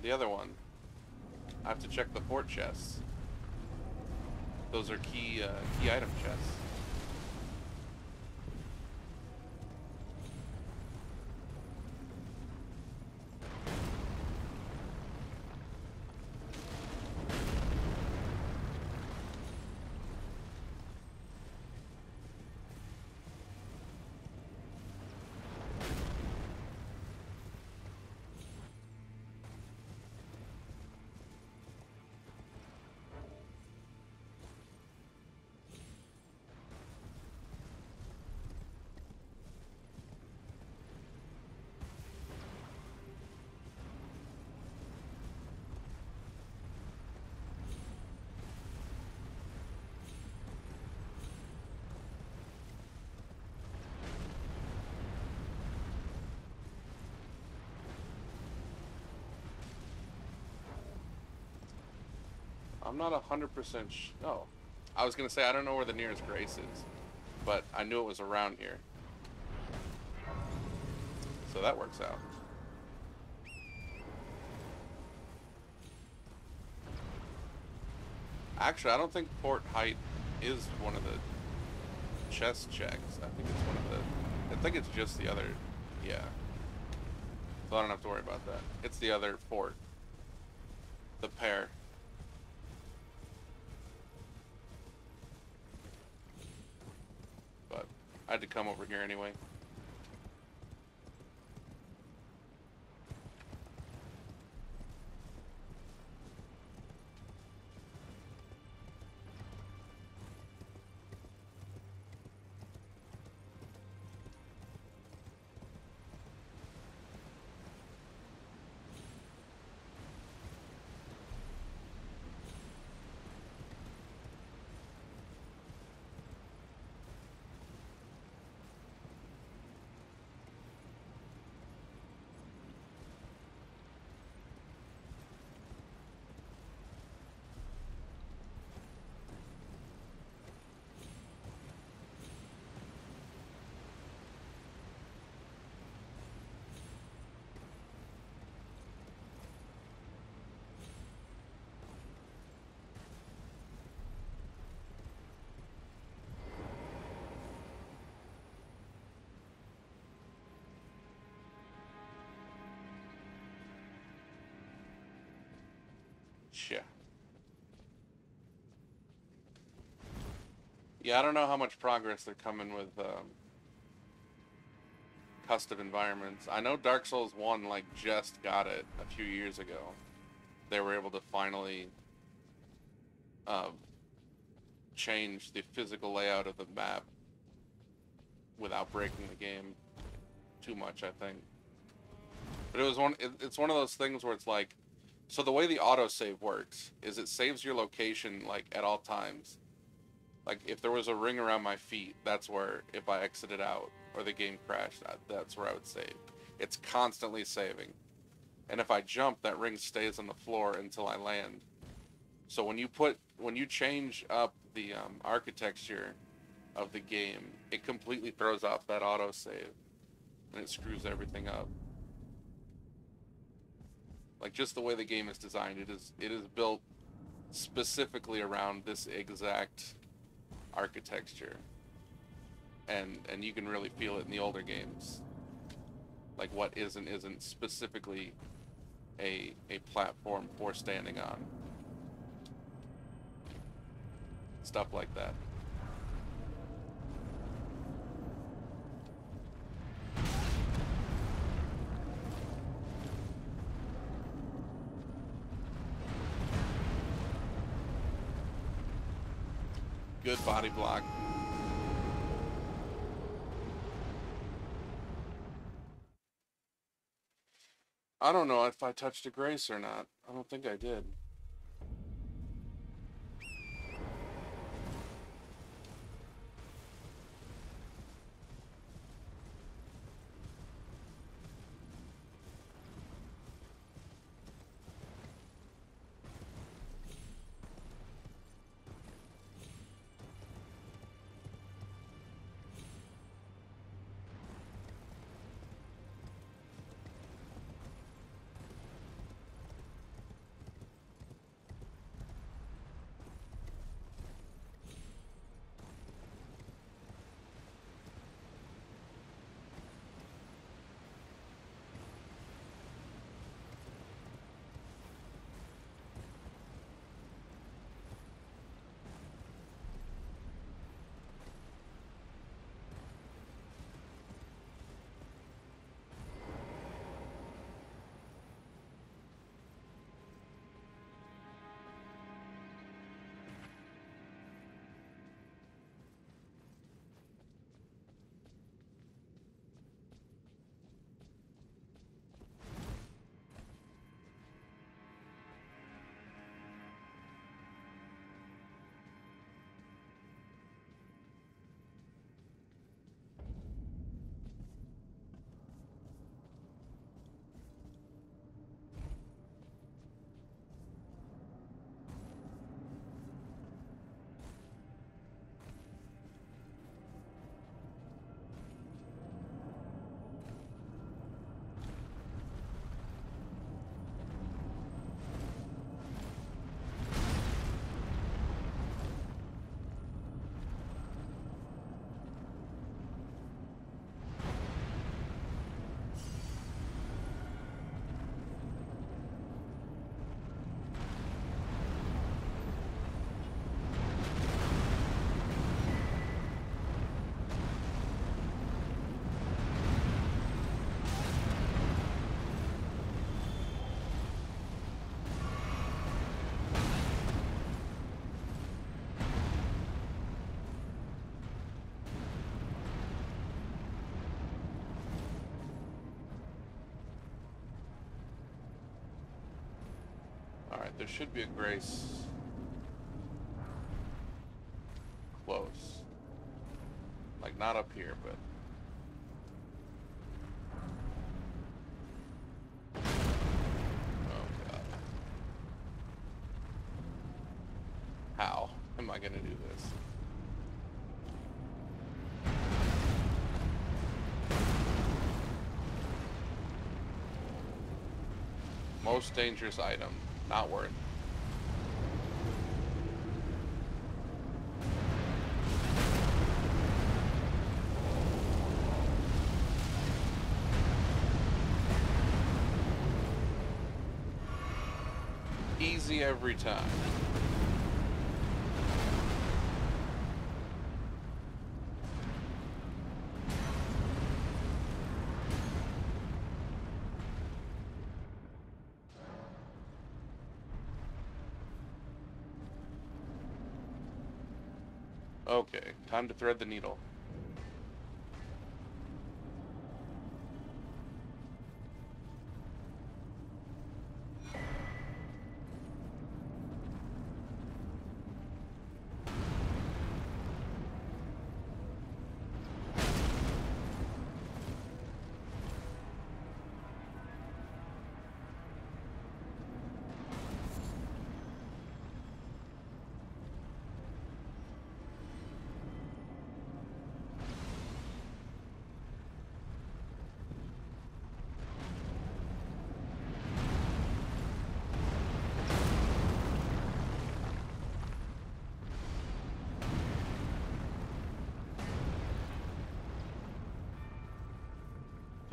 the other one. I have to check the fort chests. Those are key item chests. I'm not 100% oh. I was gonna say I don't know where the nearest Grace is, but I knew it was around here. So that works out. Actually, I don't think Fort Height is one of the chest checks. I think it's one of the... I think it's just the other... Yeah. So I don't have to worry about that. It's the other fort. The pair. But I had to come over here anyway. Yeah, I don't know how much progress they're coming with custom environments. I know Dark Souls 1 like just got it a few years ago. They were able to finally change the physical layout of the map without breaking the game too much, I think. But it was it's one of those things where it's like So the way the autosave works is it saves your location, like, at all times. Like, if there was a ring around my feet, that's where, if I exited out or the game crashed, that's where I would save. It's constantly saving. And if I jump, that ring stays on the floor until I land. So when you change up the architecture of the game, it completely throws off that autosave. And it screws everything up. Like, just the way the game is designed, it is built specifically around this exact architecture. And you can really feel it in the older games. Like, what isn't specifically a platform for standing on. Stuff like that. Good body block. I don't know if I touched a Grace or not. I don't think I did. Alright, there should be a Grace close. Like, not up here, but... Oh, God. How am I gonna do this? Most dangerous item. Not worth. Easy every time. Okay, time to thread the needle.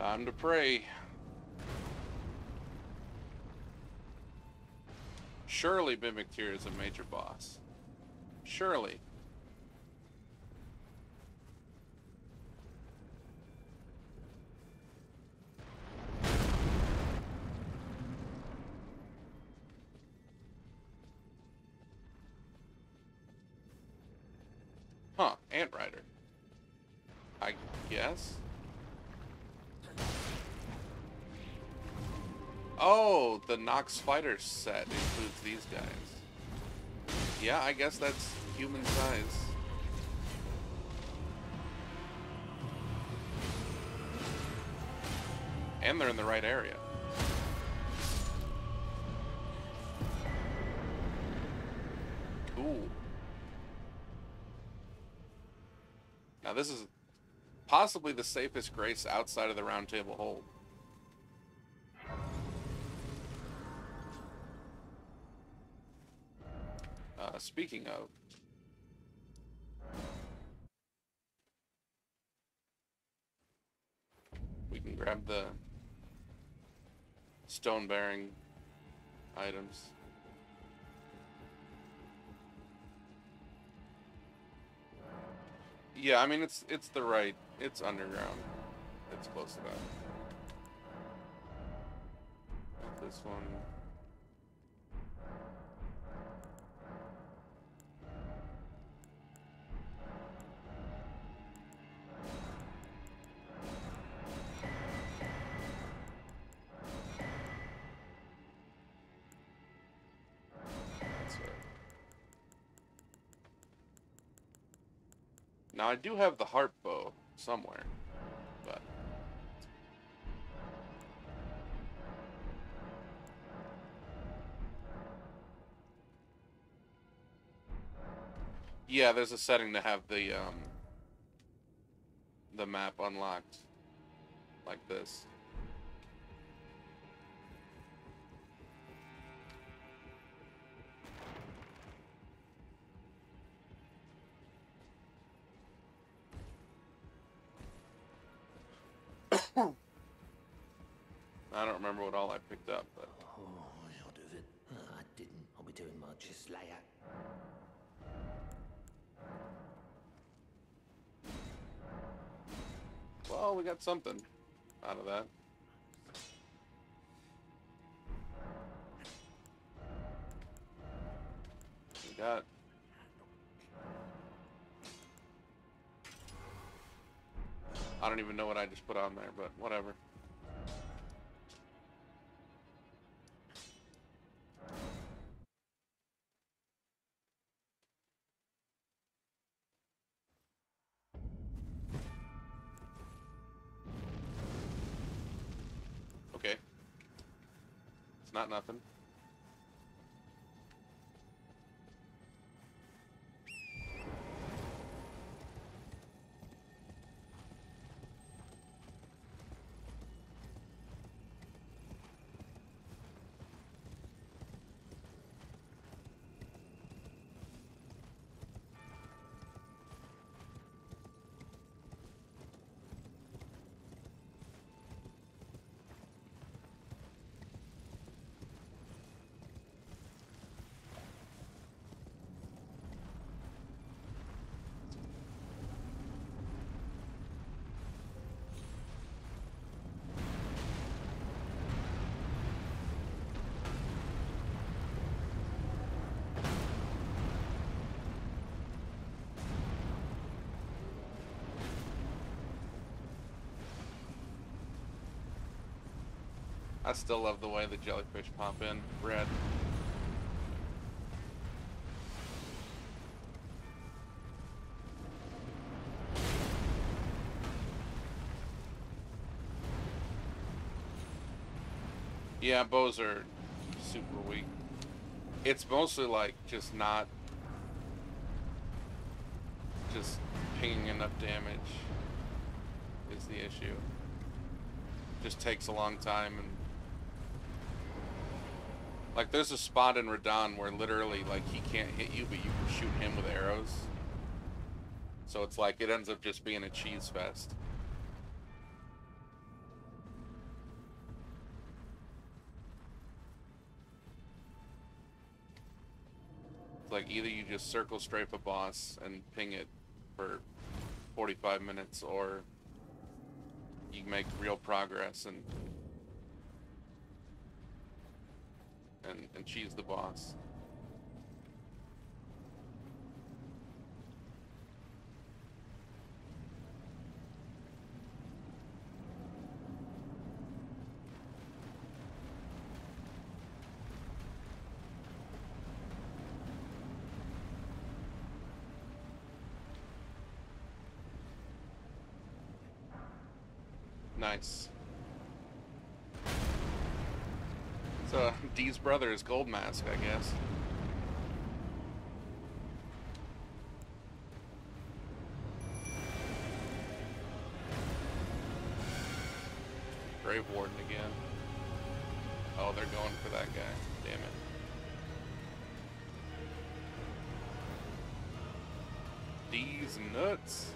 Time to pray. Surely Mimic Tear is a major boss. Surely. Huh, Ant Rider. I guess? Oh, the Nox Fighter set includes these guys. Yeah, I guess that's human size. And they're in the right area. Cool. Now this is possibly the safest Grace outside of the Round Table hold. Speaking of, we can grab the stone-bearing items. Yeah, I mean it's the right. It's underground. It's close enough. This one. Now I do have the harp bow somewhere, but yeah, there's a setting to have the map unlocked like this. I don't remember what all I picked up, but Oh, I'll do it. I didn't. I'll be doing much just later. well, we got something out of that. We got I don't even know what I just put on there, but whatever. Okay. It's not nothing. I still love the way the jellyfish pop in red. Yeah, bows are super weak. It's mostly like just not just pinging enough damage is the issue. Just takes a long time, and like there's a spot in Radahn where literally like he can't hit you, but you can shoot him with arrows. So it's like it ends up just being a cheese fest. Like, either you just circle strafe a boss and ping it for 45 minutes, or you make real progress and cheese the boss. Nice. So, Dee's brother is Gold Mask, I guess. Grave Warden again. Oh, they're going for that guy. Damn it. Dee's nuts.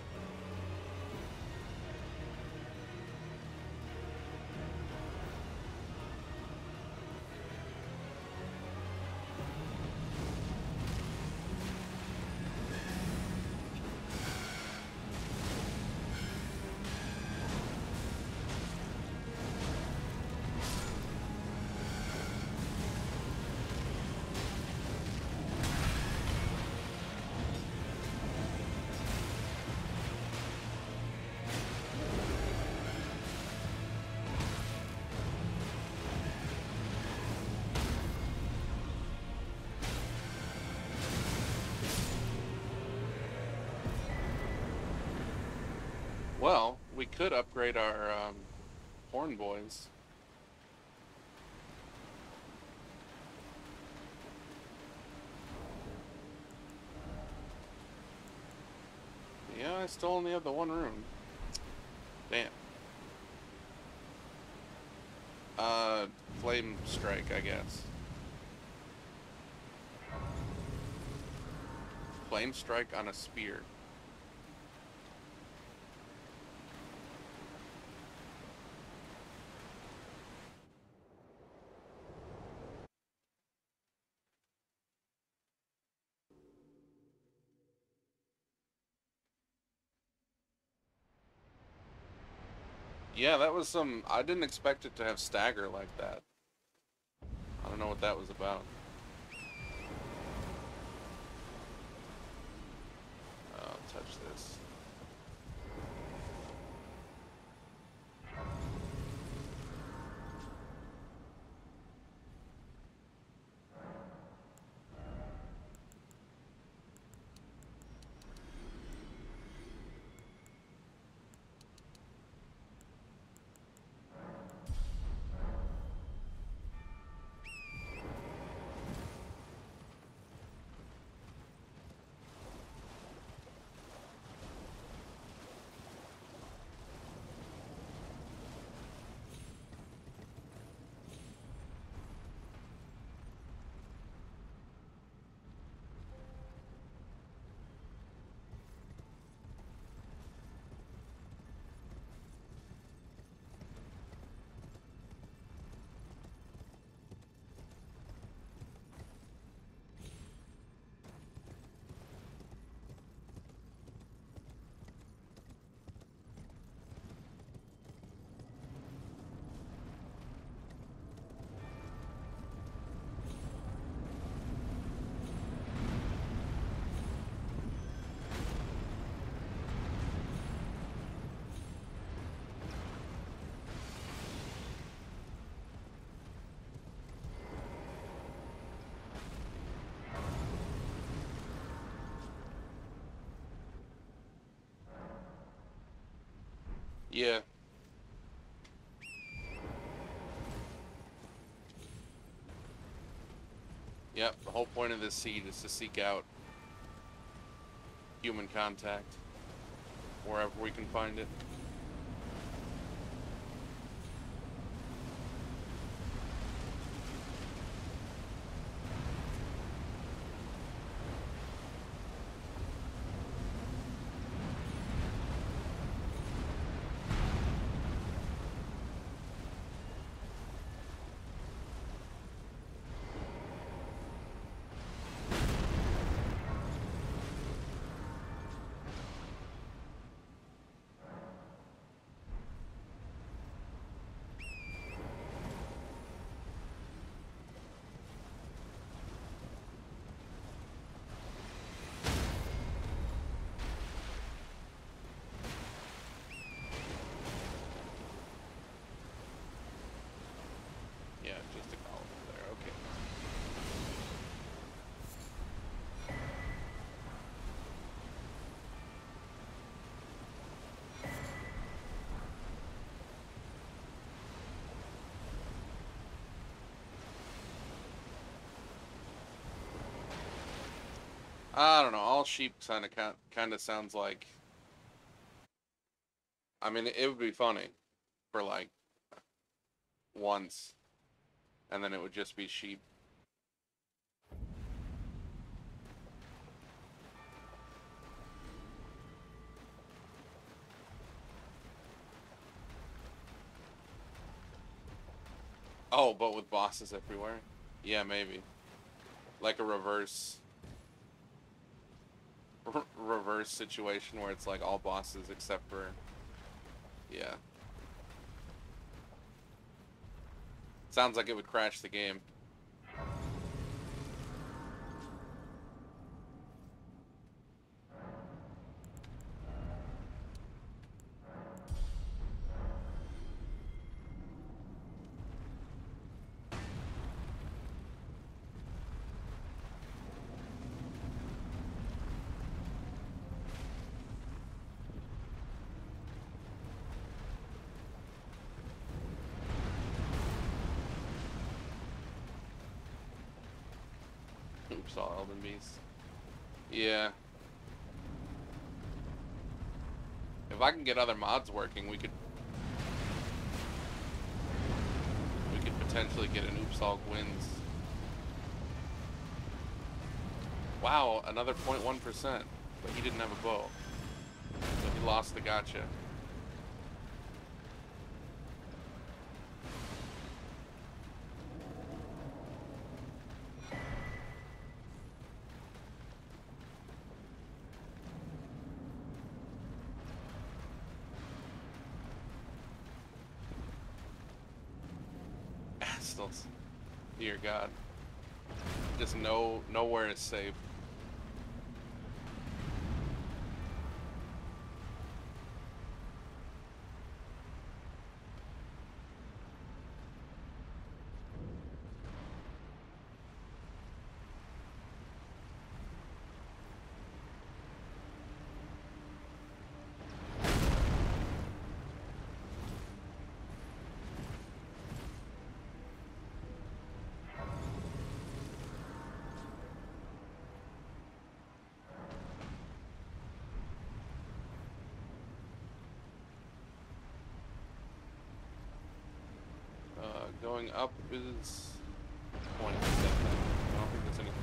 Well, we could upgrade our horn boys. Yeah, I still only have the one room. Damn. Flame Strike, I guess. Flame Strike on a spear. Yeah, that was some... I didn't expect it to have stagger like that. I don't know what that was about. I'll touch this. Yeah. Yep, the whole point of this seed is to seek out human contact wherever we can find it. I don't know. All sheep kind of sounds like. I mean, it would be funny for like once, and then it would just be sheep. Oh, but with bosses everywhere? Yeah, maybe. Like a reverse situation where it's like all bosses except for... Yeah. Sounds like it would crash the game. Oops, all Elden Beast. Yeah. If I can get other mods working, we could potentially get an Oopsal wins. Wow, another 0.1%, but he didn't have a bow, so he lost the gotcha. Dear God. Just nowhere is safe. Going up is 20%. I don't think there's anything up.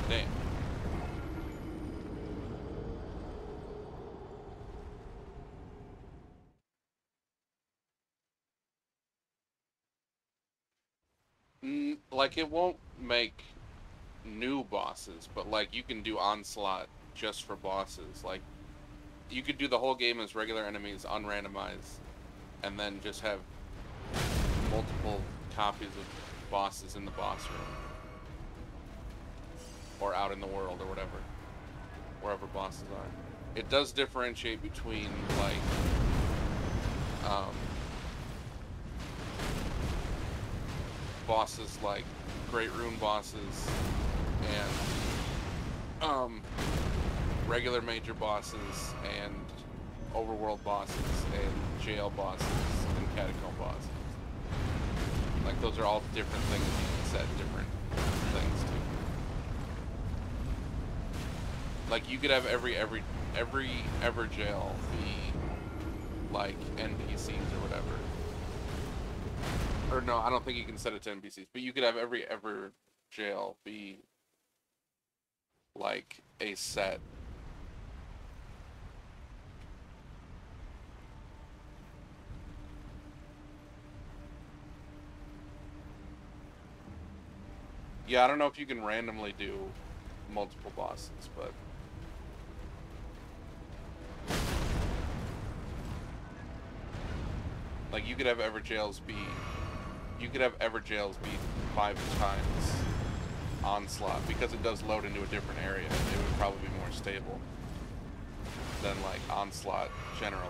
Damn. Like, it won't make new bosses, but like you can do Onslaught just for bosses. Like, you could do the whole game as regular enemies, unrandomized, and then just have multiple copies of bosses in the boss room. Or out in the world, or whatever. Wherever bosses are. It does differentiate between, like, bosses like Great Rune bosses and regular major bosses and overworld bosses and jail bosses and catacomb bosses. Like, those are all different things you can set different things to. Like, you could have every Evergaol be like NPCs or whatever. Or no, I don't think you can set it to NPCs, but you could have every Evergaol be like a set. Yeah, I don't know if you can randomly do multiple bosses, but like, you could have Evergaols be 5 times Onslaught, because it does load into a different area. It would probably be more stable than like Onslaught generally.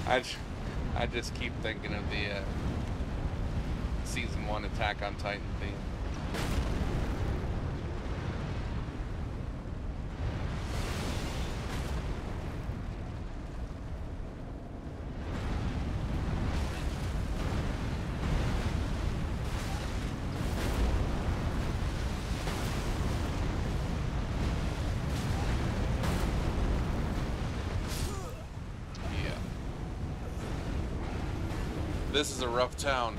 I just keep thinking of the season 1 Attack on Titan theme. This is a rough town.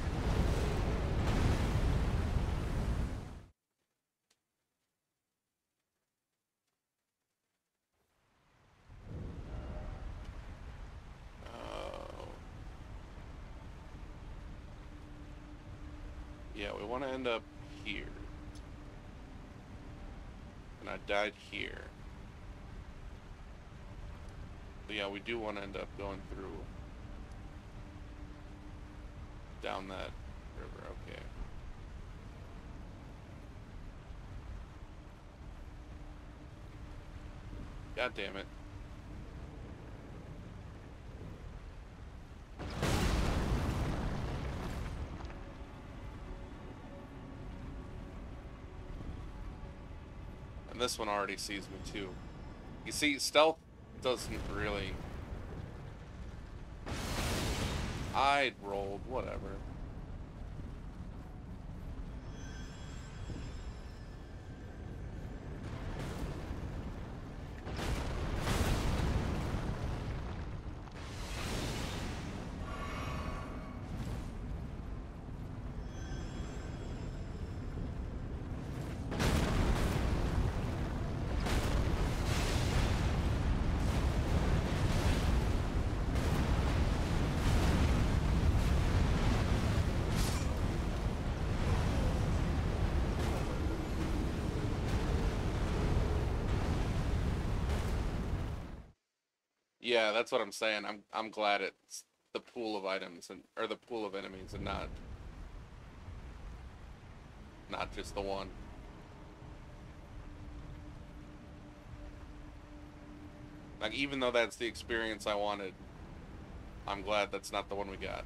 Yeah, we want to end up here. And I died here. So yeah, we do want to end up going through down that river. Okay. God damn it. And this one already sees me too. You see, stealth doesn't really... I rolled, whatever. Yeah, that's what I'm saying. I'm glad it's the pool of items and or the pool of enemies and not just the one. Like, even though that's the experience I wanted, I'm glad that's not the one we got.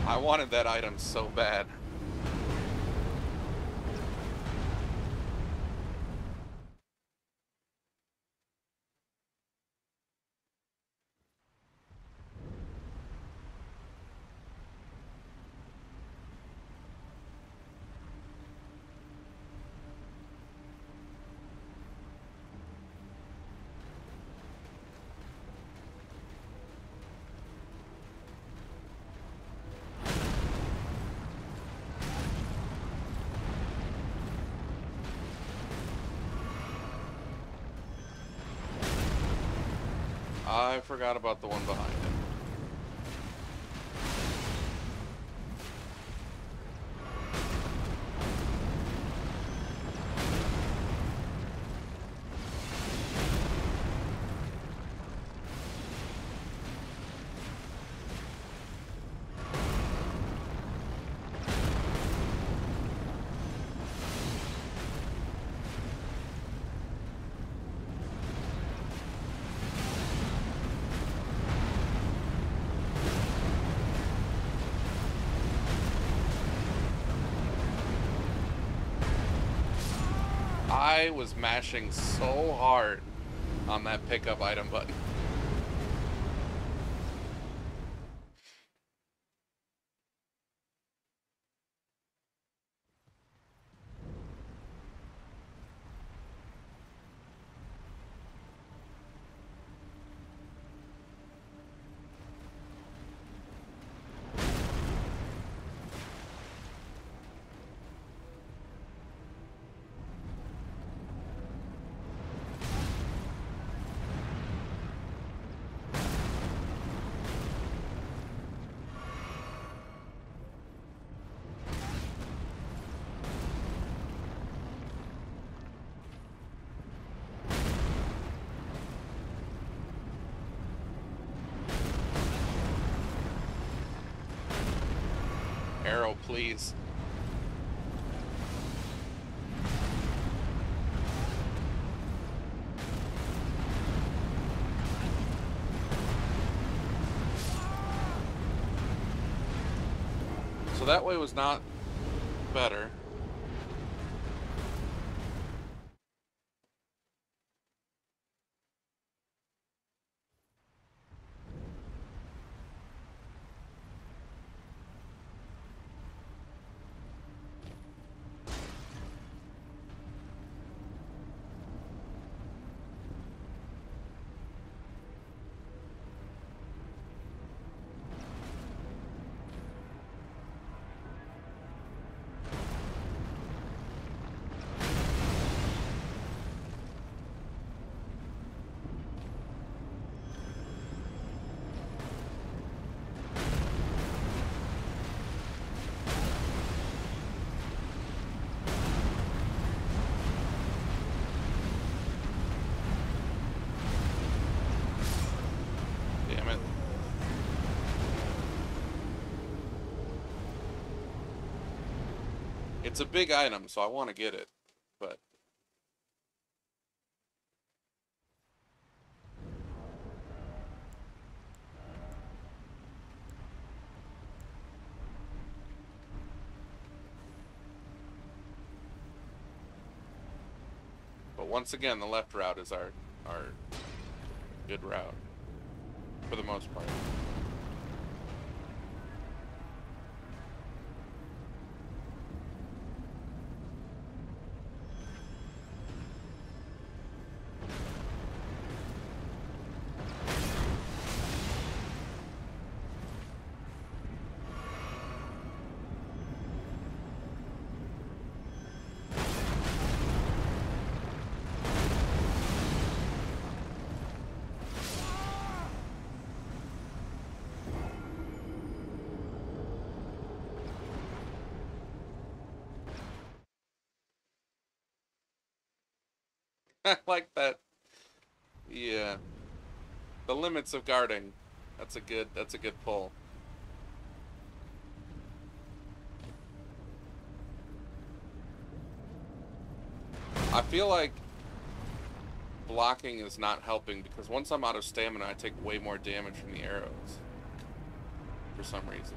I wanted that item so bad. I forgot about the one behind it. I was mashing so hard on that pickup item button. Arrow, please. So that way was not better. Damn it. It's a big item, so I want to get it, but... But once again, the left route is our good route, for the most part. I like that. Yeah. The limits of guarding. That's a good pull. I feel like blocking is not helping because once I'm out of stamina, I take way more damage from the arrows. For some reason.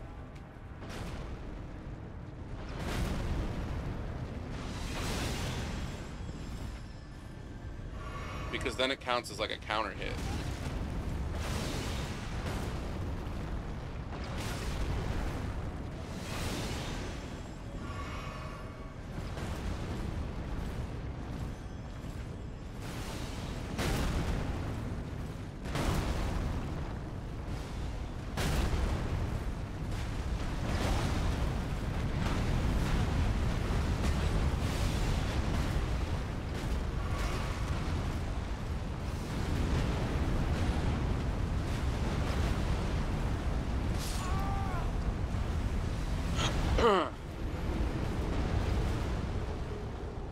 Because then it counts as like a counter hit.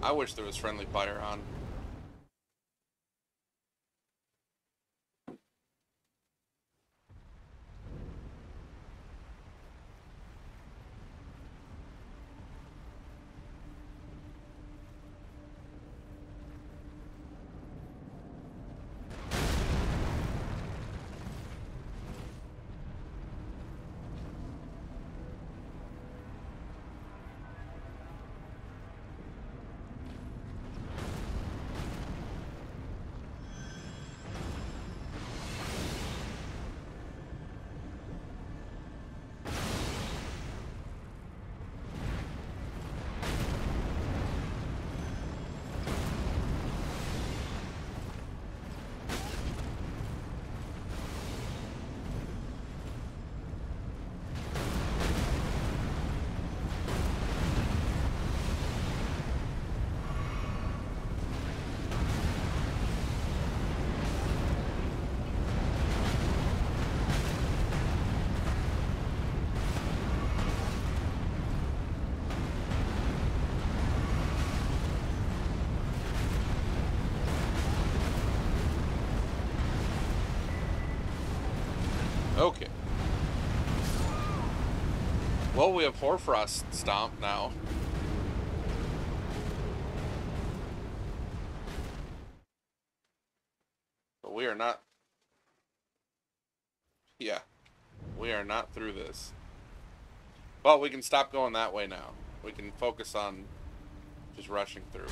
I wish there was friendly fire on. Oh, we have Hoarfrost Stomp now. But we are not... Yeah. We are not through this. Well, we can stop going that way now. We can focus on just rushing through.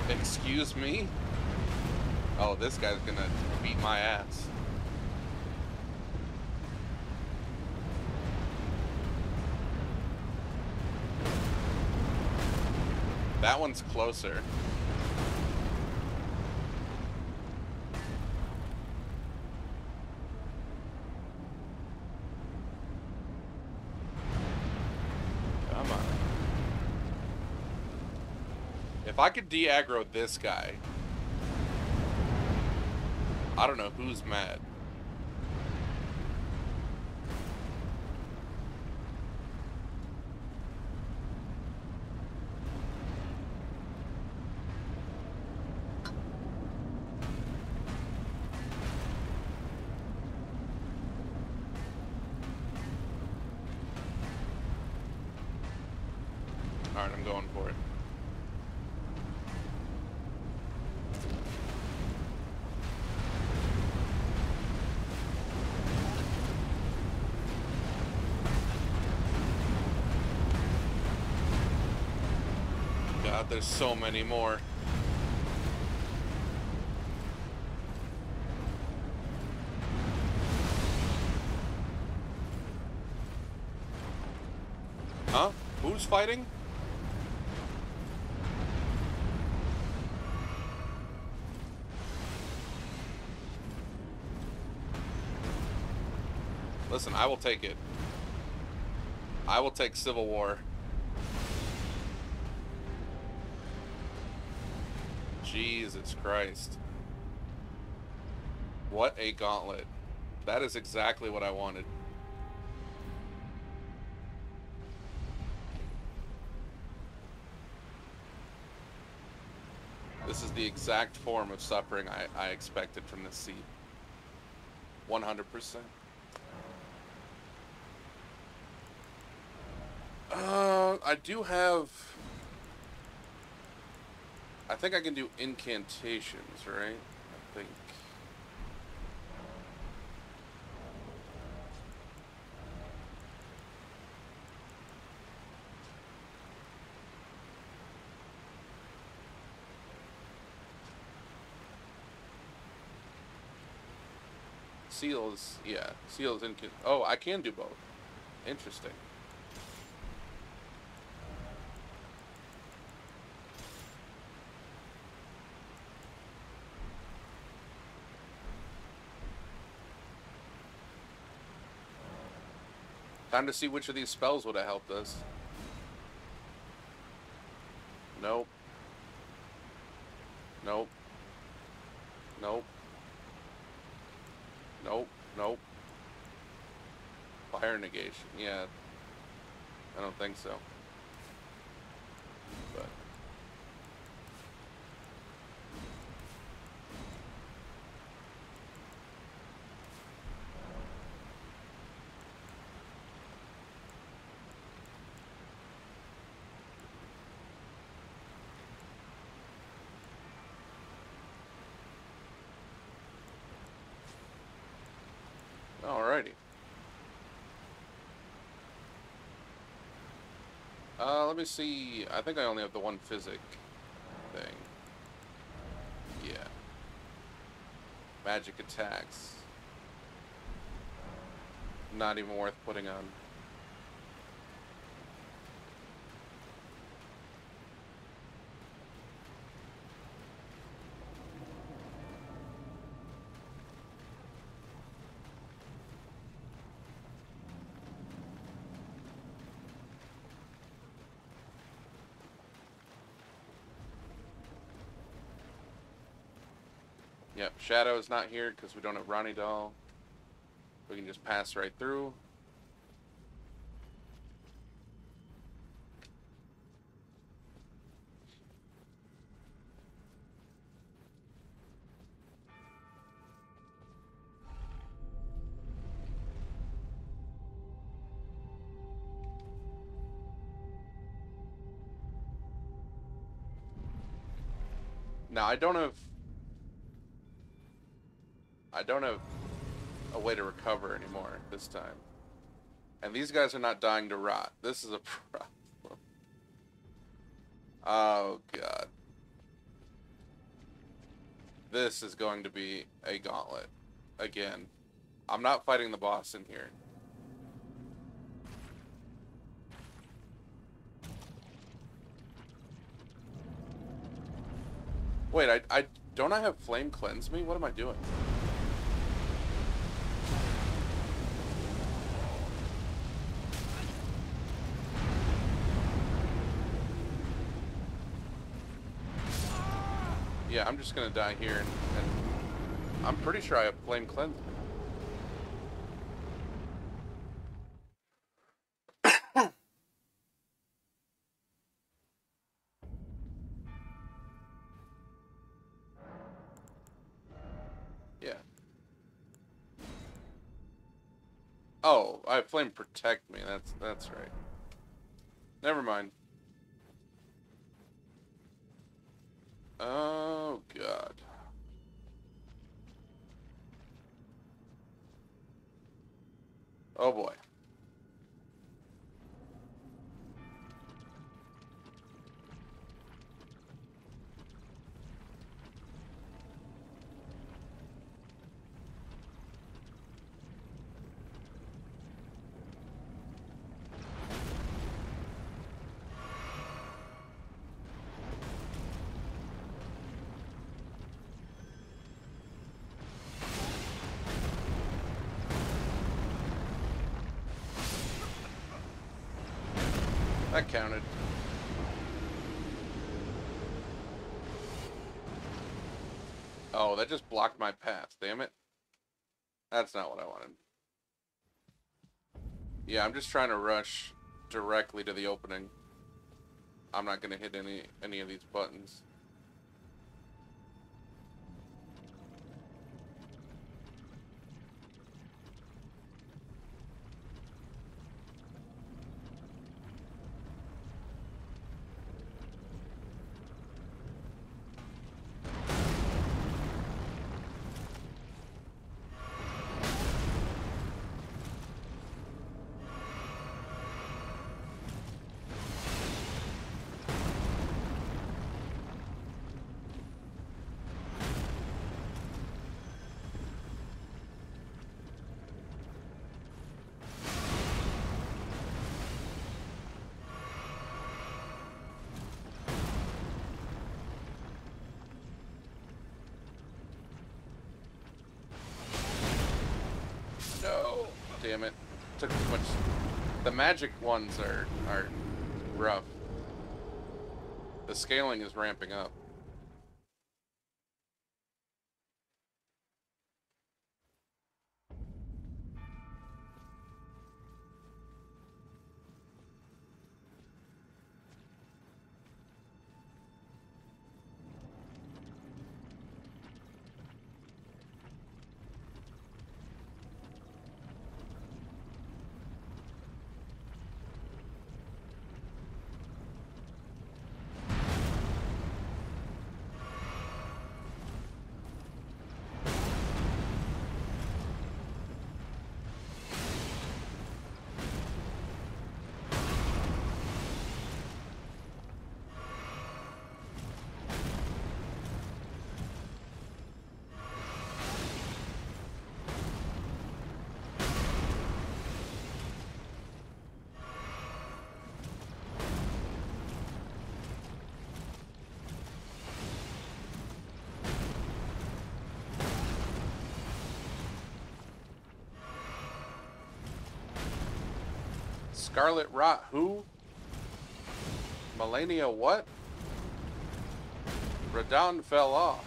Excuse me? Oh, this guy's gonna beat my ass. That one's closer. Come on. If I could de-aggro this guy, I don't know who's mad. Alright, I'm going for it. God, there's so many more. Huh? Who's fighting? Listen, I will take it. I will take Civil War. Jesus Christ. What a gauntlet. That is exactly what I wanted. This is the exact form of suffering I expected from this seat. 100%. I do have... I think I can do incantations, right? I think. Seals, yeah. Seals incant... Oh, I can do both. Interesting. Time to see which of these spells would have helped us. Nope. Nope. Nope. Nope. Nope. Fire negation. Yeah. I don't think so. But. Alrighty. Let me see. I think I only have the one physic thing. Yeah. Magic attacks. Not even worth putting on. Yep, Shadow's not here because we don't have Ronnie Doll. We can just pass right through. Now I don't have a way to recover anymore this time. And these guys are not dying to rot. This is a problem. Oh god. This is going to be a gauntlet. Again. I'm not fighting the boss in here. Wait, don't I have Flame Cleanse me? What am I doing? Yeah, I'm just gonna die here, and I'm pretty sure I have Flame Cleanse me. Yeah. Oh, I have Flame Protect me. That's right. Never mind. Oh god. Oh boy. That counted. Oh, that just blocked my path, damn it. That's not what I wanted. Yeah, I'm just trying to rush directly to the opening. I'm not gonna hit any of these buttons. No! Damn it. Took too much. The magic ones are rough. The scaling is ramping up. Scarlet Rot, who? Melania what? Radon fell off.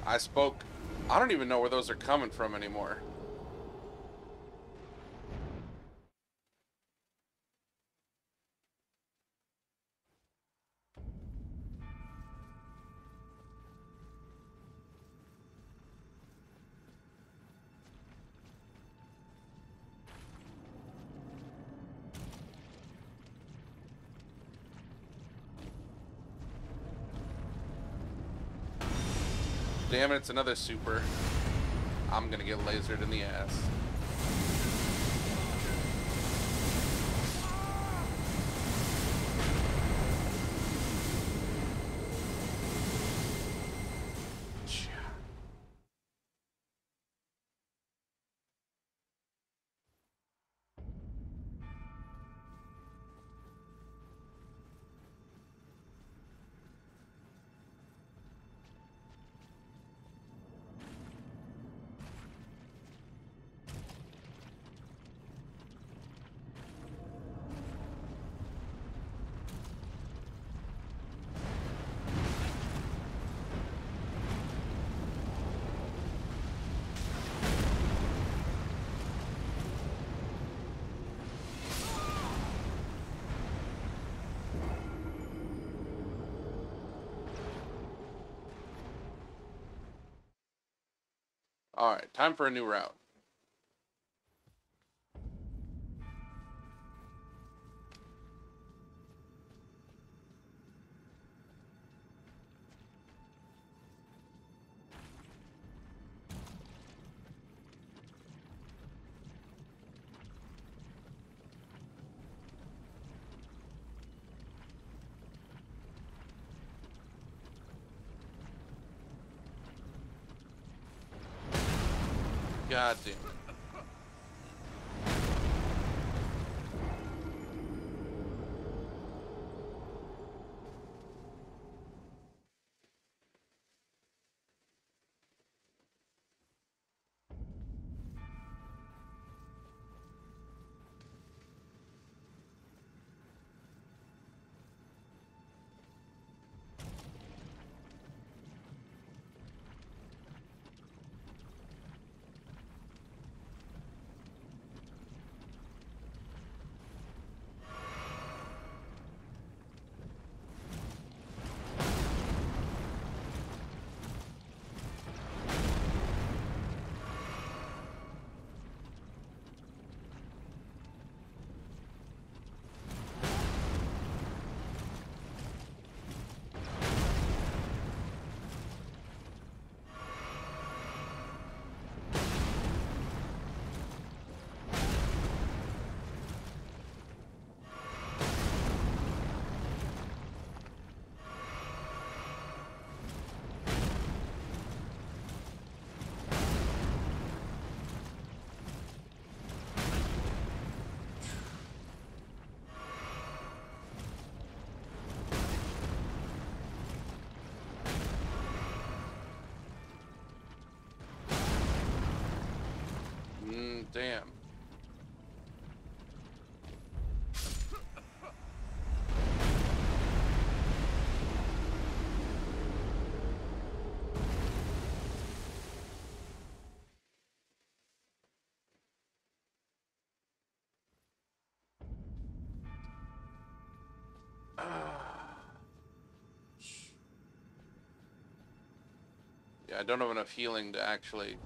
I spoke... I don't even know where those are coming from anymore. Damn it, it's another super. I'm gonna get lasered in the ass. Alright, time for a new route. God damn it. Damn. Yeah, I don't have enough healing to actually...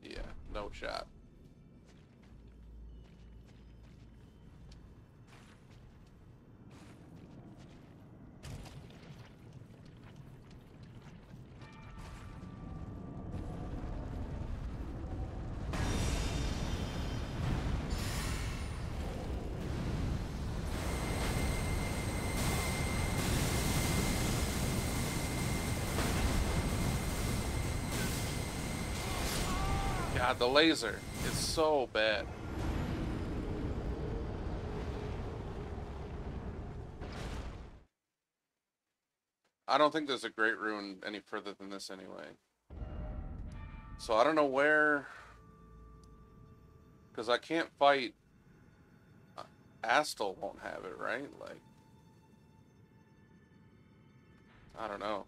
Yeah, no shot. God, the laser is so bad. I don't think there's a great rune any further than this anyway. So I don't know where... Because I can't fight... Astal won't have it, right? Like... I don't know.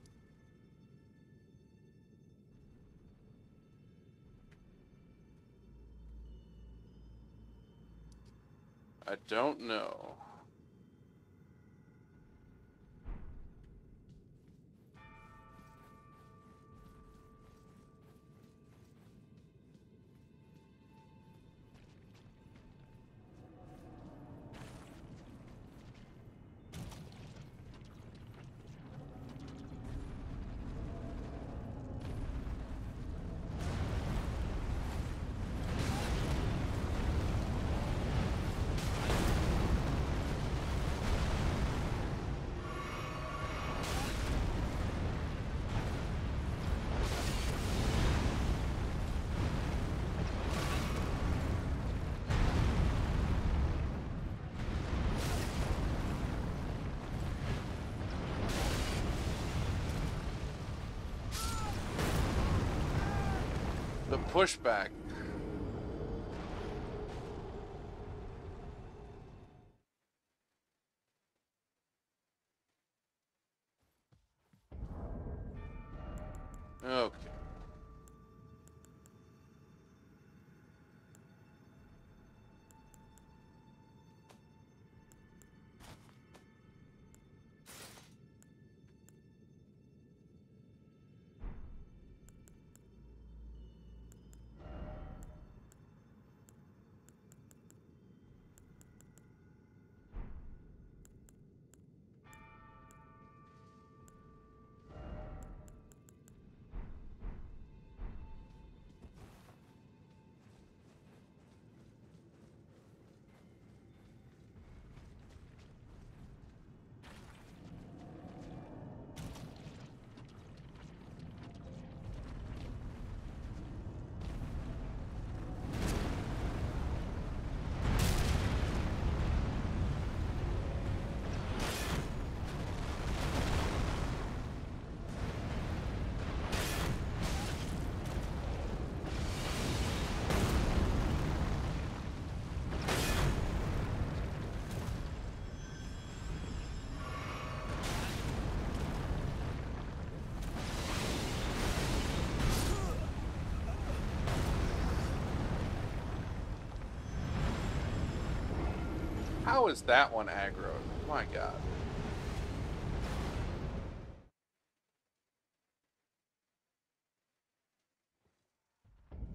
I don't know. The pushback. Okay. How is that one aggroed? My God.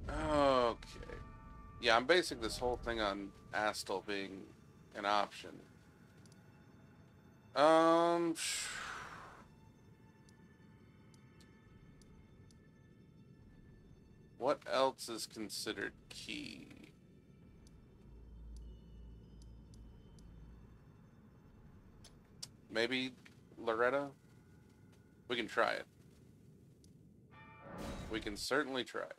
Okay. Yeah, I'm basing this whole thing on Astal being an option. What else is considered key? Maybe Loretta? We can try it. We can certainly try it.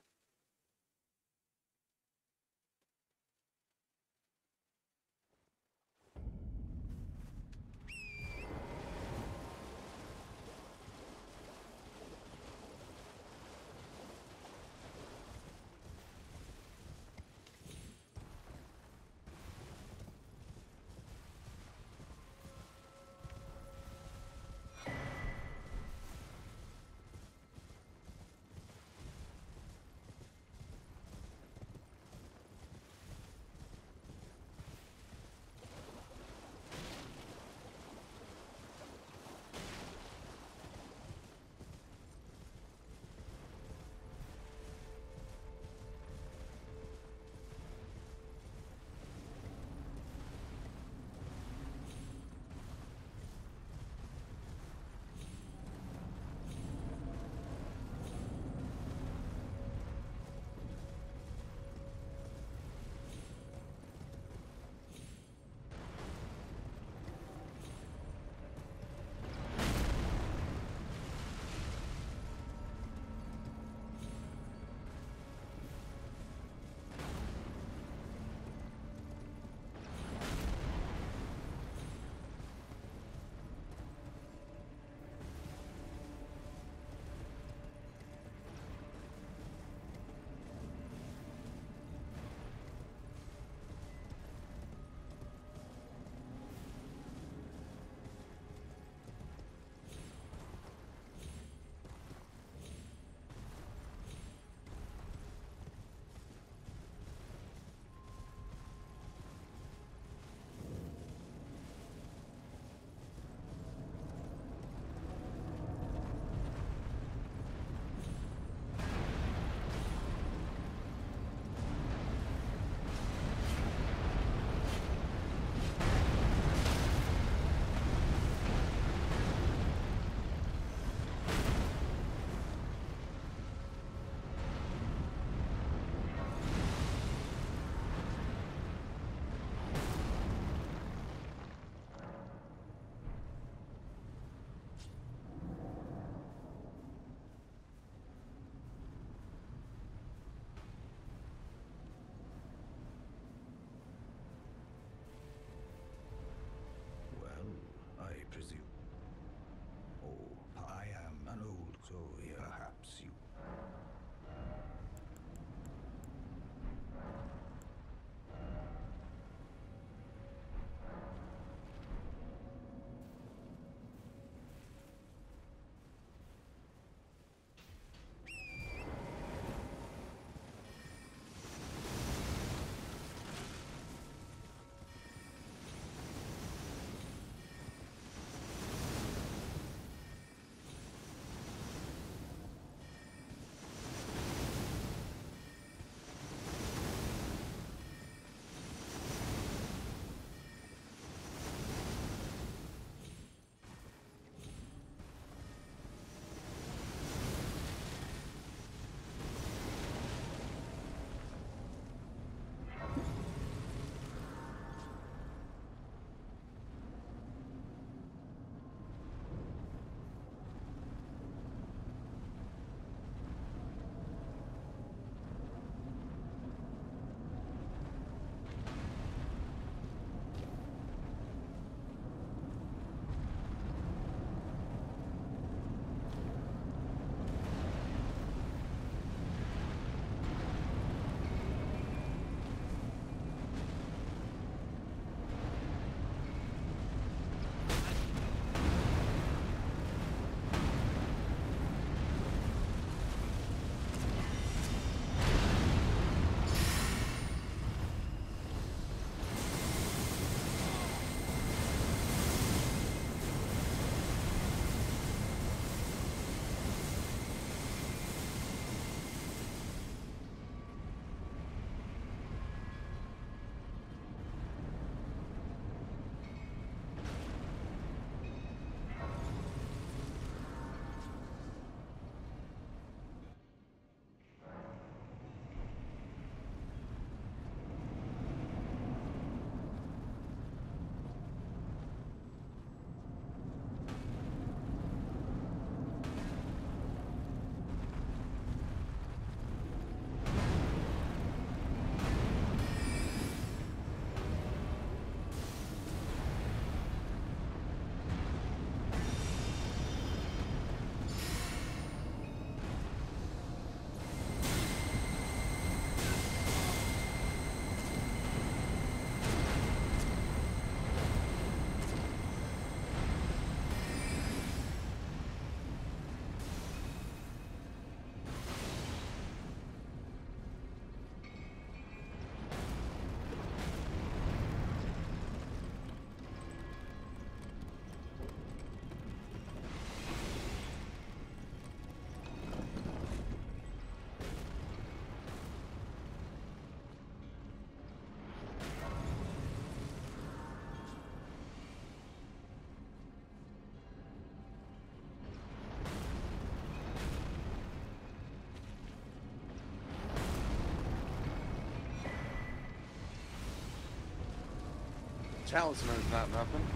talisman's not nothing,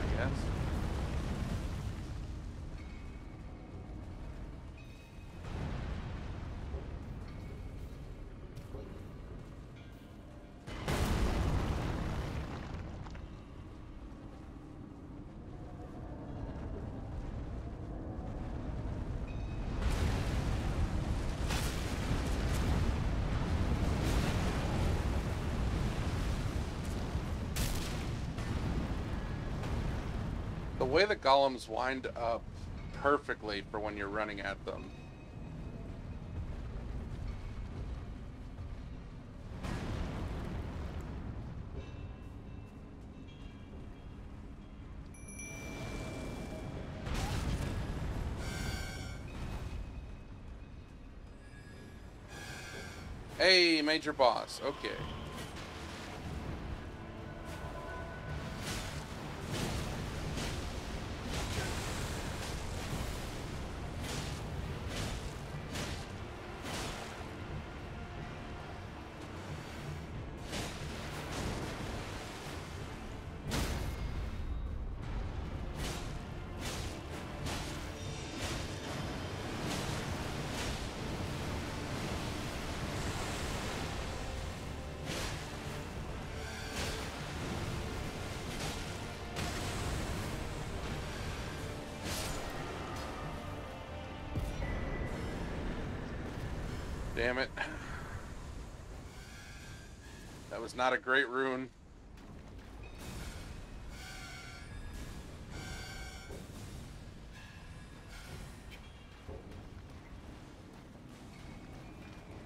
I guess. The way the golems wind up perfectly for when you're running at them. Hey, major boss. Okay. Damn it. That was not a great rune.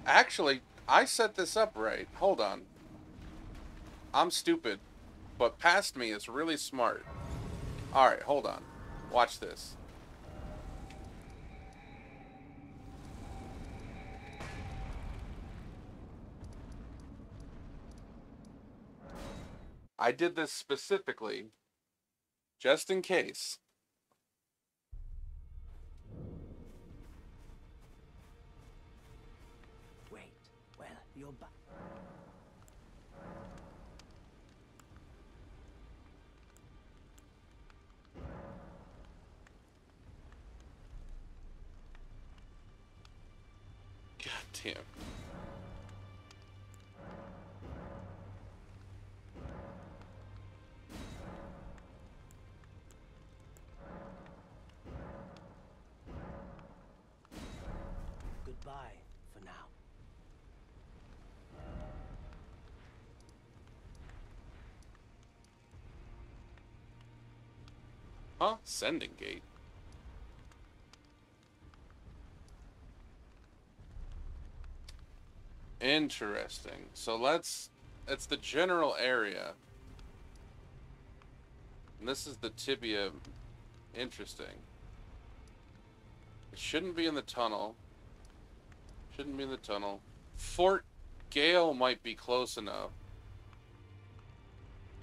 Actually, I set this up right. Hold on. I'm stupid, but past me is really smart. Alright, hold on. Watch this. I did this specifically, just in case. Wait, well, you're back. God damn. Goodbye for now. Huh? Sending gate. Interesting. So it's the general area. And this is the tibia. Interesting. It shouldn't be in the tunnel. Shouldn't be in the tunnel. Fort Gale might be close enough.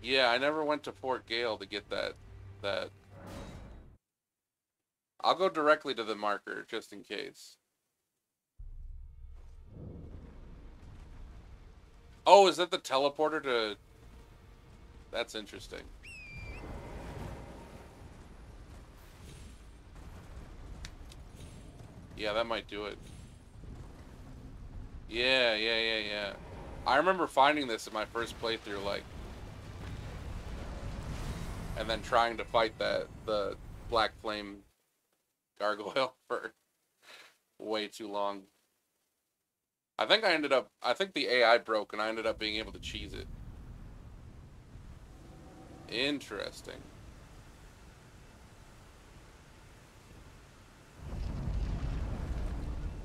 Yeah, I never went to Fort Gale to get that. I'll go directly to the marker, just in case. Oh, is that the teleporter to... That's interesting. Yeah, that might do it. Yeah. I remember finding this in my first playthrough, like... And then trying to fight the Black Flame gargoyle for way too long. I think the AI broke and I ended up being able to cheese it. Interesting.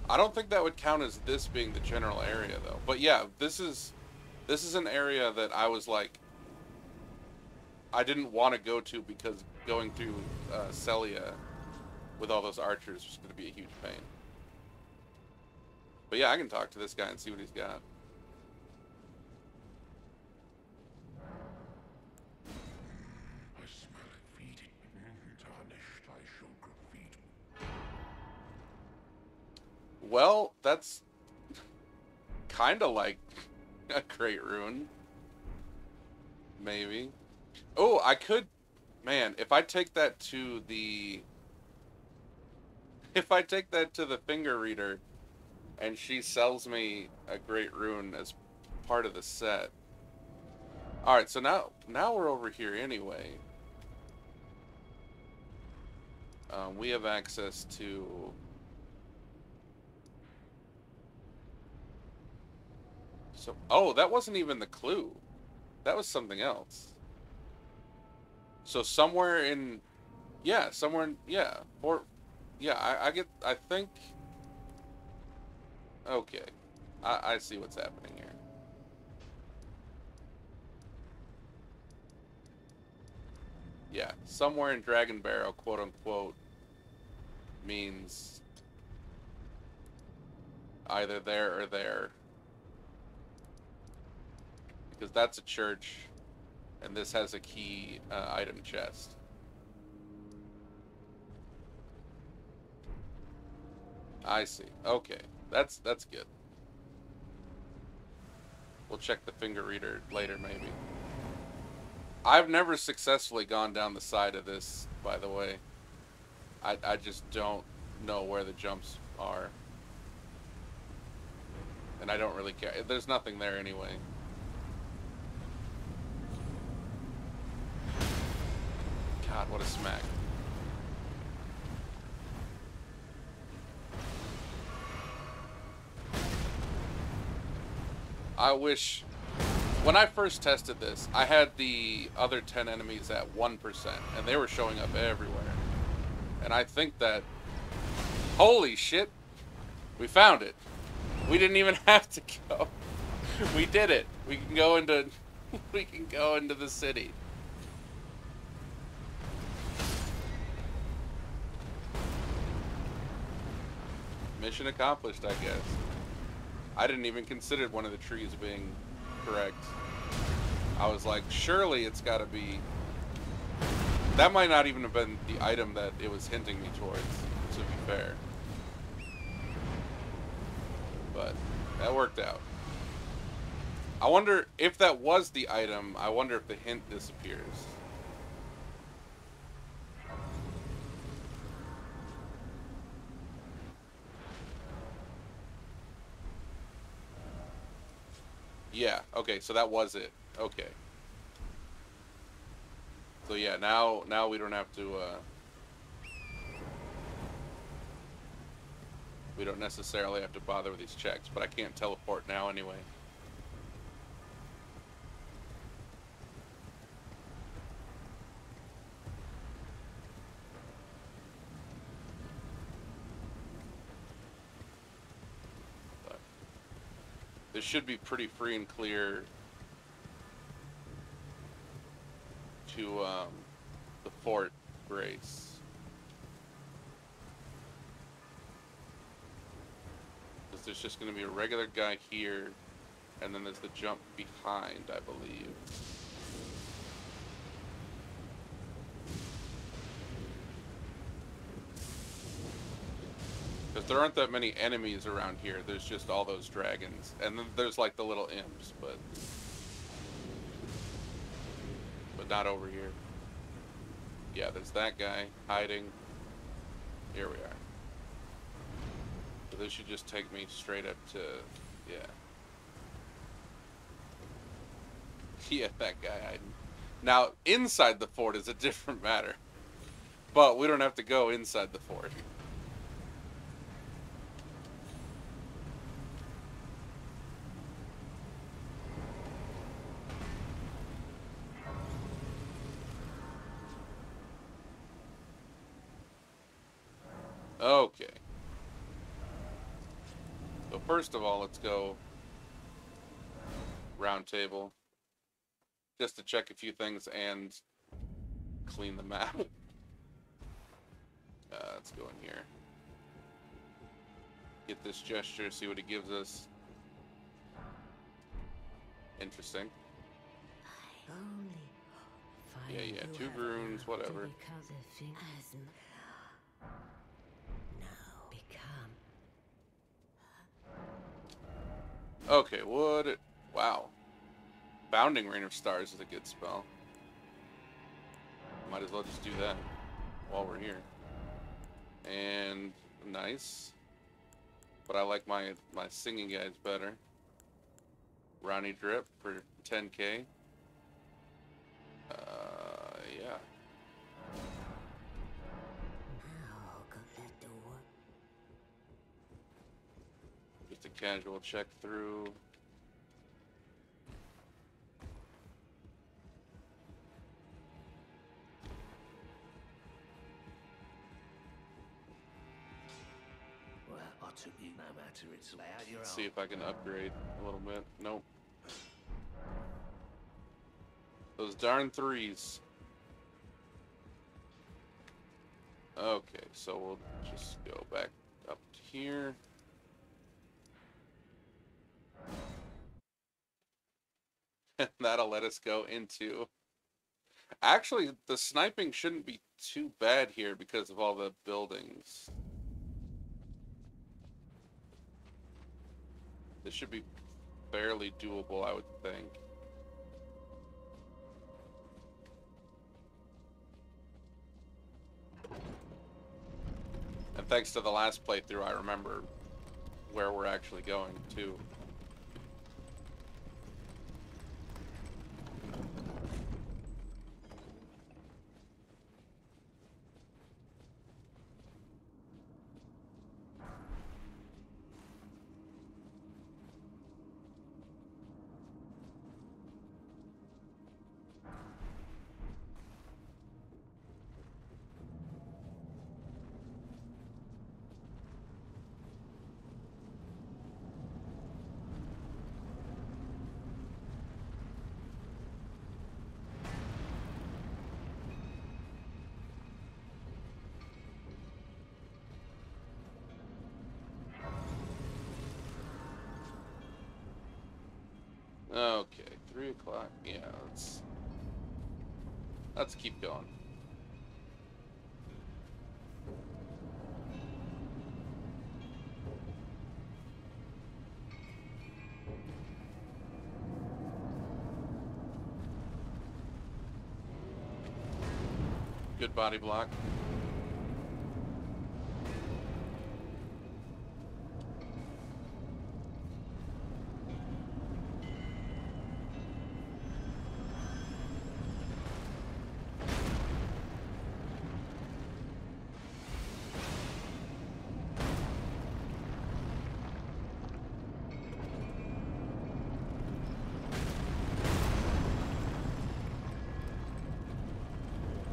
I don't think that would count as this being the general area though. But yeah, this is an area that I was like, I didn't want to go to because going through Celia with all those archers was going to be a huge pain. But yeah, I can talk to this guy and see what he's got. I smell graffiti. Tarnished, I shall graffiti. Well, that's kind of like a great rune. Maybe. Oh, I could... Man, if I take that to the... If I take that to the finger reader, and she sells me a great rune as part of the set. Alright, so now we're over here anyway. We have access to... So, oh, that wasn't even the clue. That was something else. So somewhere in... Yeah, somewhere in... Yeah. Or... Yeah, I think... Okay. I see what's happening here. Yeah, somewhere in Dragon Barrow, quote unquote, means either there or there. Because that's a church, and this has a key item chest. I see. Okay, that's good. We'll check the finger reader later, maybe. I've never successfully gone down the side of this, by the way. I just don't know where the jumps are. And I don't really care. There's nothing there anyway. God, what a smack. I wish... When I first tested this, I had the other 10 enemies at 1%, and they were showing up everywhere. And I think that... Holy shit! We found it. We didn't even have to go. We did it. We can go into... We can go into the city. Mission accomplished, I guess. I didn't even consider one of the trees being correct. I was like, surely it's got to be... That might not even have been the item that it was hinting me towards, to be fair. But that worked out. I wonder if that was the item, I wonder if the hint disappears. Yeah, okay, so that was it. Okay. So yeah, now we don't have to, we don't necessarily have to bother with these checks, but I can't teleport now anyway. But this should be pretty free and clear to the Fort Grace. Because there's just going to be a regular guy here, and then there's the jump behind, I believe. Because there aren't that many enemies around here, there's just all those dragons. And then there's like the little imps, but not over here. Yeah, there's that guy hiding. Here we are. So this should just take me straight up to, yeah. Yeah, that guy hiding. Now, inside the fort is a different matter. But we don't have to go inside the fort. Okay. So first of all, let's go round table. Just to check a few things and clean the map. Let's go in here. Get this gesture, see what it gives us. Interesting. Yeah, 2 runes, whatever. Okay, what? Wow. Bounding Rain of Stars is a good spell. Might as well just do that while we're here. And nice. But I like my singing guys better. Ronnie Drip for 10K. Yeah. Oh, got that door. Just a casual check through. Well, I took you no matter it's out your Let's see if I can upgrade a little bit. Nope. Those darn threes. Okay, so we'll just go back up to here. And that'll let us go into... Actually, the sniping shouldn't be too bad here because of all the buildings. This should be fairly doable, I would think. And thanks to the last playthrough, I remember where we're actually going, too. Okay, 3 o'clock. Yeah, let's keep going. Good body block.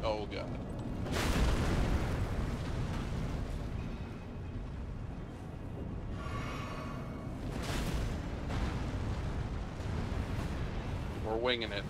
Oh god. We're winging it.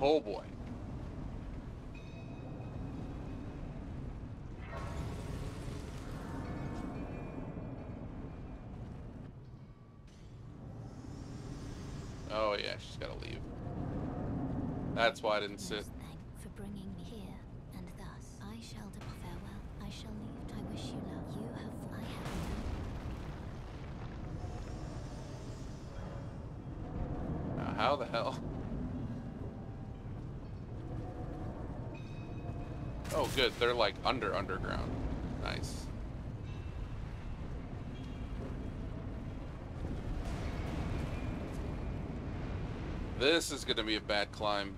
Oh boy. Oh yeah, she's gotta leave. That's why I didn't sit. Thank for bringing me here, and thus I shall depart. Farewell. I shall leave. I wish you luck. You have. I have. Now, how the hell? Oh, good. They're like underground. Nice. This is gonna be a bad climb.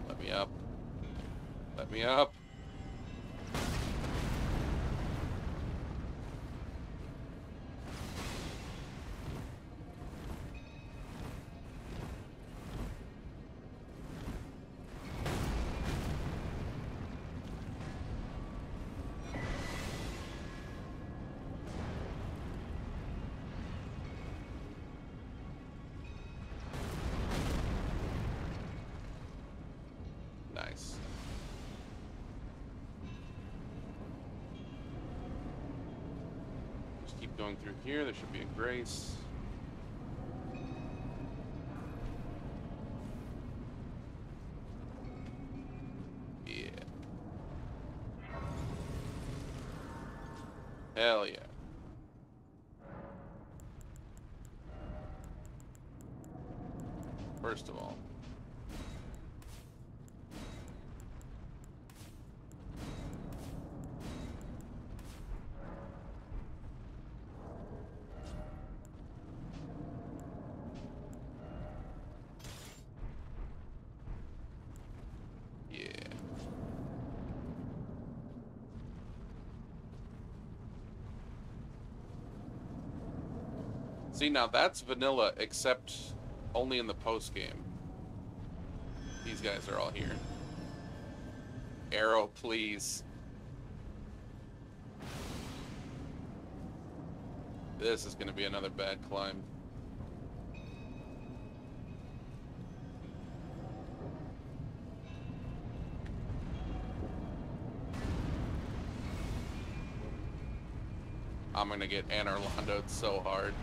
Let me up. Let me up. Keep going through here. There should be a grace. Yeah. Hell yeah. First of all. Yeah. See, now that's vanilla, except only in the post game. These guys are all here. Arrow, please. This is going to be another bad climb. I'm going to get Anor-Londo'd so hard.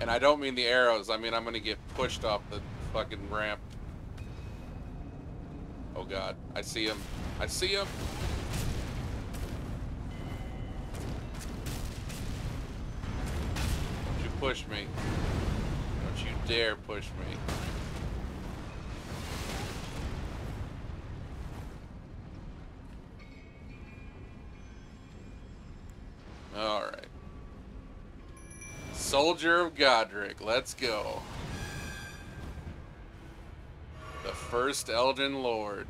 And I don't mean the arrows. I mean, I'm going to get pushed off the fucking ramp. Oh god, I see him. I see him. Don't you push me. Don't you dare push me. Alright. Soldier of Godric, let's go. The first Elden Lord.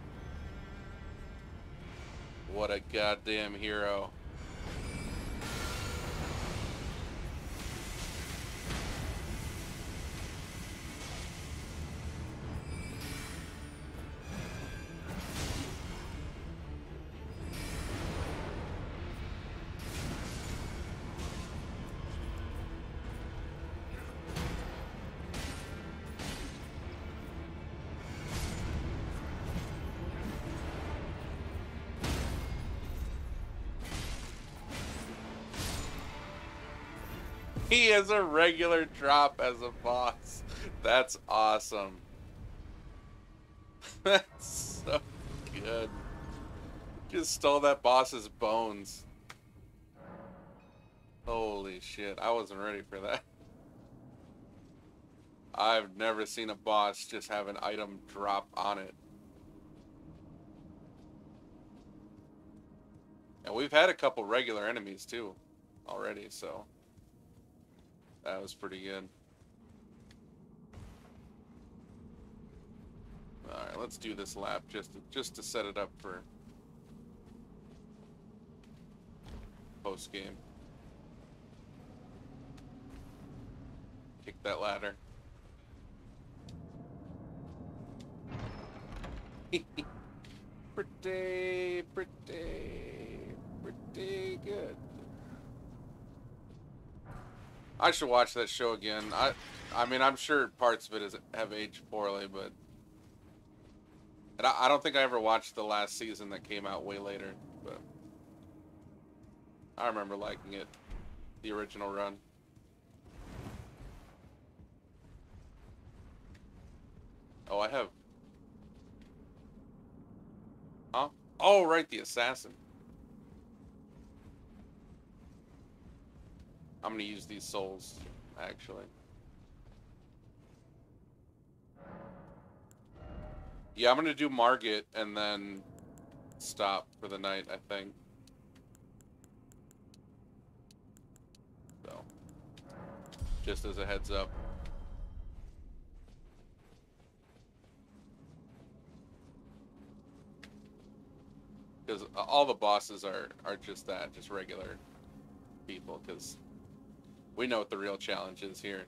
What a goddamn hero. He has a regular drop as a boss. That's awesome. That's so good. Just stole that boss's bones. Holy shit, I wasn't ready for that. I've never seen a boss just have an item drop on it. And we've had a couple regular enemies too already, so that was pretty good. Alright, let's do this lap just to set it up for post game. Kick that ladder. Pretty good. I should watch that show again. I mean, I'm sure parts of it have aged poorly, but and I don't think I ever watched the last season that came out way later, but I remember liking it, the original run. Oh, I have. Huh? Oh, right, the assassin. I'm gonna use these souls, actually. Yeah, I'm gonna do Margit and then stop for the night, I think. So, just as a heads up. Because all the bosses are just that, just regular people, because we know what the real challenge is here.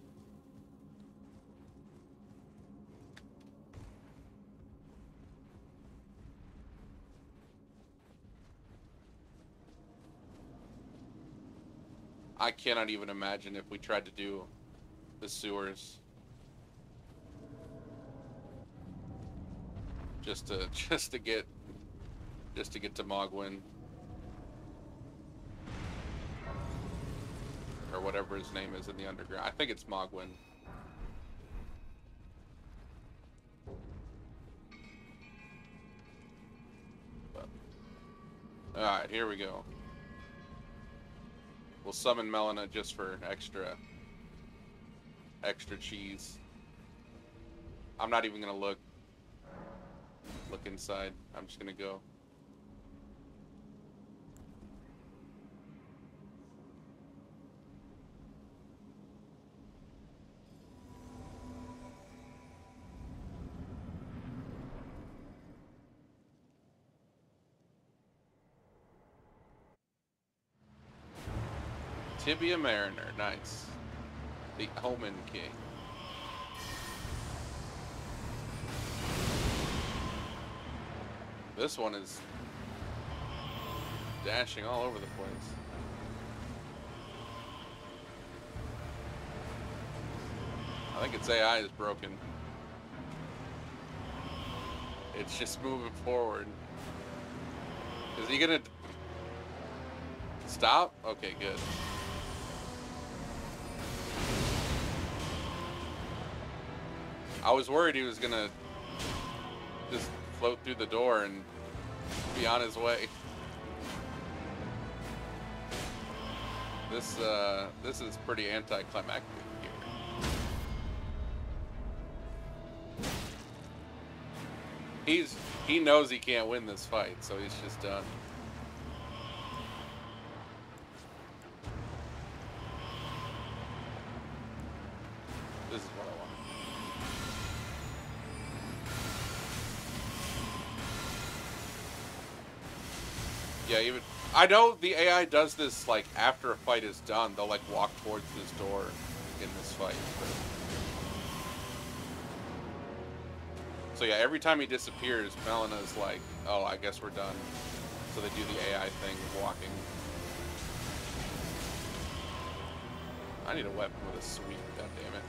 I cannot even imagine if we tried to do the sewers. Just to get to Mogwyn. or whatever his name is in the underground. I think it's Mogwin. Alright, here we go. We'll summon Melina just for extra cheese. I'm not even gonna look inside. I'm just gonna go. Tibia Mariner, nice. The Omen King. This one is dashing all over the place. I think its AI is broken. It's just moving forward. Is he gonna stop? Okay, good. I was worried he was gonna just float through the door and be on his way. This is pretty anticlimactic here. He knows he can't win this fight, so he's just done. This is what I want. Yeah, even I know the AI does this like after a fight is done. They'll like walk towards this door in this fight. So yeah, every time he disappears, Melina's like, "Oh, I guess we're done." So they do the AI thing of walking. I need a weapon with a sweep. God damn it.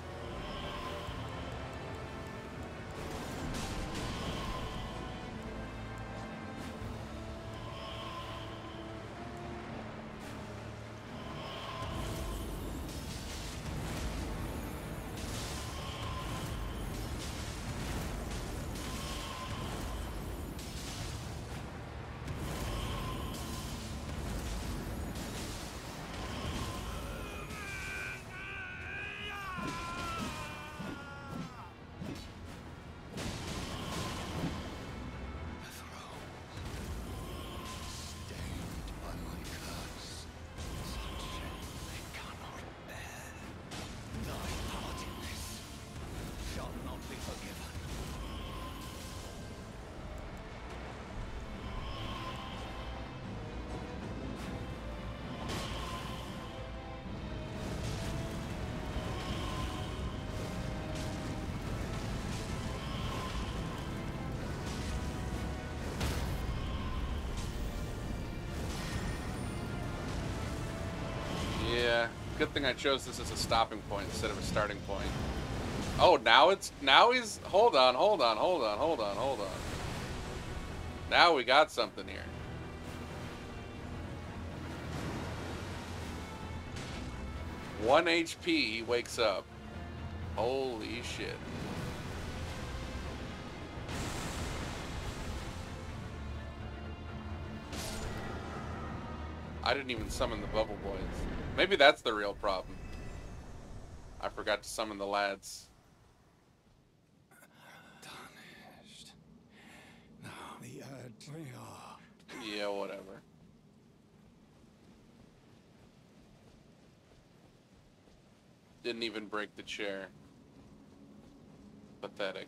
Good thing I chose this as a stopping point instead of a starting point. Oh, now he's, hold on. Now we got something here. One HP, he wakes up. Holy shit. I didn't even summon the Bubble Boys. Maybe that's the real problem. I forgot to summon the lads. Tarnished. Now the urge we are. Yeah, whatever. Didn't even break the chair. Pathetic.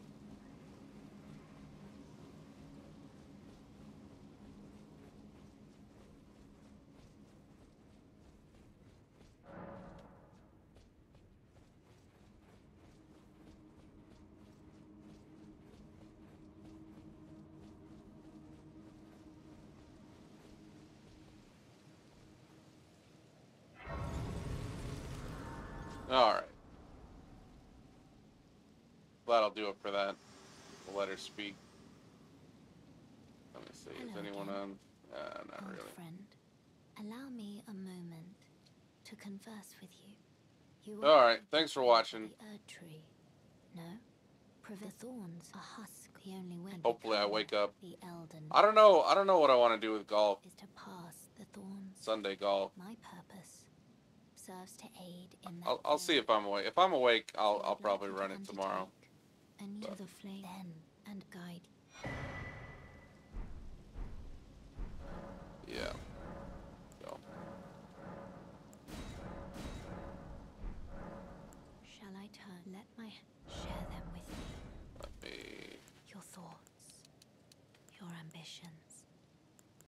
Alright. That'll do it for that. We'll let her speak. Let me see. Hello Is anyone again. on? Not Old really. friend, allow me a moment to converse with you. You All right, thanks for watching. The Erd tree. No? The thorns are husk. The only way. Hopefully I wake up. The Elden. I don't know what I want to do with golf. Is to pass the thorns. Sunday golf. My purpose serves to aid in that. I'll see if I'm awake. If I'm awake, I'll probably run it tomorrow. And to the flame then and guide. Yeah. So. Shall I turn? Let my share them with me. Let me. Your thoughts, your ambition.